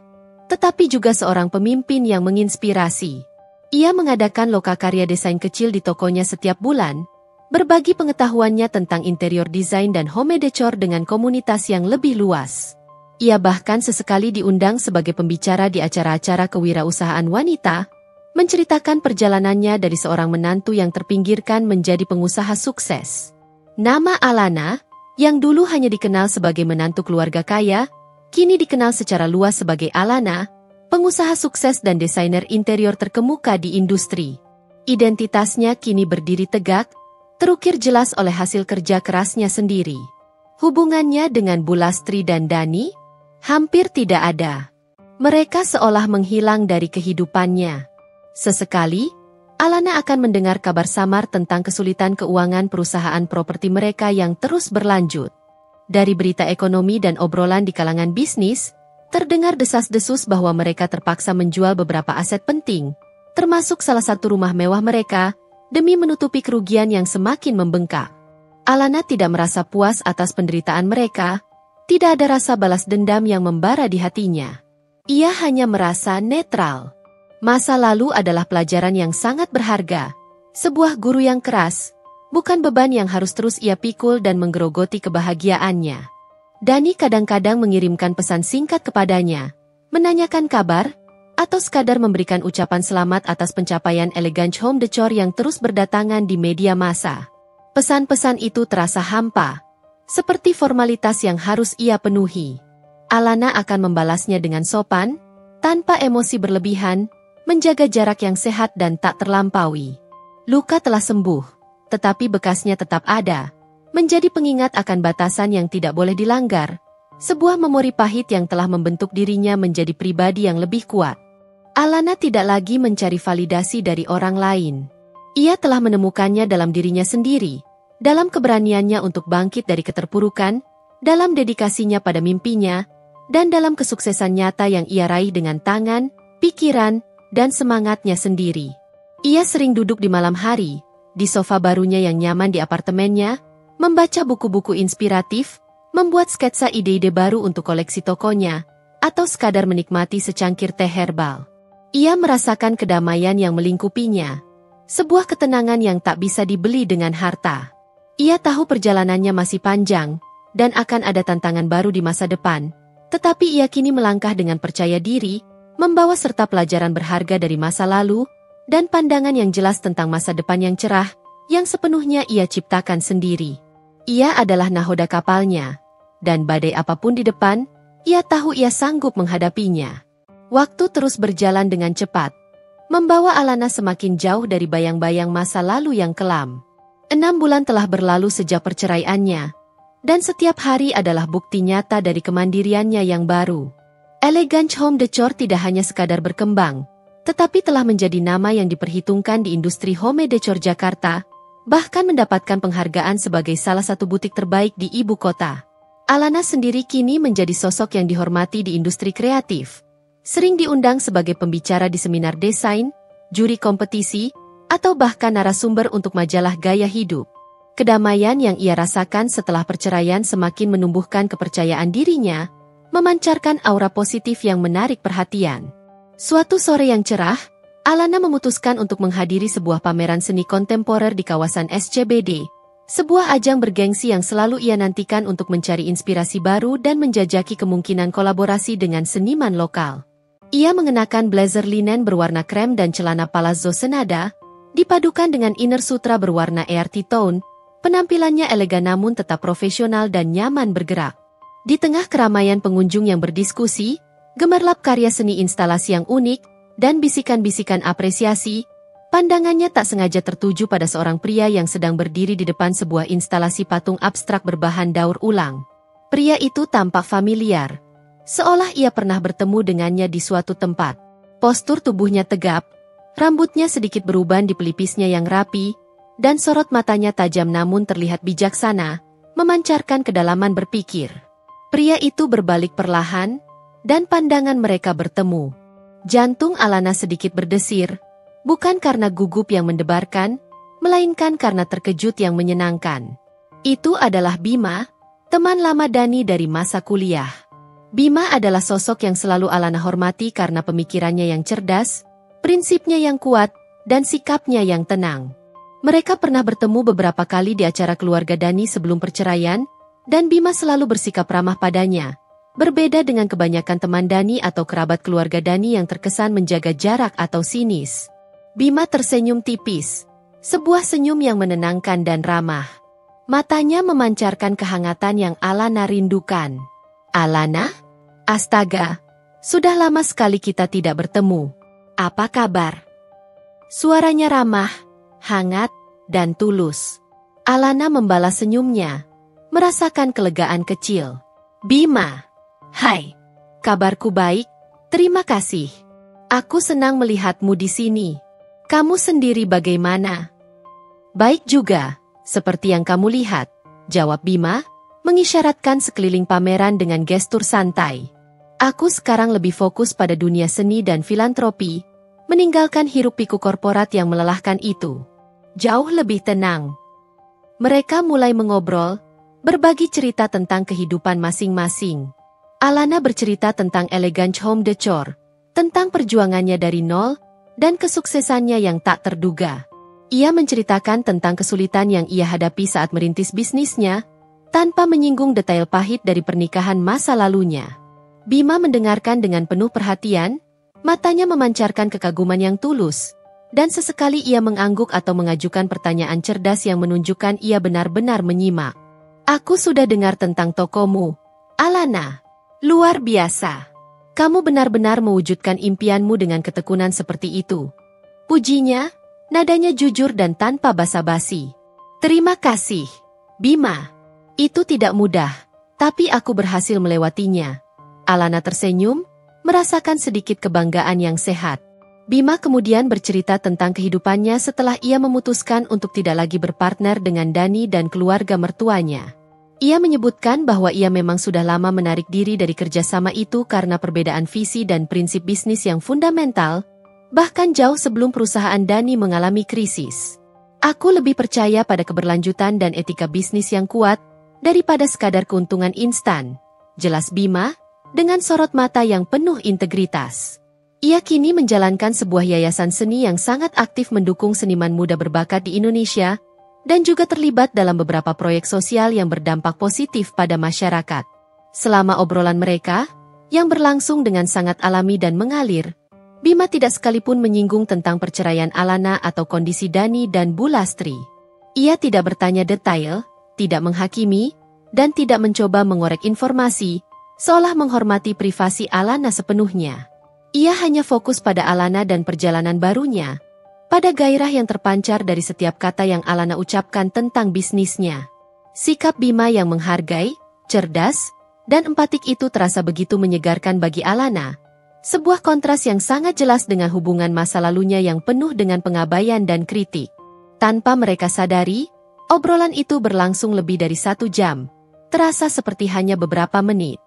tetapi juga seorang pemimpin yang menginspirasi. Ia mengadakan lokakarya desain kecil di tokonya setiap bulan, berbagi pengetahuannya tentang interior desain dan home decor dengan komunitas yang lebih luas. Ia bahkan sesekali diundang sebagai pembicara di acara-acara kewirausahaan wanita, menceritakan perjalanannya dari seorang menantu yang terpinggirkan menjadi pengusaha sukses. Nama Alana, yang dulu hanya dikenal sebagai menantu keluarga kaya, kini dikenal secara luas sebagai Alana, pengusaha sukses dan desainer interior terkemuka di industri. Identitasnya kini berdiri tegak, terukir jelas oleh hasil kerja kerasnya sendiri. Hubungannya dengan Bulastri dan Dani hampir tidak ada. Mereka seolah menghilang dari kehidupannya. Sesekali, Alana akan mendengar kabar samar tentang kesulitan keuangan perusahaan properti mereka yang terus berlanjut. Dari berita ekonomi dan obrolan di kalangan bisnis, terdengar desas-desus bahwa mereka terpaksa menjual beberapa aset penting, termasuk salah satu rumah mewah mereka, demi menutupi kerugian yang semakin membengkak. Alana tidak merasa puas atas penderitaan mereka, tidak ada rasa balas dendam yang membara di hatinya. Ia hanya merasa netral. Masa lalu adalah pelajaran yang sangat berharga, sebuah guru yang keras, bukan beban yang harus terus ia pikul dan menggerogoti kebahagiaannya. Dani kadang-kadang mengirimkan pesan singkat kepadanya, menanyakan kabar, atau sekadar memberikan ucapan selamat atas pencapaian Elegance Home Decor yang terus berdatangan di media massa. Pesan-pesan itu terasa hampa, seperti formalitas yang harus ia penuhi. Alana akan membalasnya dengan sopan, tanpa emosi berlebihan, menjaga jarak yang sehat dan tak terlampaui. Luka telah sembuh, tetapi bekasnya tetap ada, menjadi pengingat akan batasan yang tidak boleh dilanggar, sebuah memori pahit yang telah membentuk dirinya menjadi pribadi yang lebih kuat. Alana tidak lagi mencari validasi dari orang lain. Ia telah menemukannya dalam dirinya sendiri, dalam keberaniannya untuk bangkit dari keterpurukan, dalam dedikasinya pada mimpinya, dan dalam kesuksesan nyata yang ia raih dengan tangan, pikiran, dan semangatnya sendiri. Ia sering duduk di malam hari, di sofa barunya yang nyaman di apartemennya, membaca buku-buku inspiratif, membuat sketsa ide-ide baru untuk koleksi tokonya, atau sekadar menikmati secangkir teh herbal. Ia merasakan kedamaian yang melingkupinya, sebuah ketenangan yang tak bisa dibeli dengan harta. Ia tahu perjalanannya masih panjang, dan akan ada tantangan baru di masa depan, tetapi ia kini melangkah dengan percaya diri, membawa serta pelajaran berharga dari masa lalu, dan pandangan yang jelas tentang masa depan yang cerah, yang sepenuhnya ia ciptakan sendiri. Ia adalah nahoda kapalnya, dan badai apapun di depan, ia tahu ia sanggup menghadapinya. Waktu terus berjalan dengan cepat, membawa Alana semakin jauh dari bayang-bayang masa lalu yang kelam. 6 bulan telah berlalu sejak perceraiannya, dan setiap hari adalah bukti nyata dari kemandiriannya yang baru. Elegance Home Decor tidak hanya sekadar berkembang, tetapi telah menjadi nama yang diperhitungkan di industri home decor Jakarta, bahkan mendapatkan penghargaan sebagai salah satu butik terbaik di ibu kota. Alana sendiri kini menjadi sosok yang dihormati di industri kreatif, sering diundang sebagai pembicara di seminar desain, juri kompetisi, atau bahkan narasumber untuk majalah gaya hidup. Kedamaian yang ia rasakan setelah perceraian semakin menumbuhkan kepercayaan dirinya, memancarkan aura positif yang menarik perhatian. Suatu sore yang cerah, Alana memutuskan untuk menghadiri sebuah pameran seni kontemporer di kawasan SCBD, sebuah ajang bergengsi yang selalu ia nantikan untuk mencari inspirasi baru dan menjajaki kemungkinan kolaborasi dengan seniman lokal. Ia mengenakan blazer linen berwarna krem dan celana palazzo senada, dipadukan dengan inner sutra berwarna earthy tone. Penampilannya elegan namun tetap profesional dan nyaman bergerak. Di tengah keramaian pengunjung yang berdiskusi, gemerlap karya seni instalasi yang unik, dan bisikan-bisikan apresiasi, pandangannya tak sengaja tertuju pada seorang pria yang sedang berdiri di depan sebuah instalasi patung abstrak berbahan daur ulang. Pria itu tampak familiar, seolah ia pernah bertemu dengannya di suatu tempat. Postur tubuhnya tegap, rambutnya sedikit beruban di pelipisnya yang rapi, dan sorot matanya tajam namun terlihat bijaksana, memancarkan kedalaman berpikir. Pria itu berbalik perlahan, dan pandangan mereka bertemu. Jantung Alana sedikit berdesir, bukan karena gugup yang mendebarkan, melainkan karena terkejut yang menyenangkan. Itu adalah Bima, teman lama Dani dari masa kuliah. Bima adalah sosok yang selalu Alana hormati karena pemikirannya yang cerdas, prinsipnya yang kuat, dan sikapnya yang tenang. Mereka pernah bertemu beberapa kali di acara keluarga Dani sebelum perceraian, dan Bima selalu bersikap ramah padanya. Berbeda dengan kebanyakan teman Dani atau kerabat keluarga Dani yang terkesan menjaga jarak atau sinis. Bima tersenyum tipis, sebuah senyum yang menenangkan dan ramah. Matanya memancarkan kehangatan yang Alana rindukan. Alana? Astaga, sudah lama sekali kita tidak bertemu. Apa kabar? Suaranya ramah, hangat, dan tulus. Alana membalas senyumnya, merasakan kelegaan kecil. Bima, hai, kabarku baik, terima kasih. Aku senang melihatmu di sini. Kamu sendiri bagaimana? Baik juga, seperti yang kamu lihat, jawab Bima, mengisyaratkan sekeliling pameran dengan gestur santai. Aku sekarang lebih fokus pada dunia seni dan filantropi, meninggalkan hiruk-pikuk korporat yang melelahkan itu. Jauh lebih tenang. Mereka mulai mengobrol, berbagi cerita tentang kehidupan masing-masing. Alana bercerita tentang elegant home decor, tentang perjuangannya dari nol, dan kesuksesannya yang tak terduga. Ia menceritakan tentang kesulitan yang ia hadapi saat merintis bisnisnya, tanpa menyinggung detail pahit dari pernikahan masa lalunya. Bima mendengarkan dengan penuh perhatian, matanya memancarkan kekaguman yang tulus, dan sesekali ia mengangguk atau mengajukan pertanyaan cerdas yang menunjukkan ia benar-benar menyimak. Aku sudah dengar tentang tokomu, Alana. Luar biasa. Kamu benar-benar mewujudkan impianmu dengan ketekunan seperti itu. Pujinya, nadanya jujur dan tanpa basa-basi. Terima kasih, Bima. Itu tidak mudah, tapi aku berhasil melewatinya. Alana tersenyum, merasakan sedikit kebanggaan yang sehat. Bima kemudian bercerita tentang kehidupannya setelah ia memutuskan untuk tidak lagi berpartner dengan Dani dan keluarga mertuanya. Ia menyebutkan bahwa ia memang sudah lama menarik diri dari kerjasama itu karena perbedaan visi dan prinsip bisnis yang fundamental, bahkan jauh sebelum perusahaan Dani mengalami krisis. Aku lebih percaya pada keberlanjutan dan etika bisnis yang kuat, daripada sekadar keuntungan instan, jelas Bima, dengan sorot mata yang penuh integritas. Ia kini menjalankan sebuah yayasan seni yang sangat aktif mendukung seniman muda berbakat di Indonesia, dan juga terlibat dalam beberapa proyek sosial yang berdampak positif pada masyarakat. Selama obrolan mereka, yang berlangsung dengan sangat alami dan mengalir, Bima tidak sekalipun menyinggung tentang perceraian Alana atau kondisi Dani dan Bu Lastri. Ia tidak bertanya detail, tidak menghakimi, dan tidak mencoba mengorek informasi, seolah menghormati privasi Alana sepenuhnya. Ia hanya fokus pada Alana dan perjalanan barunya, pada gairah yang terpancar dari setiap kata yang Alana ucapkan tentang bisnisnya. Sikap Bima yang menghargai, cerdas, dan empatik itu terasa begitu menyegarkan bagi Alana. Sebuah kontras yang sangat jelas dengan hubungan masa lalunya yang penuh dengan pengabaian dan kritik. Tanpa mereka sadari, obrolan itu berlangsung lebih dari 1 jam. Terasa seperti hanya beberapa menit.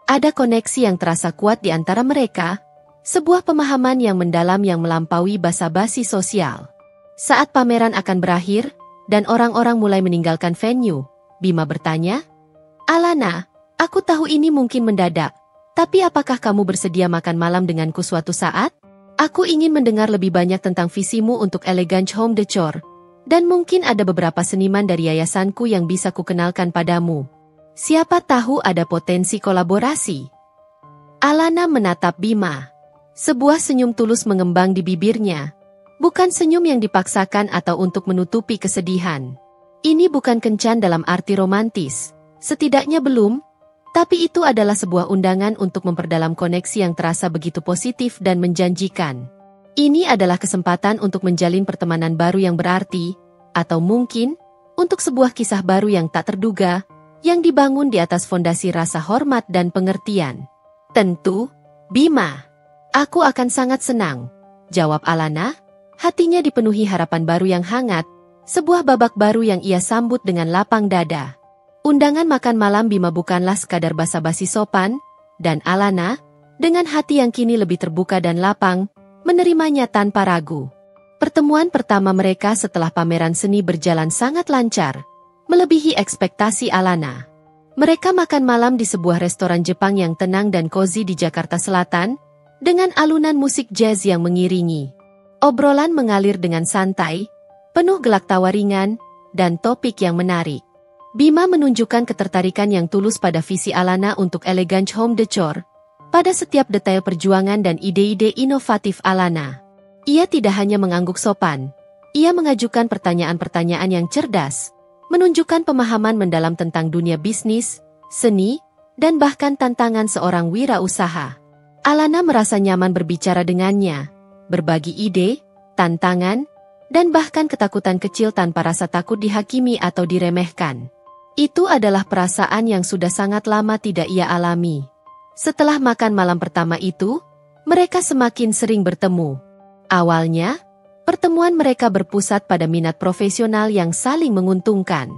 Ada koneksi yang terasa kuat di antara mereka, sebuah pemahaman yang mendalam yang melampaui basa-basi sosial. Saat pameran akan berakhir, dan orang-orang mulai meninggalkan venue, Bima bertanya, Alana, aku tahu ini mungkin mendadak, tapi apakah kamu bersedia makan malam denganku suatu saat? Aku ingin mendengar lebih banyak tentang visimu untuk elegant home decor, dan mungkin ada beberapa seniman dari yayasanku yang bisa kukenalkan padamu. Siapa tahu ada potensi kolaborasi. Alana menatap Bima. Sebuah senyum tulus mengembang di bibirnya. Bukan senyum yang dipaksakan atau untuk menutupi kesedihan. Ini bukan kencan dalam arti romantis. Setidaknya belum. Tapi itu adalah sebuah undangan untuk memperdalam koneksi yang terasa begitu positif dan menjanjikan. Ini adalah kesempatan untuk menjalin pertemanan baru yang berarti, atau mungkin, untuk sebuah kisah baru yang tak terduga, yang dibangun di atas fondasi rasa hormat dan pengertian. Tentu, Bima. Aku akan sangat senang, jawab Alana, hatinya dipenuhi harapan baru yang hangat, sebuah babak baru yang ia sambut dengan lapang dada. Undangan makan malam Bima bukanlah sekadar basa-basi sopan, dan Alana, dengan hati yang kini lebih terbuka dan lapang, menerimanya tanpa ragu. Pertemuan pertama mereka setelah pameran seni berjalan sangat lancar, melebihi ekspektasi Alana. Mereka makan malam di sebuah restoran Jepang yang tenang dan cozy di Jakarta Selatan, dengan alunan musik jazz yang mengiringi. Obrolan mengalir dengan santai, penuh gelak tawa ringan, dan topik yang menarik. Bima menunjukkan ketertarikan yang tulus pada visi Alana untuk elegant home decor, pada setiap detail perjuangan dan ide-ide inovatif Alana. Ia tidak hanya mengangguk sopan, ia mengajukan pertanyaan-pertanyaan yang cerdas, menunjukkan pemahaman mendalam tentang dunia bisnis, seni, dan bahkan tantangan seorang wirausaha. Alana merasa nyaman berbicara dengannya, berbagi ide, tantangan, dan bahkan ketakutan kecil tanpa rasa takut dihakimi atau diremehkan. Itu adalah perasaan yang sudah sangat lama tidak ia alami. Setelah makan malam pertama itu, mereka semakin sering bertemu. Awalnya, pertemuan mereka berpusat pada minat profesional yang saling menguntungkan.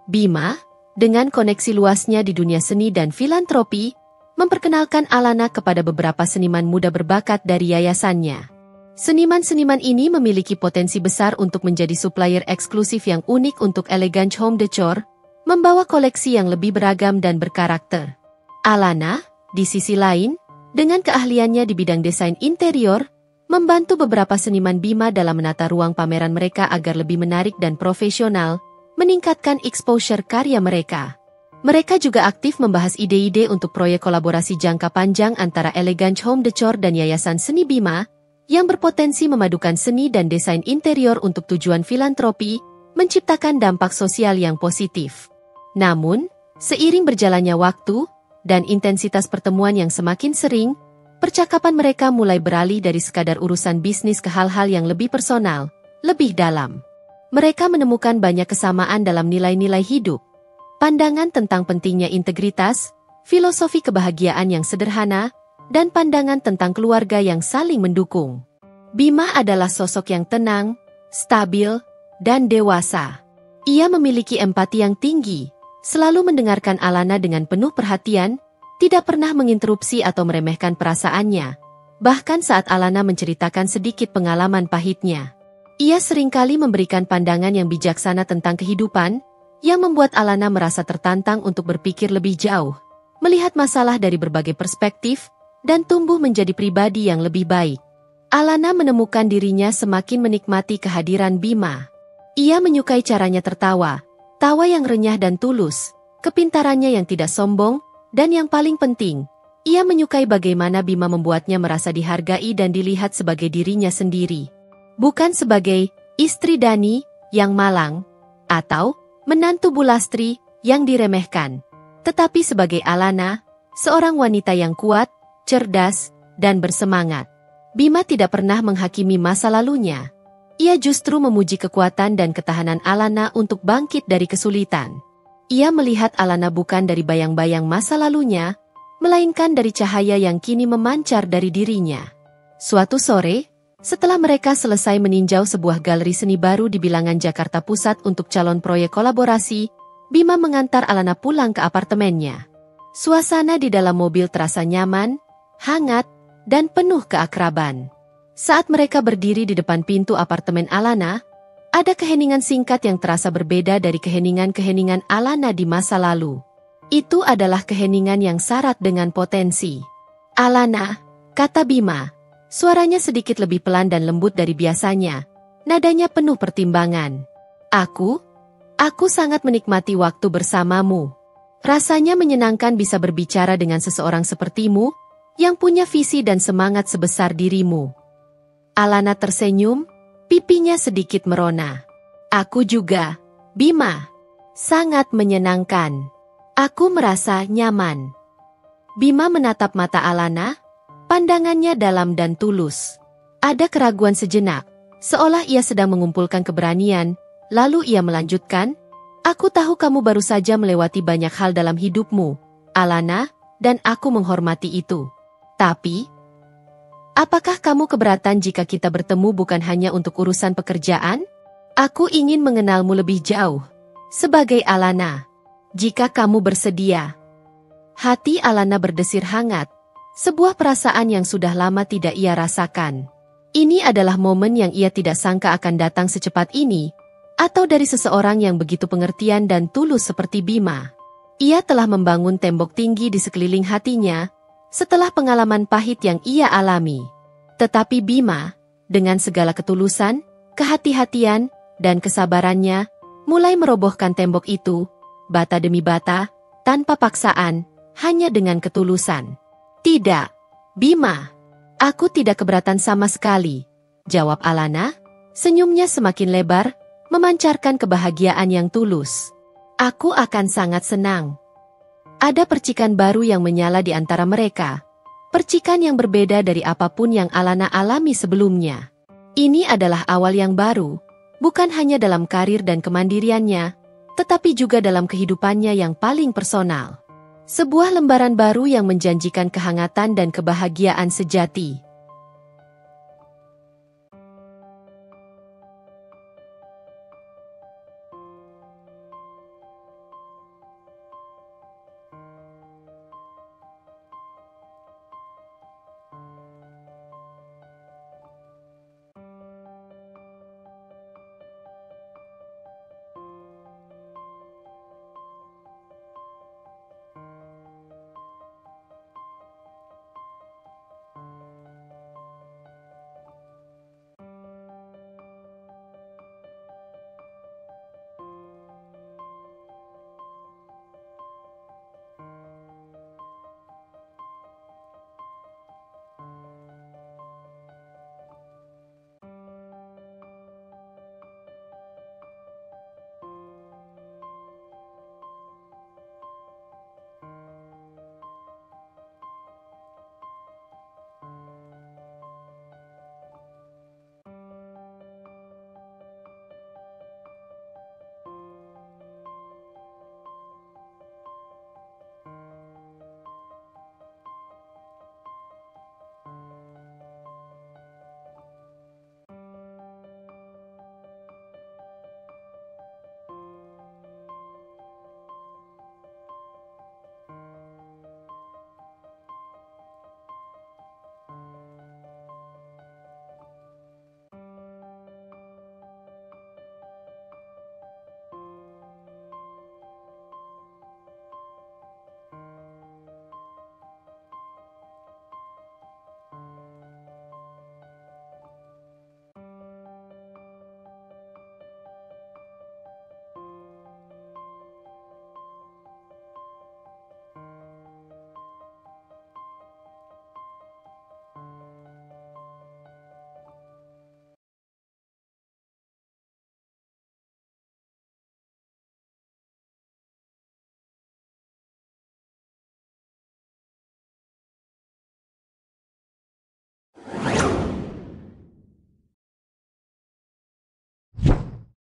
Bima, dengan koneksi luasnya di dunia seni dan filantropi, memperkenalkan Alana kepada beberapa seniman muda berbakat dari yayasannya. Seniman-seniman ini memiliki potensi besar untuk menjadi supplier eksklusif yang unik untuk Elegance Home Decor, membawa koleksi yang lebih beragam dan berkarakter. Alana, di sisi lain, dengan keahliannya di bidang desain interior, membantu beberapa seniman Bima dalam menata ruang pameran mereka agar lebih menarik dan profesional, meningkatkan exposure karya mereka. Mereka juga aktif membahas ide-ide untuk proyek kolaborasi jangka panjang antara Elegance Home Decor dan Yayasan Seni Bima, yang berpotensi memadukan seni dan desain interior untuk tujuan filantropi, menciptakan dampak sosial yang positif. Namun, seiring berjalannya waktu, dan intensitas pertemuan yang semakin sering, percakapan mereka mulai beralih dari sekadar urusan bisnis ke hal-hal yang lebih personal, lebih dalam. Mereka menemukan banyak kesamaan dalam nilai-nilai hidup, pandangan tentang pentingnya integritas, filosofi kebahagiaan yang sederhana, dan pandangan tentang keluarga yang saling mendukung. Bima adalah sosok yang tenang, stabil, dan dewasa. Ia memiliki empati yang tinggi, selalu mendengarkan Alana dengan penuh perhatian, tidak pernah menginterupsi atau meremehkan perasaannya. Bahkan saat Alana menceritakan sedikit pengalaman pahitnya, ia seringkali memberikan pandangan yang bijaksana tentang kehidupan, yang membuat Alana merasa tertantang untuk berpikir lebih jauh, melihat masalah dari berbagai perspektif, dan tumbuh menjadi pribadi yang lebih baik. Alana menemukan dirinya semakin menikmati kehadiran Bima. Ia menyukai caranya tertawa, tawa yang renyah dan tulus, kepintarannya yang tidak sombong, dan yang paling penting, ia menyukai bagaimana Bima membuatnya merasa dihargai dan dilihat sebagai dirinya sendiri. Bukan sebagai istri Dani yang malang, atau menantu Bulastri yang diremehkan, tetapi sebagai Alana, seorang wanita yang kuat, cerdas, dan bersemangat. Bima tidak pernah menghakimi masa lalunya. Ia justru memuji kekuatan dan ketahanan Alana untuk bangkit dari kesulitan. Ia melihat Alana bukan dari bayang-bayang masa lalunya, melainkan dari cahaya yang kini memancar dari dirinya. Suatu sore, setelah mereka selesai meninjau sebuah galeri seni baru di Bilangan Jakarta Pusat untuk calon proyek kolaborasi, Bima mengantar Alana pulang ke apartemennya. Suasana di dalam mobil terasa nyaman, hangat, dan penuh keakraban. Saat mereka berdiri di depan pintu apartemen Alana, ada keheningan singkat yang terasa berbeda dari keheningan-keheningan Alana di masa lalu. Itu adalah keheningan yang syarat dengan potensi. "Alana," kata Bima. Suaranya sedikit lebih pelan dan lembut dari biasanya. Nadanya penuh pertimbangan. Aku sangat menikmati waktu bersamamu. Rasanya menyenangkan bisa berbicara dengan seseorang sepertimu, yang punya visi dan semangat sebesar dirimu." Alana tersenyum, pipinya sedikit merona. "Aku juga, Bima. Sangat menyenangkan. Aku merasa nyaman." Bima menatap mata Alana, pandangannya dalam dan tulus. Ada keraguan sejenak, seolah ia sedang mengumpulkan keberanian, lalu ia melanjutkan, "Aku tahu kamu baru saja melewati banyak hal dalam hidupmu, Alana, dan aku menghormati itu. Tapi, apakah kamu keberatan jika kita bertemu bukan hanya untuk urusan pekerjaan? Aku ingin mengenalmu lebih jauh, sebagai Alana. Jika kamu bersedia." Hati Alana berdesir hangat, sebuah perasaan yang sudah lama tidak ia rasakan. Ini adalah momen yang ia tidak sangka akan datang secepat ini, atau dari seseorang yang begitu pengertian dan tulus seperti Bima. Ia telah membangun tembok tinggi di sekeliling hatinya, setelah pengalaman pahit yang ia alami. Tetapi Bima, dengan segala ketulusan, kehati-hatian, dan kesabarannya, mulai merobohkan tembok itu, bata demi bata, tanpa paksaan, hanya dengan ketulusan. "Tidak, Bima. Aku tidak keberatan sama sekali," jawab Alana, senyumnya semakin lebar, memancarkan kebahagiaan yang tulus. "Aku akan sangat senang." Ada percikan baru yang menyala di antara mereka. Percikan yang berbeda dari apapun yang Alana alami sebelumnya. Ini adalah awal yang baru, bukan hanya dalam karir dan kemandiriannya, tetapi juga dalam kehidupannya yang paling personal. Sebuah lembaran baru yang menjanjikan kehangatan dan kebahagiaan sejati.